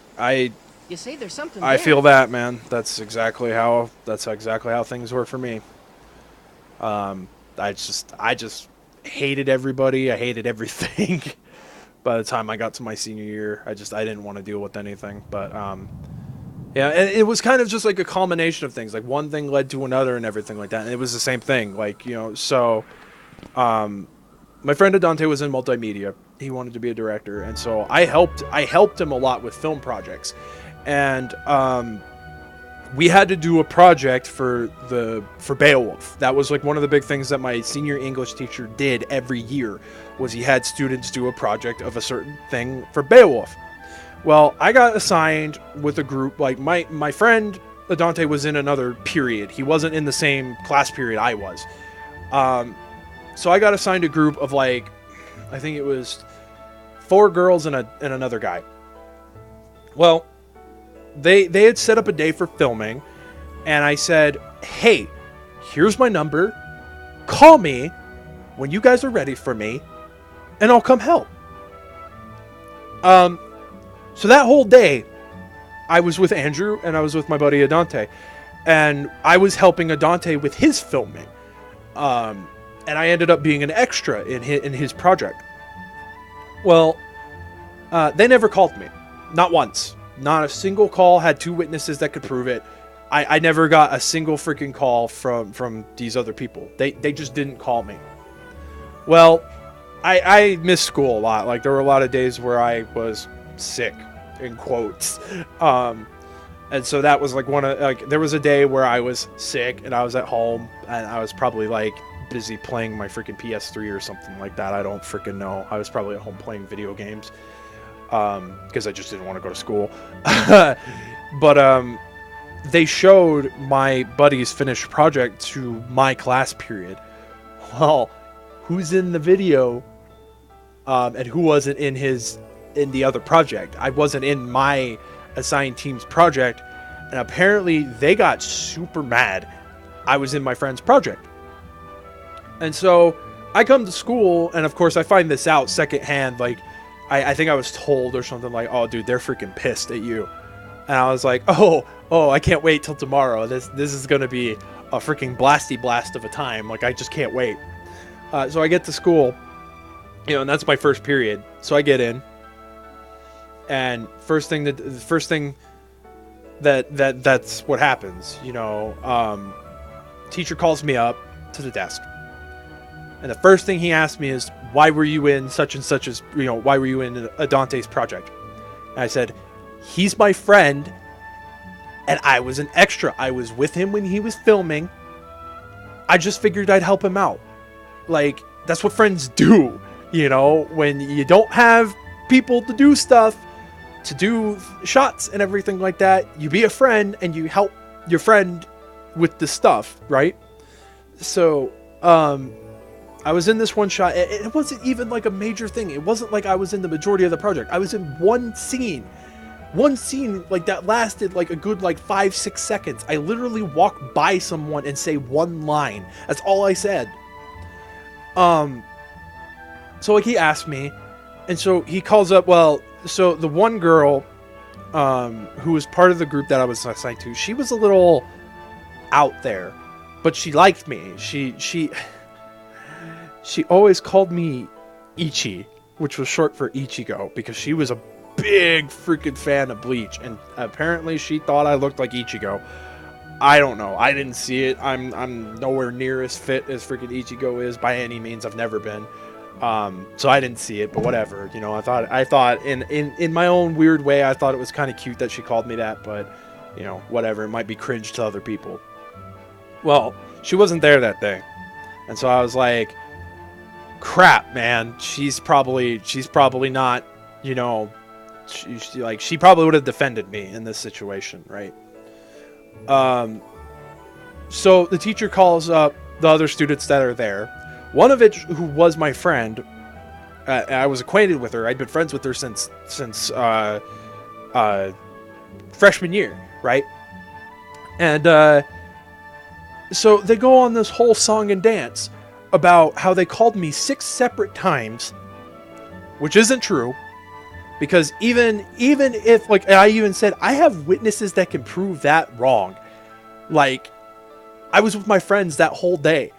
S1: You
S9: say there's something
S1: I
S9: there.
S1: feel that, man. That's exactly how things were for me. I just hated everybody. I hated everything. By the time I got to my senior year, I didn't want to deal with anything. But yeah, and it was kind of just like a culmination of things. Like, one thing led to another and everything like that. And it was the same thing. Like, you know, so my friend Adante was in multimedia. He wanted to be a director, and so I helped him a lot with film projects. And we had to do a project for Beowulf. That was like one of the big things that my senior English teacher did every year, was he had students do a project of a certain thing for Beowulf. Well, I got assigned with a group, like my friend Adante was in another period. He wasn't in the same class period I was. So I got assigned a group of, like, I think it was 4 girls and another guy. Well, they had set up a day for filming, and I said, hey, here's my number. Call me when you guys are ready for me, and I'll come help. So that whole day, I was with Andrew, and I was with my buddy Adante, and I was helping Adante with his filming. And I ended up being an extra in his project. Well, they never called me. Not once. Not a single call. Had 2 witnesses that could prove it. I never got a single freaking call from these other people. They just didn't call me. Well, I missed school a lot. Like, there were a lot of days where I was sick, in quotes. And so that was like there was a day where I was sick and I was at home and I was probably like busy playing my freaking PS3 or something like that. I don't freaking know. I was probably at home playing video games because I just didn't want to go to school. But they showed my buddy's finished project to my class period. Well, who's in the video and who wasn't in the other project? I wasn't in my assigned team's project, and apparently they got super mad I was in my friend's project. And so I come to school, and of course I find this out secondhand. Like, I think I was told or something like, oh dude, they're freaking pissed at you. And I was like, oh, I can't wait till tomorrow. This is gonna be a freaking blasty blast of a time. Like, I just can't wait. So I get to school, you know, and that's my first period. So I get in, and first thing that's what happens. You know, teacher calls me up to the desk, and the first thing he asked me is, why were you in such and such why were you in Adante's project? And I said, he's my friend, And I was an extra. I was with him when he was filming. I just figured I'd help him out. Like, that's what friends do. You know, when you don't have people to do stuff, to do shots and everything like that, you be a friend and you help your friend with the stuff, right? So, I was in this one shot. It wasn't even like a major thing. It wasn't like I was in the majority of the project. I was in one scene like that lasted like a good like 5-6 seconds. I literally walked by someone and say one line. That's all I said. So like he asked me, and so he calls up, well, so the one girl who was part of the group that I was assigned to, she was a little out there, but she liked me. She always called me Ichi, which was short for Ichigo, because she was a big freaking fan of Bleach, and apparently she thought I looked like Ichigo. I don't know. I didn't see it. I'm nowhere near as fit as freaking Ichigo is by any means. I've never been. So I didn't see it, but whatever. You know, I thought in my own weird way, I thought it was kind of cute that she called me that, but you know, whatever. It might be cringe to other people. Well, she wasn't there that day, and so I was like, crap, man. She's probably not, you know, she probably would have defended me in this situation, right? So the teacher calls up the other students that are there. One of it, who was my friend, I was acquainted with her. I'd been friends with her since freshman year, right? And so they go on this whole song and dance about how they called me 6 separate times, which isn't true. Because even if, like, I even said, I have witnesses that can prove that wrong. Like, I was with my friends that whole day.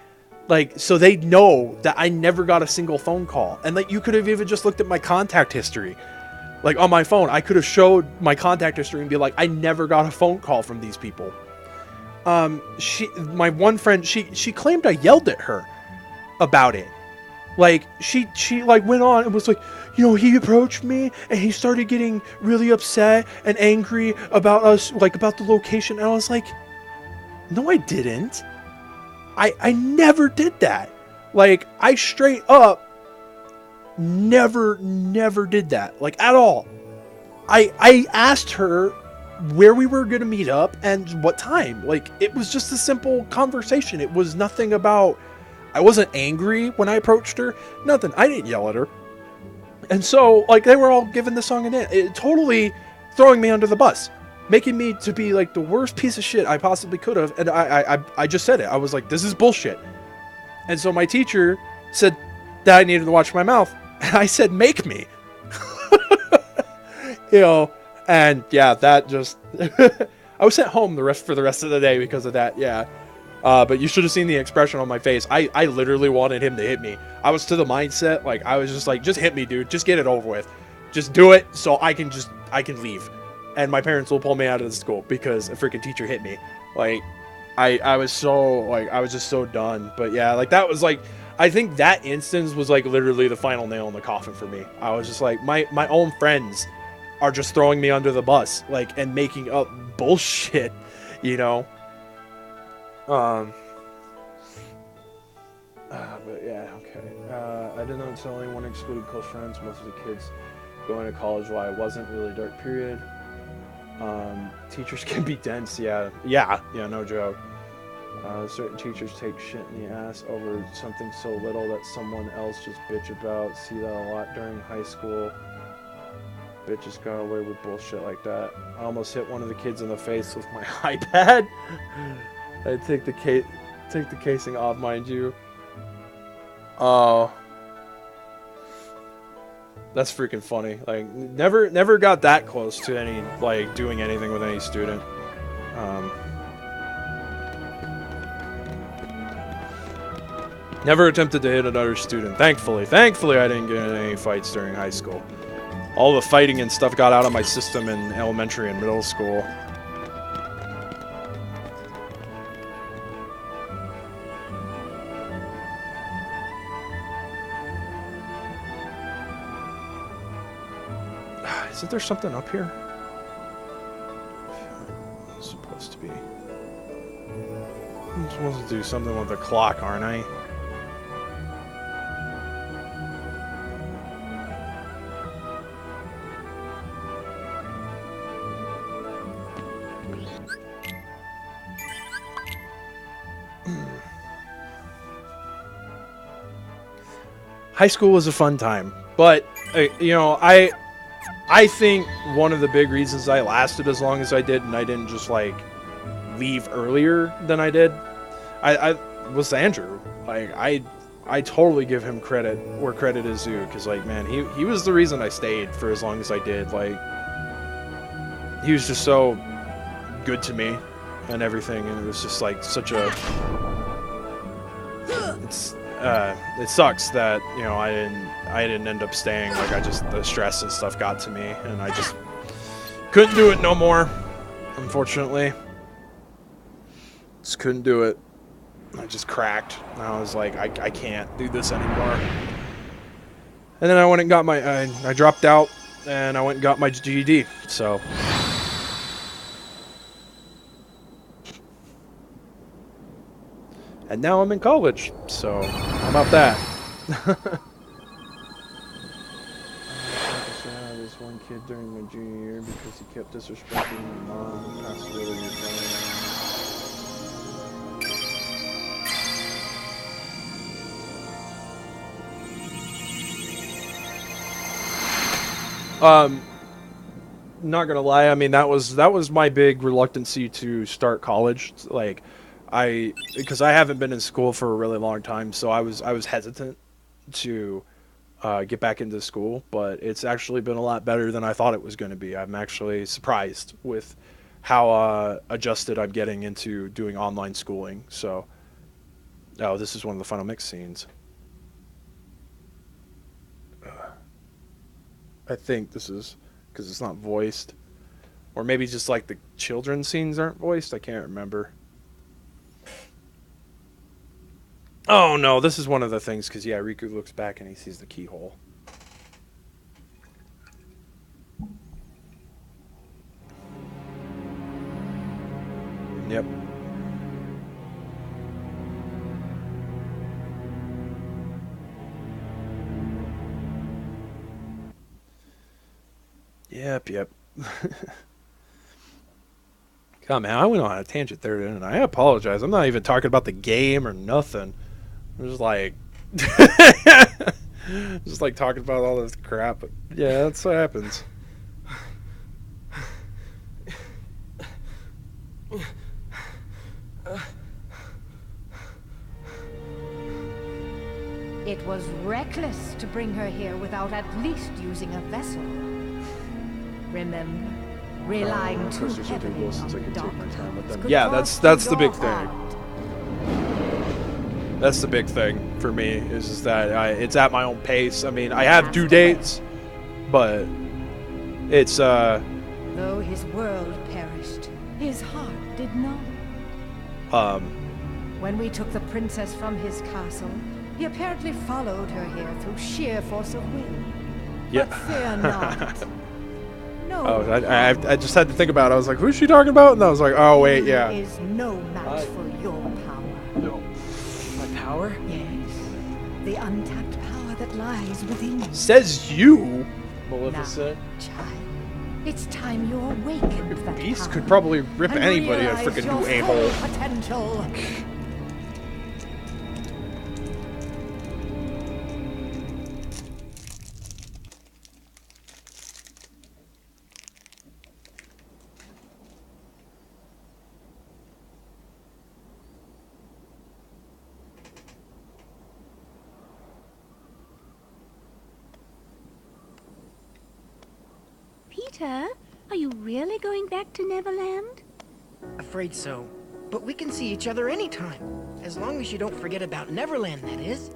S1: Like, so they know that I never got a single phone call. And, like, you could have even just looked at my contact history. Like, on my phone, I could have showed my contact history and be like, I never got a phone call from these people. My one friend, she claimed I yelled at her about it. Like, she like went on and was like, you know, he approached me and he started getting really upset and angry about us, like about the location. And I was like, no, I didn't. I never did that. Like, I straight up never did that. Like, at all. I asked her where we were going to meet up and what time. Like, it was just a simple conversation. It was nothing about... I wasn't angry when I approached her. Nothing. I didn't yell at her. And so, like, they were all giving the song and it totally throwing me under the bus. Making me to be, like, the worst piece of shit I possibly could have. And I just said it. I was like, this is bullshit. And so my teacher said that I needed to watch my mouth. And I said, make me. You know, and yeah, that just... I was sent home for the rest of the day because of that, yeah. But you should have seen the expression on my face. I literally wanted him to hit me. I was to the mindset, like, I was just like, just hit me, dude. Just get it over with. Just do it so I can leave. And my parents will pull me out of the school because a freaking teacher hit me. Like, I was so, like, I was just so done. But yeah, like, that was like, I think that instance was like literally the final nail in the coffin for me. I was just like, my own friends are just throwing me under the bus, like, and making up bullshit, you know? But yeah, okay. I didn't know until anyone excluded close friends. Most of the kids going to college while I wasn't really dark period. Teachers can be dense, yeah, no joke. Certain teachers take shit in the ass over something so little that someone else just bitch about. See that a lot during high school. Bitches got away with bullshit like that. I almost hit one of the kids in the face with my iPad. I take the casing off, mind you. Oh, that's freaking funny. Like, never got that close to any, like, doing anything with any student. Never attempted to hit another student. Thankfully, I didn't get in any fights during high school. All the fighting and stuff got out of my system in elementary and middle school. Isn't there something up here? supposed to do something with the clock, aren't I? High school was a fun time, but you know, I think one of the big reasons I lasted as long as I did, and I didn't just like leave earlier than I did, I was Andrew. Like I totally give him credit where credit is due, because like, man, he was the reason I stayed for as long as I did. Like, he was just so good to me and everything, and it was just like such a it sucks that, you know, I didn't end up staying. Like, the stress and stuff got to me, and I just couldn't do it no more, unfortunately. Just couldn't do it. I just cracked. And I was like, I can't do this anymore. And then I went and got my I dropped out, and I went and got my GED. So and now I'm in college, so how about that? This one kid during my junior year because he kept disrespecting my mom and passed away when he was young. Not gonna lie, I mean, that was my big reluctancy to start college. Like, because I haven't been in school for a really long time, so I was hesitant to get back into school, but it's actually been a lot better than I thought it was going to be. I'm actually surprised with how adjusted I'm getting into doing online schooling. So, oh, this is one of the final mix scenes. I think this is because it's not voiced, or maybe just like the children's scenes aren't voiced. I can't remember. Oh no, this is one of the things, because yeah, Riku looks back and he sees the keyhole. Yep. Yep. God, man, I went on a tangent there, didn't I? I apologize. I'm not even talking about the game or nothing. I'm just like, just like talking about all this crap. But yeah, that's what happens.
S10: It was reckless to bring her here without at least using a vessel. Remember, relying too heavily on the doctor.
S1: Yeah, that's the big thing. That's the big thing for me, is that it's at my own pace. I mean, I have due dates, but it's
S10: Though his world perished, his heart did not. When we took the princess from his castle, he apparently followed her here through sheer force of will.
S1: Yeah.
S10: But fear not. No.
S1: Oh, I just had to think about it. I was like, who's she talking about? And I was like, oh wait, yeah.
S10: He is no match for your power.
S1: No.
S5: My power?
S10: Yes. The untapped power that lies within you.
S1: Says you, Maleficent.
S10: Now, child, it's time you awakened that
S1: Beast
S10: power
S1: could probably rip
S10: and
S1: anybody a
S10: realize
S1: freaking
S10: your
S1: new a-hole.
S10: full potential.
S4: Peter, are you really going back to Neverland?
S9: Afraid so. But we can see each other anytime. As long as you don't forget about Neverland, that is.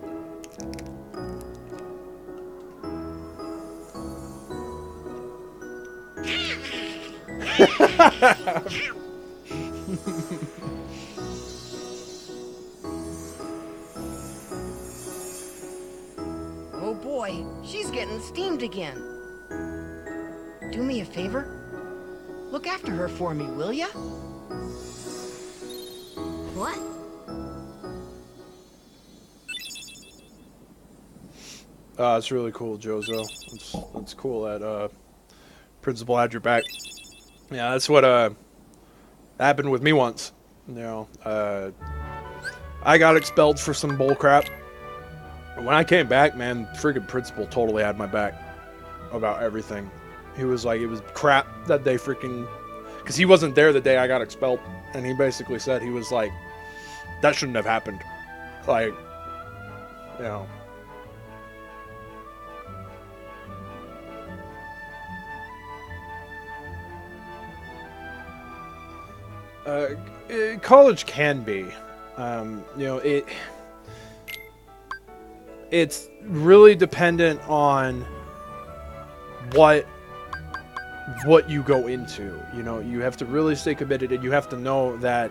S9: Oh boy, she's getting steamed again. Do me a favor. Look after her for me, will ya?
S2: What?
S1: It's really cool, Jozo. It's cool that principal had your back. Yeah, that's what happened with me once. You know, I got expelled for some bull crap. When I came back, man, freaking principal totally had my back about everything. He was like, it was crap that they freaking, because he wasn't there the day I got expelled, and he basically said, he was like, that shouldn't have happened. Like, you know. College can be, you know, it's really dependent on what you go into. You know, you have to really stay committed, and you have to know that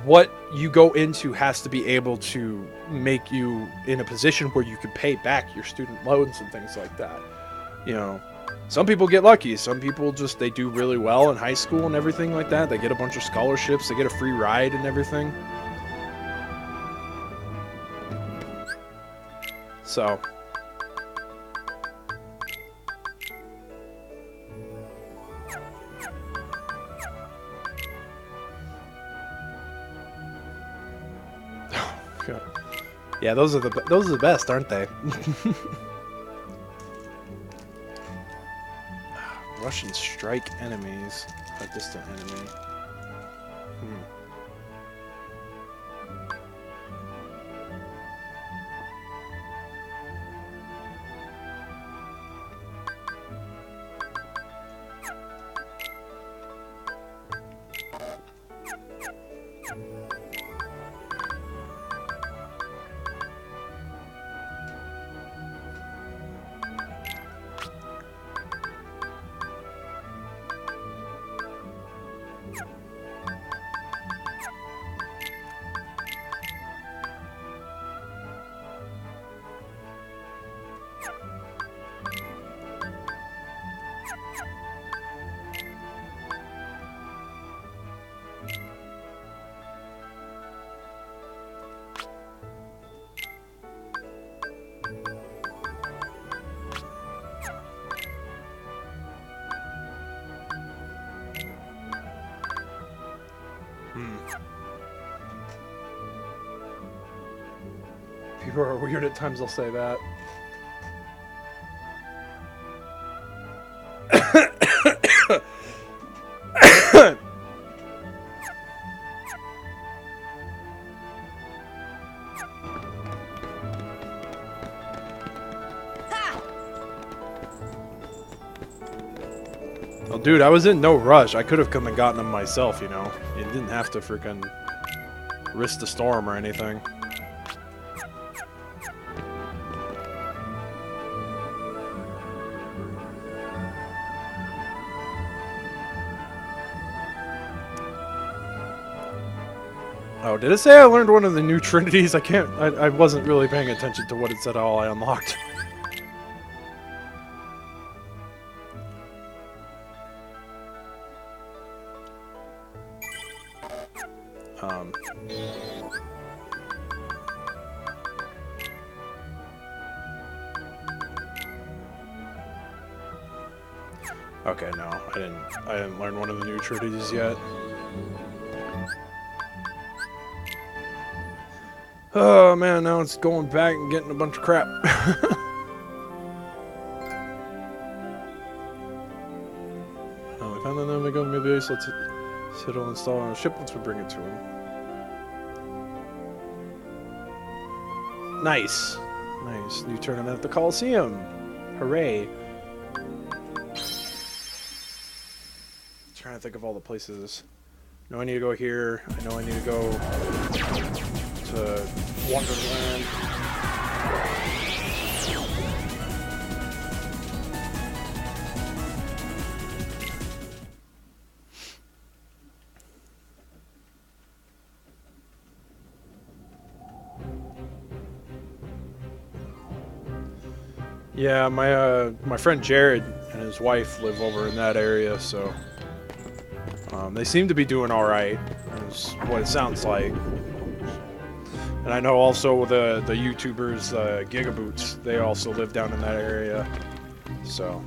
S1: what you go into has to be able to make you in a position where you can pay back your student loans and things like that. You know, some people get lucky. Some people just, they do really well in high school and everything like that. They get a bunch of scholarships. They get a free ride and everything. So. Yeah, those are the best, aren't they? Russian strike enemies. A distant enemy. People are weird at times, they'll say that. Well, dude, I was in no rush. I could have come and gotten them myself, you know. You didn't have to freaking risk the storm or anything. Oh, did it say I learned one of the new trinities? I wasn't really paying attention to what it said all I unlocked. Okay, no, I didn't learn one of the new trinities yet. Oh man, now it's going back and getting a bunch of crap. Oh, we found the name of the base. Let's hit on install on a ship. Let's bring it to him. Nice. Nice. New tournament at the Coliseum. Hooray. Trying to think of all the places. I know I need to go here. I know I need to go to Wonderland. Yeah, my friend Jared and his wife live over in that area, so they seem to be doing all right. Is what it sounds like. And I know also the YouTubers, Gigaboots, they also live down in that area. So.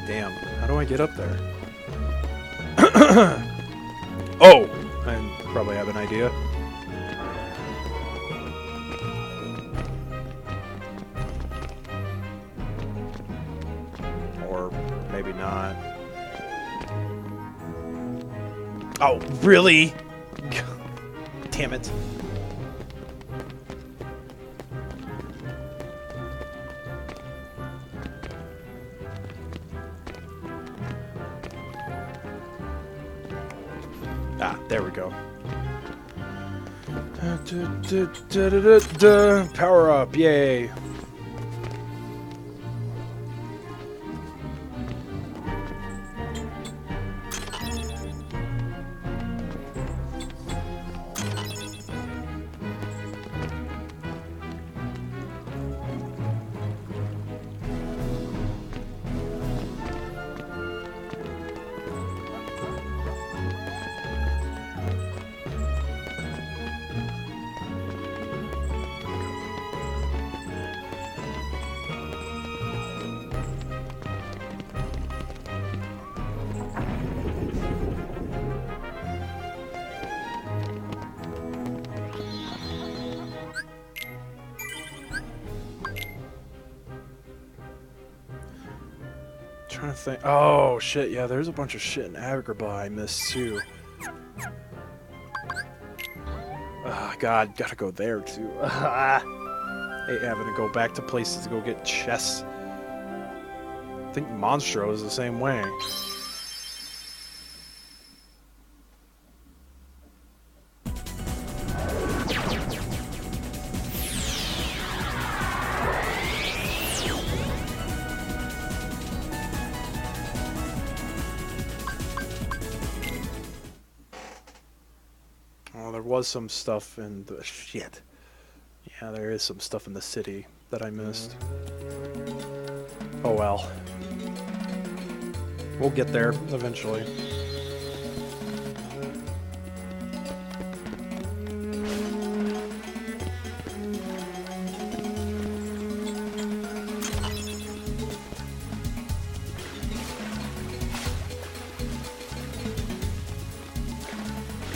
S1: Damn, how do I get up there? Oh! I probably have an idea. Or maybe not. Oh, really? Damn it. Ah, there we go. Power up, yay. Trying to think. Oh shit! Yeah, there's a bunch of shit in Agrabah I missed too. Ah, God, gotta go there too. Hate having to go back to places to go get chests. I think Monstro is the same way. There was some stuff in the shit. Yeah, there is some stuff in the city that I missed. Oh well. We'll get there eventually.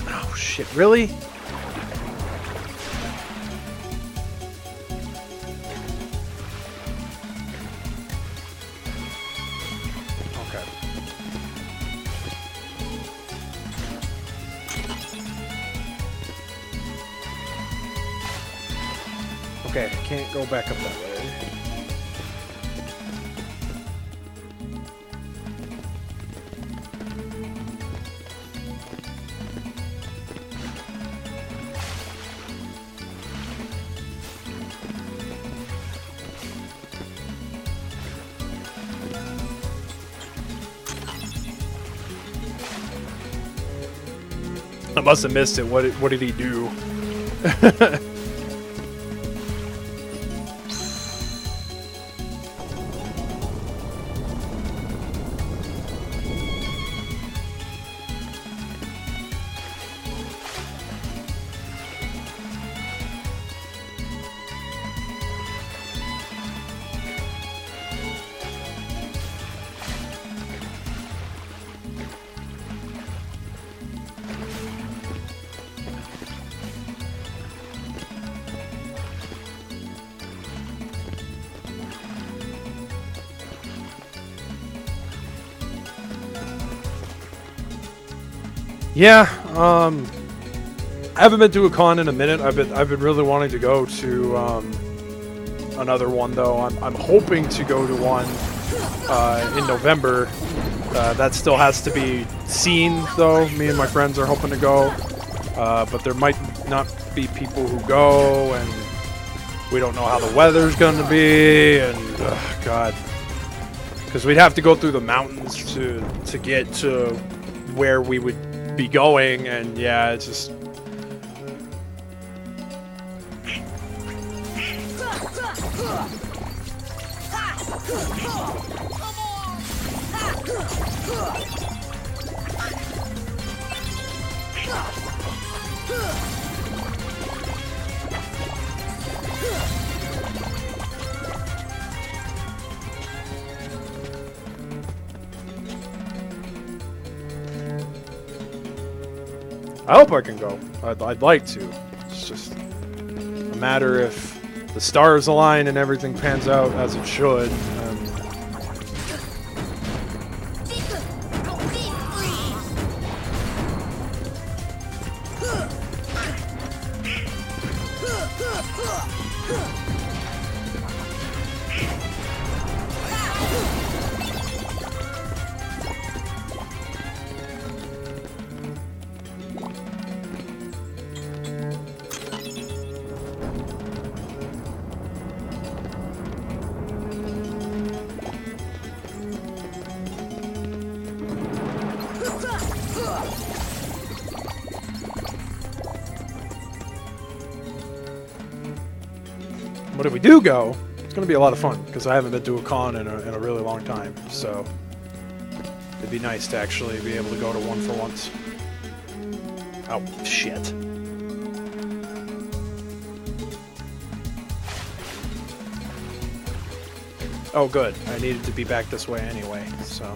S1: Oh shit, really? Okay, I can't go back up that way. I must have missed it. What did he do? Yeah, I haven't been to a con in a minute. I've been really wanting to go to another one though. I'm hoping to go to one in November. That still has to be seen though. Me and my friends are hoping to go, but there might not be people who go, and we don't know how the weather's going to be. And God, Because we'd have to go through the mountains to get to where we would be going, and yeah, it's just... I hope I can go. I'd like to. It's just a matter if the stars align and everything pans out as it should. But if we do go, it's going to be a lot of fun, because I haven't been to a con in a really long time, so it'd be nice to actually be able to go to one for once. Oh, shit. Oh, good. I needed to be back this way anyway, so...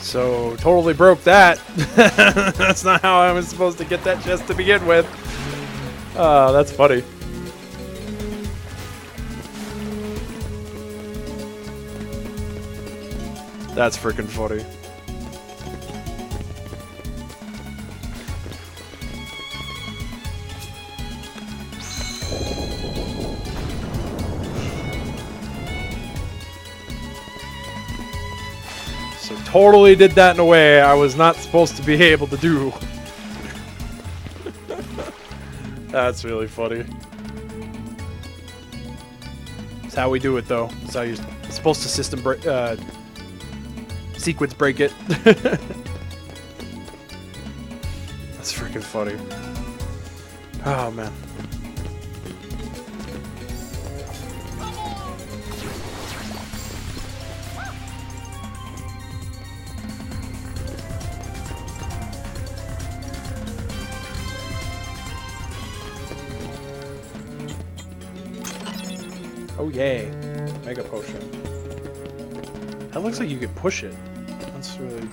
S1: So, totally broke that. That's not how I was supposed to get that chest to begin with. That's funny. That's freaking funny. So totally did that in a way I was not supposed to be able to do. That's really funny. That's how we do it, though. That's how you're supposed to sequence break it. That's freaking funny. Oh, man. Oh yay, Mega Potion. That looks like you could push it. That's really...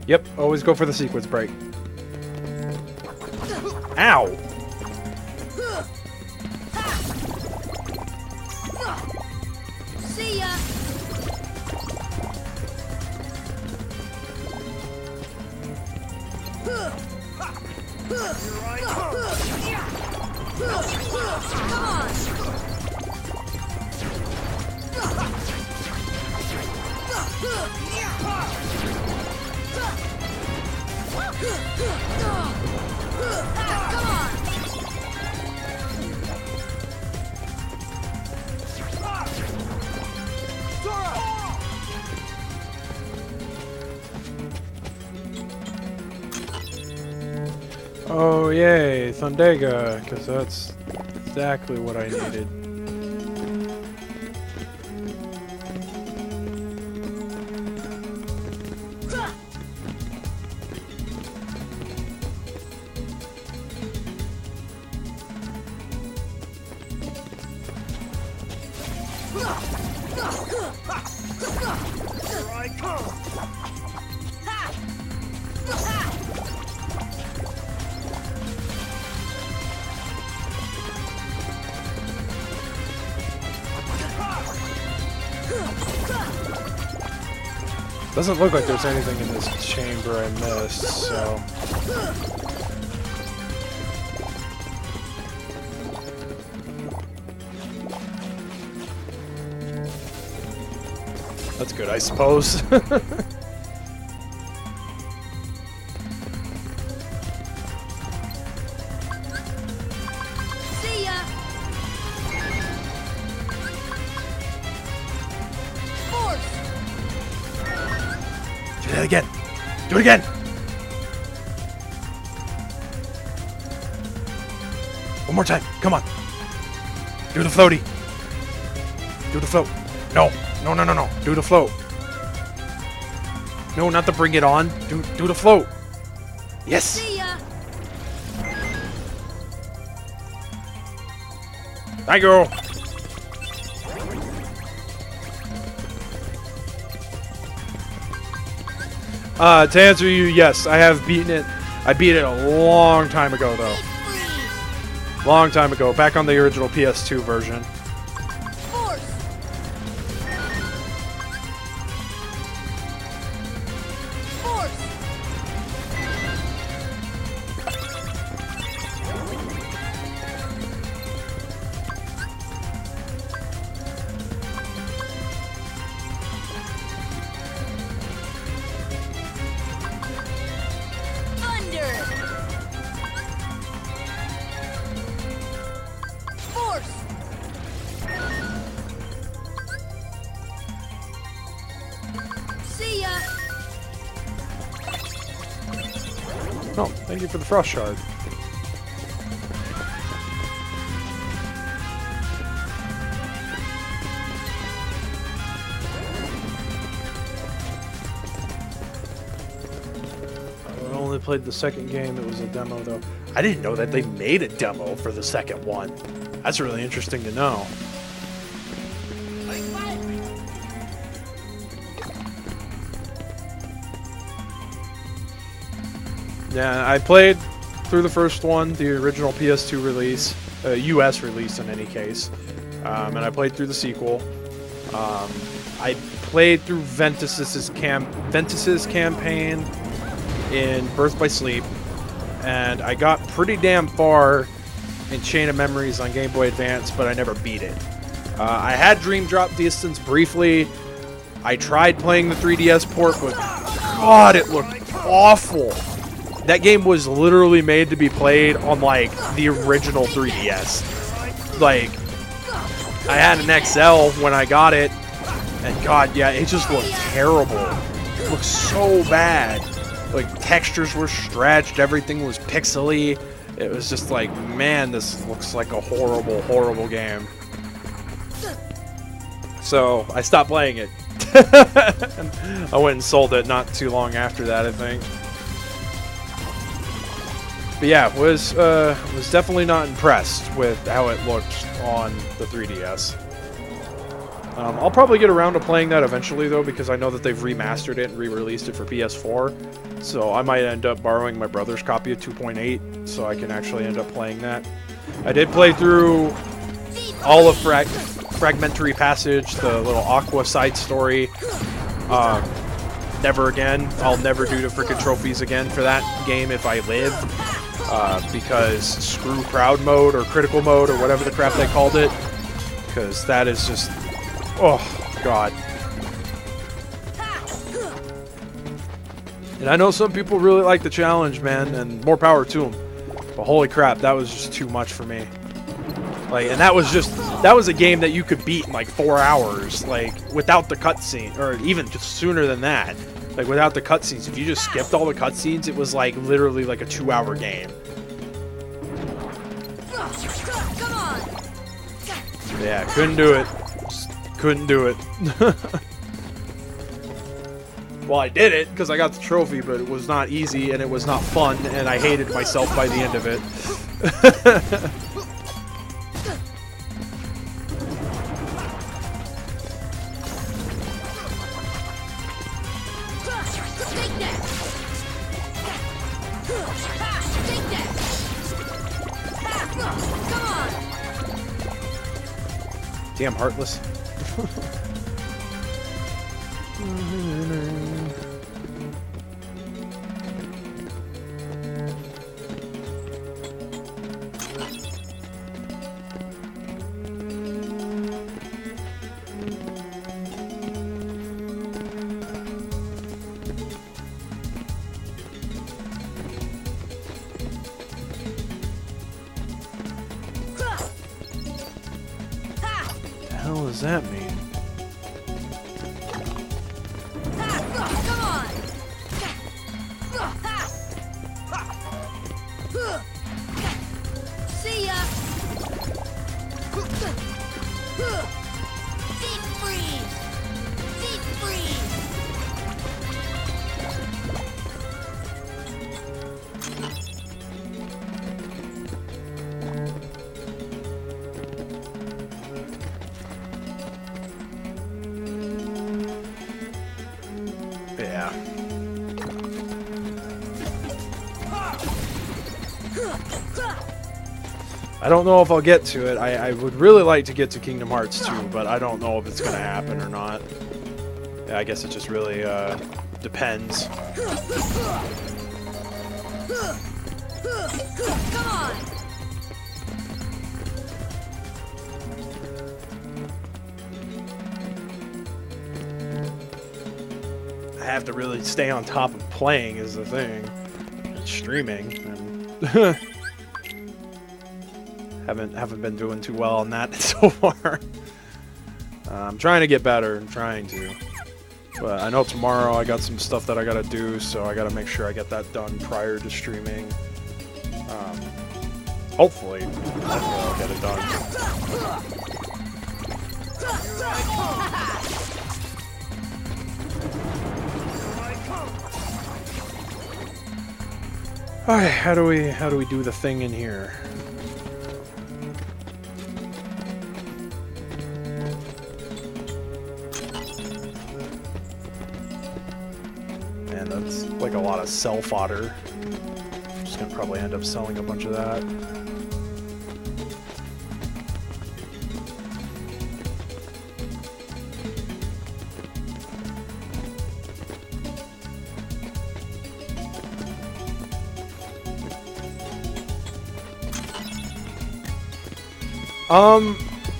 S1: Yep, always go for the sequence break. Ow!
S2: See ya! Come on!
S1: Oh yay, Thundega, because that's exactly what I needed.
S6: Here I come!
S1: Doesn't look like there's anything in this chamber I missed, so... That's good, I suppose.
S2: See ya! Force!
S1: Do that again! Do it again! One more time, come on! Do the floaty! Do the float! No! No, no, no, no! Do the float! No, not to bring it on! Do the float! Yes!
S2: See ya!
S1: Thank you! To answer you, yes, I have beaten it. I beat it a long time ago, though. Long time ago, back on the original PS2 version.
S2: Force! Force! Thunder! Force! See ya!
S1: Oh, thank you for the frost shard. I only played the second game. It was a demo, though. I didn't know that they made a demo for the second one. That's really interesting to know. Yeah, I played through the first one, the original PS2 release, US release in any case, and I played through the sequel. I played through Ventus's campaign in Birth by Sleep, and I got pretty damn far in Chain of Memories on Game Boy Advance, but I never beat it. I had Dream Drop Distance briefly. I tried playing the 3DS port, but God, it looked awful. That game was literally made to be played on, like, the original 3DS. Like, I had an XL when I got it, and God, yeah, it just looked terrible. It looked so bad. Like, textures were stretched, everything was pixely. It was just like, man, this looks like a horrible, horrible game. So, I stopped playing it. And I went and sold it not too long after that, I think. But yeah, was definitely not impressed with how it looked on the 3DS. I'll probably get around to playing that eventually, though, because I know that they've remastered it and re-released it for PS4. So I might end up borrowing my brother's copy of 2.8, so I can actually end up playing that. I did play through all of Fragmentary Passage, the little Aqua side story. Never again. I'll never do the frickin' trophies again for that game if I live. Because screw crowd mode or critical mode or whatever the crap they called it. Because that is just... Oh, God. And I know some people really like the challenge, man, and more power to them. But holy crap, that was just too much for me. Like, and that was a game that you could beat in like 4 hours, like without the cutscene, or even just sooner than that. Like without the cutscenes, if you just skipped all the cutscenes, it was like literally like a 2-hour game.
S2: Come on.
S1: Yeah, couldn't do it. Just couldn't do it. Well, I did it because I got the trophy, but it was not easy and it was not fun, and I hated myself by the end of it.
S2: Take that. Take that. Come on.
S1: Damn heartless. What the hell does that mean?
S2: Come on. See ya. Deep freeze. Deep freeze.
S1: Yeah. I don't know if I'll get to it. I would really like to get to Kingdom Hearts 2, but I don't know if it's going to happen or not. Yeah, I guess it just really depends.
S2: Come on.
S1: I have to really stay on top of playing is the thing. And streaming. And haven't been doing too well on that so far. I'm trying to get better. I'm trying to. But I know tomorrow I got some stuff that I gotta do, so I gotta make sure I get that done prior to streaming. Hopefully I'll get it done. Alright, how do we do the thing in here? Man, that's like a lot of cell fodder. I'm just gonna probably end up selling a bunch of that.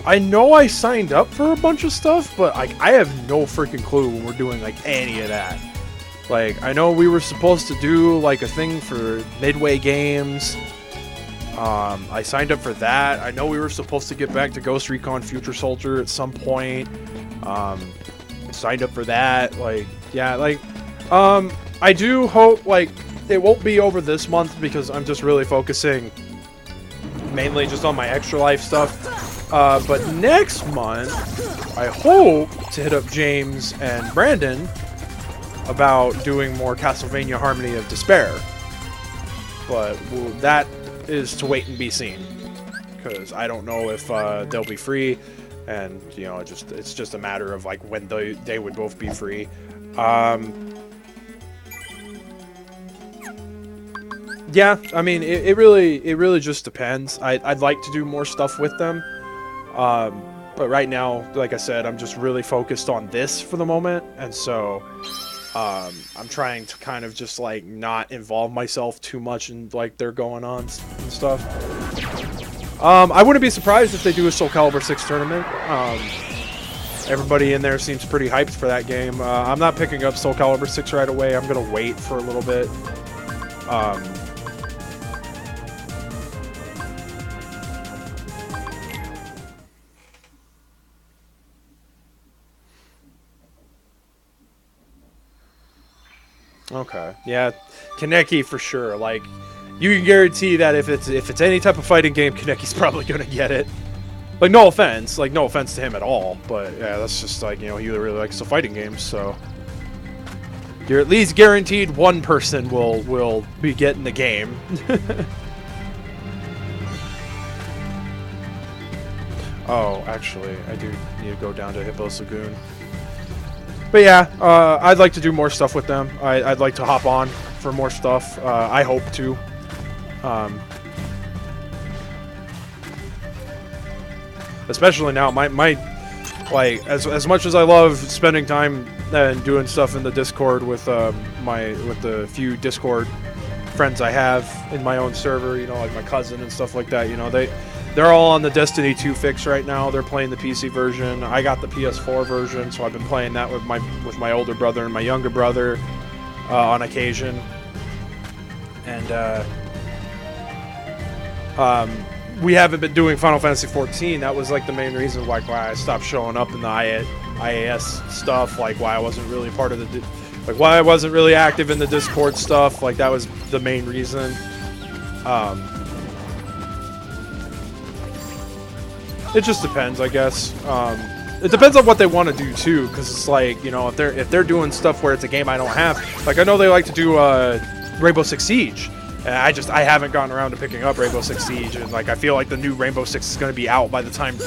S1: I know I signed up for a bunch of stuff, but I have no freaking clue when we're doing like any of that. Like, I know we were supposed to do like a thing for Midway Games. I signed up for that. I know we were supposed to get back to Ghost Recon Future Soldier at some point. Signed up for that. Like, yeah, like, I do hope like it won't be over this month because I'm just really focusing mainly just on my Extra Life stuff. But next month, I hope to hit up James and Brandon about doing more Castlevania Harmony of Despair. But that is to wait and be seen. Because I don't know if they'll be free. And, you know, it's just a matter of, like, when they would both be free. Yeah, I mean, it really just depends. I'd like to do more stuff with them. But right now, like I said, I'm just really focused on this for the moment. And so, I'm trying to kind of just, like, not involve myself too much in, like, their going-ons and stuff. I wouldn't be surprised if they do a Soul Calibur 6 tournament. Everybody in there seems pretty hyped for that game. I'm not picking up Soul Calibur 6 right away. I'm gonna wait for a little bit. Okay, yeah, Kaneki for sure. Like, you can guarantee that if it's any type of fighting game, Kaneki's probably gonna get it. Like, no offense to him at all, but yeah, that's just like, you know, he really likes the fighting games, so you're at least guaranteed one person will be getting the game. Oh, actually, I do need to go down to Hippo's Lagoon. But yeah, I'd like to do more stuff with them. I'd like to hop on for more stuff. I hope to. Especially now, my like as much as I love spending time and doing stuff in the Discord with the few Discord friends I have in my own server, you know, like my cousin and stuff like that. You know, they're all on the Destiny 2 fix right now. They're playing the PC version. I got the PS4 version, so I've been playing that with my older brother and my younger brother on occasion. And we haven't been doing Final Fantasy 14. That was like the main reason why I stopped showing up in the IAS stuff. Like why I wasn't really part of the, why I wasn't really active in the Discord stuff. Like that was the main reason. It just depends, I guess. It depends on what they want to do too, because it's like, you know, if they're doing stuff where it's a game I don't have. Like I know they like to do Rainbow Six Siege. And I haven't gotten around to picking up Rainbow Six Siege, and like I feel like the new Rainbow Six is going to be out by the time,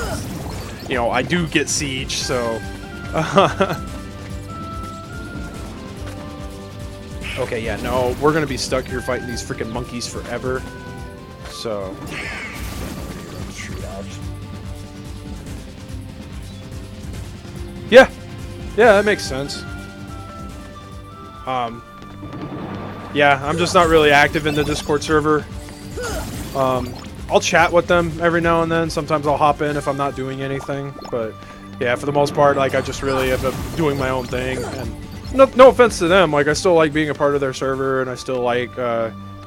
S1: you know, I do get Siege. So, okay, yeah, no, we're going to be stuck here fighting these freaking monkeys forever. So, yeah, that makes sense. Yeah, I'm just not really active in the Discord server. I'll chat with them every now and then. Sometimes I'll hop in if I'm not doing anything. But yeah, for the most part, like I just really have been doing my own thing. And no offense to them, like I still like being a part of their server, and I still like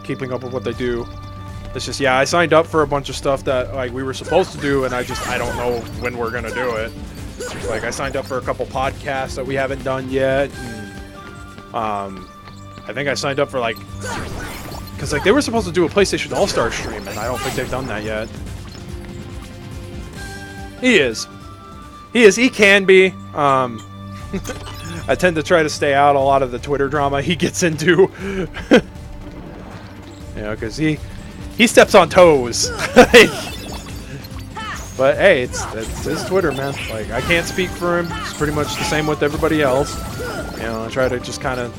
S1: keeping up with what they do. It's just, yeah, I signed up for a bunch of stuff that like we were supposed to do, and I don't know when we're gonna do it. Like I signed up for a couple podcasts that we haven't done yet. And, I think I signed up for like, because like they were supposed to do a PlayStation All-Star stream, and I don't think they've done that yet. He can be. I tend to try to stay out a lot of the Twitter drama he gets into. You know, because he steps on toes. But hey, it's his Twitter, man. Like I can't speak for him. It's pretty much the same with everybody else. You know, I try to just kind of.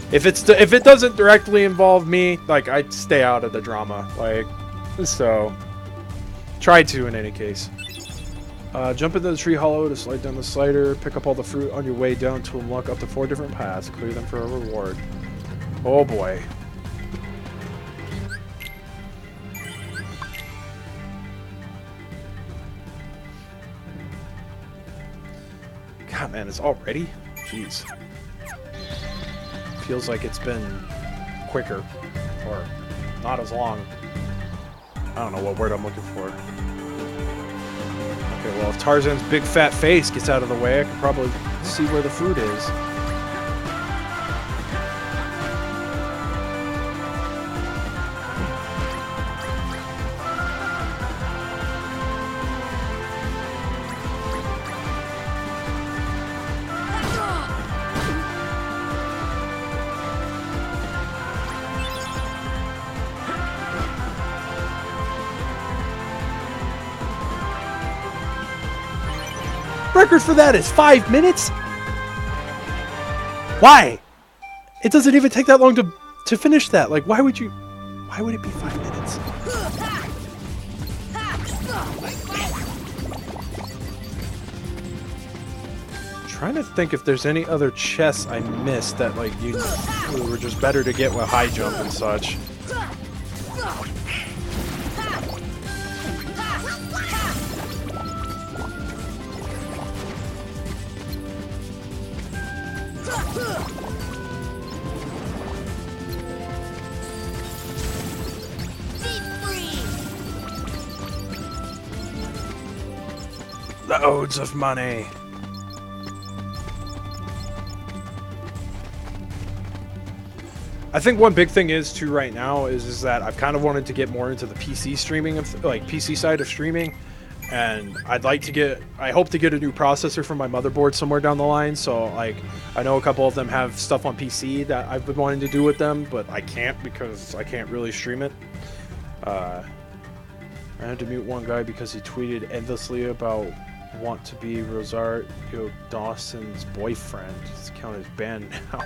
S1: If it doesn't directly involve me, like I stay out of the drama, like so. Try to in any case. Jump into the tree hollow to slide down the slider. Pick up all the fruit on your way down to unlock up to 4 different paths. Clear them for a reward. Oh boy. God, man, it's already? Jeez. Feels like it's been quicker, or not as long. I don't know what word I'm looking for. Okay, well, if Tarzan's big fat face gets out of the way, I can probably see where the fruit is. Record for that is 5 minutes? Why? It doesn't even take that long to finish that. Like, why would it be 5 minutes? I'm trying to think if there's any other chests I missed that like you were just better to get with high jump and such. Loads of money. I think one big thing is too right now is that I've kind of wanted to get more into the PC streaming of like PC side of streaming, and I hope to get a new processor for my motherboard somewhere down the line. So like I know a couple of them have stuff on PC that I've been wanting to do with them, but I can't because I can't really stream it. I had to mute one guy because he tweeted endlessly about want to be Rosario Dawson's boyfriend. It's counted as banned now.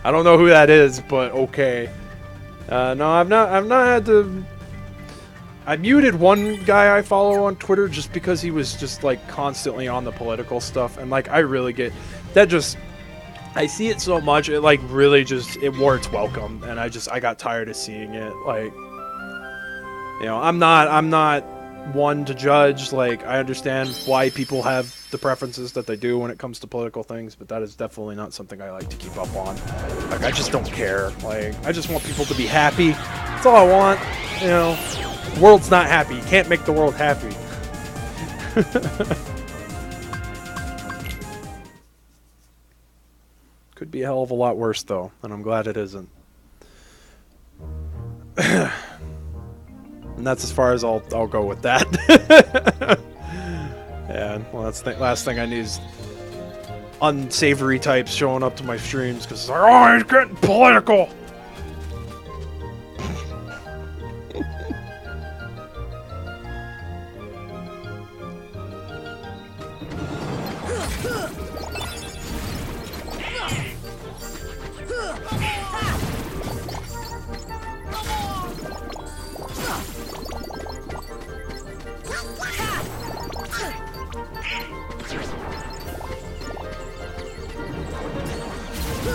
S1: I don't know who that is, but okay. No, I've not had to. I muted one guy I follow on Twitter just because he was just like constantly on the political stuff, and like I really get that. Just I see it so much, it like really just it wore its welcome, and I got tired of seeing it. Like, you know, I'm not one to judge. Like, I understand why people have the preferences that they do when it comes to political things, but that is definitely not something I like to keep up on. Like, I just don't care. Like, I just want people to be happy. That's all I want. You know, the world's not happy. You can't make the world happy. Could be a hell of a lot worse, though, and I'm glad it isn't. And that's as far as I'll go with that. Yeah, well, that's the last thing I need is unsavory types showing up to my streams because it's like, oh, he's getting political.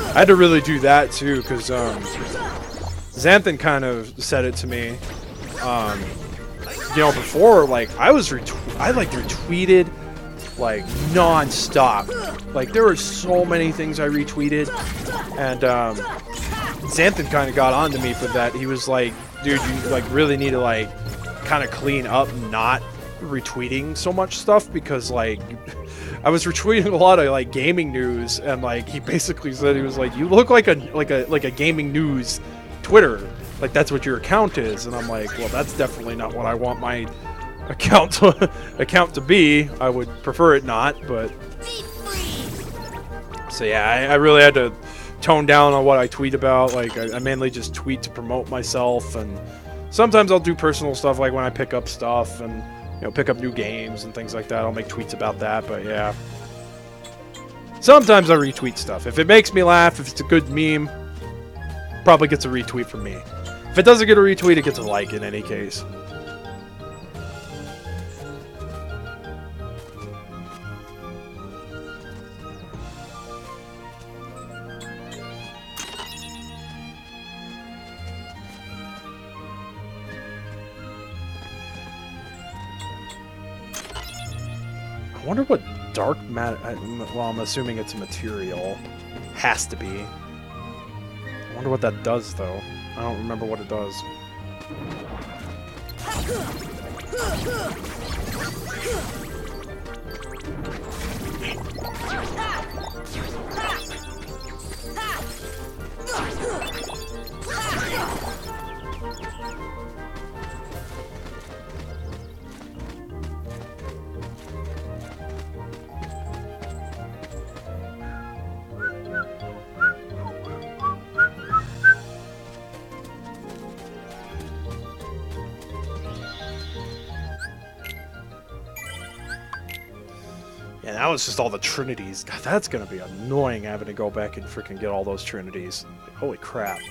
S1: I had to really do that too, because Xanthan kind of said it to me. You know, before, like I retweeted like non-stop. Like there were so many things I retweeted, and Xanthan kind of got on to me for that. He was like, "Dude, you like really need to like kind of clean up, not retweeting so much stuff because like." I was retweeting a lot of like gaming news, and like he basically said, he was like, "You look like a gaming news Twitter, like that's what your account is." And I'm like, "Well, that's definitely not what I want my account to be. I would prefer it not." But so yeah, I really had to tone down on what I tweet about. Like I mainly just tweet to promote myself, and sometimes I'll do personal stuff like when I pick up stuff and. You know, pick up new games and things like that. I'll make tweets about that, but yeah. Sometimes I retweet stuff. If it makes me laugh, if it's a good meme, probably gets a retweet from me. If it doesn't get a retweet, it gets a like in any case. I wonder what dark matter... Well, I'm assuming it's a material. Has to be. I wonder what that does, though. I don't remember what it does. Yeah, now it's just all the trinities. God, that's gonna be annoying having to go back and freaking get all those trinities. Holy crap.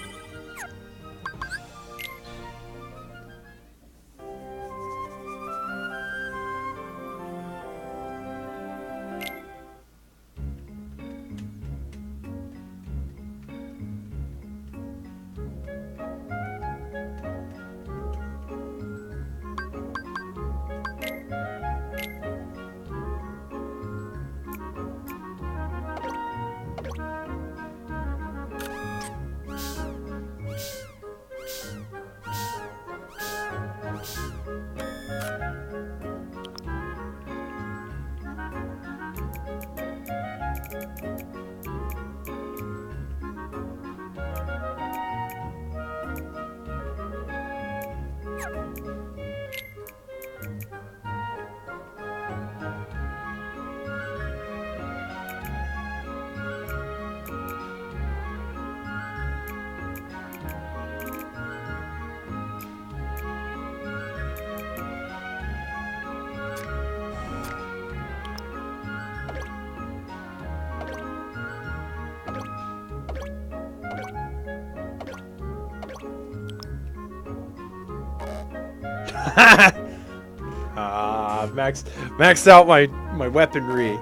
S1: Maxed out my weaponry.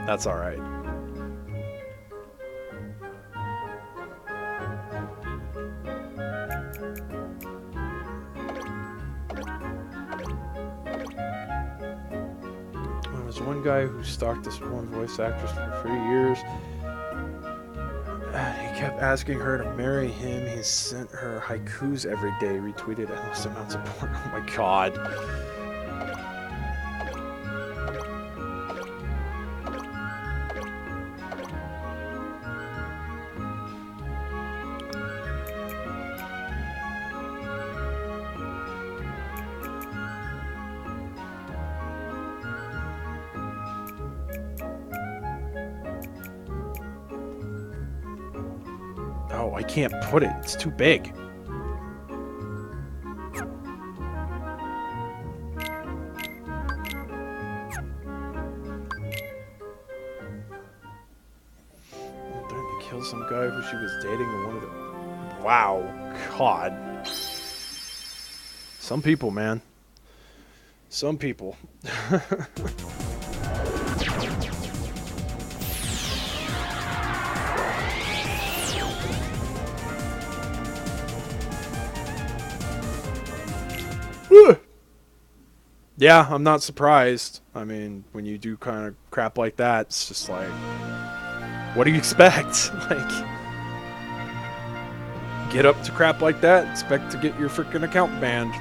S1: That's all right. There's one guy who stalked this one voice actress for 3 years. He kept asking her to marry him. He sent her haikus every day, retweeted endless amounts of porn. Oh my god. Oh, I can't put it. It's too big. Threatened to kill some guy who she was dating in one of the... Wow. God. Some people, man. Some people. Yeah, I'm not surprised. I mean, when you do kind of crap like that, it's just like, what do you expect? Like, get up to crap like that, expect to get your freaking account banned.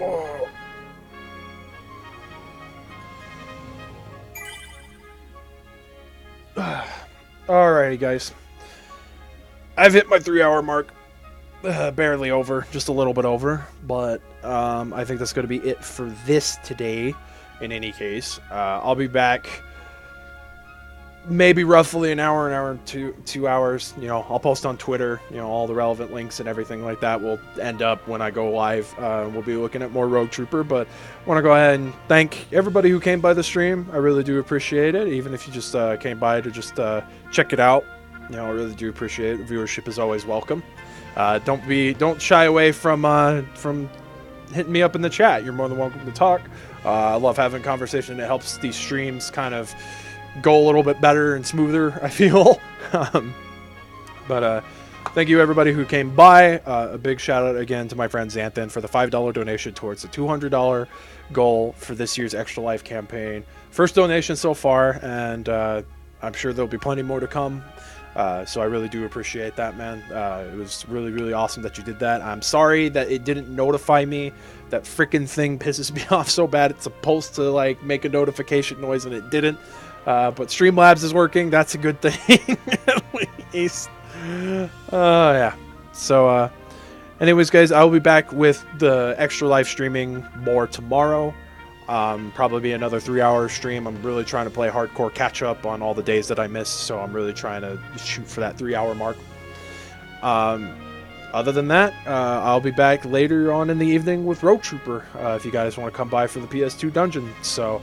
S1: Oh. Alrighty, guys. I've hit my 3-hour mark. Barely over, just a little bit over. But I think that's going to be it for this today, in any case. I'll be back maybe roughly an hour and 2 hours. You know, I'll post on Twitter, you know, all the relevant links and everything like that will end up when I go live. We'll be looking at more Rogue Trooper, but I want to go ahead and thank everybody who came by the stream. I really do appreciate it, even if you just came by to just check it out. You know, I really do appreciate it. The viewership is always welcome. Don't shy away from hitting me up in the chat. You're more than welcome to talk. I love having conversation. It helps these streams kind of go a little bit better and smoother, I feel. But thank you everybody who came by. A big shout out again to my friend Xanthan for the $5 donation towards the $200 goal for this year's Extra Life campaign. First donation so far, and I'm sure there'll be plenty more to come. So I really do appreciate that, man. It was really, really awesome that you did that. I'm sorry that it didn't notify me. That freaking thing pisses me off so bad. It's supposed to like make a notification noise and it didn't. But Streamlabs is working. That's a good thing. At least. Yeah. So, anyways, guys, I'll be back with the Extra Life streaming more tomorrow. Probably be another 3-hour stream. I'm really trying to play hardcore catch up on all the days that I missed. So I'm really trying to shoot for that 3-hour mark. Other than that, I'll be back later on in the evening with Rogue Trooper. If you guys want to come by for the PS2 dungeon. So,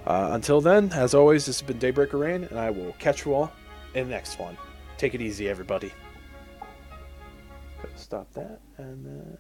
S1: until then, as always, this has been Daybreaker Rein, and I will catch you all in the next one. Take it easy, everybody. Stop that, and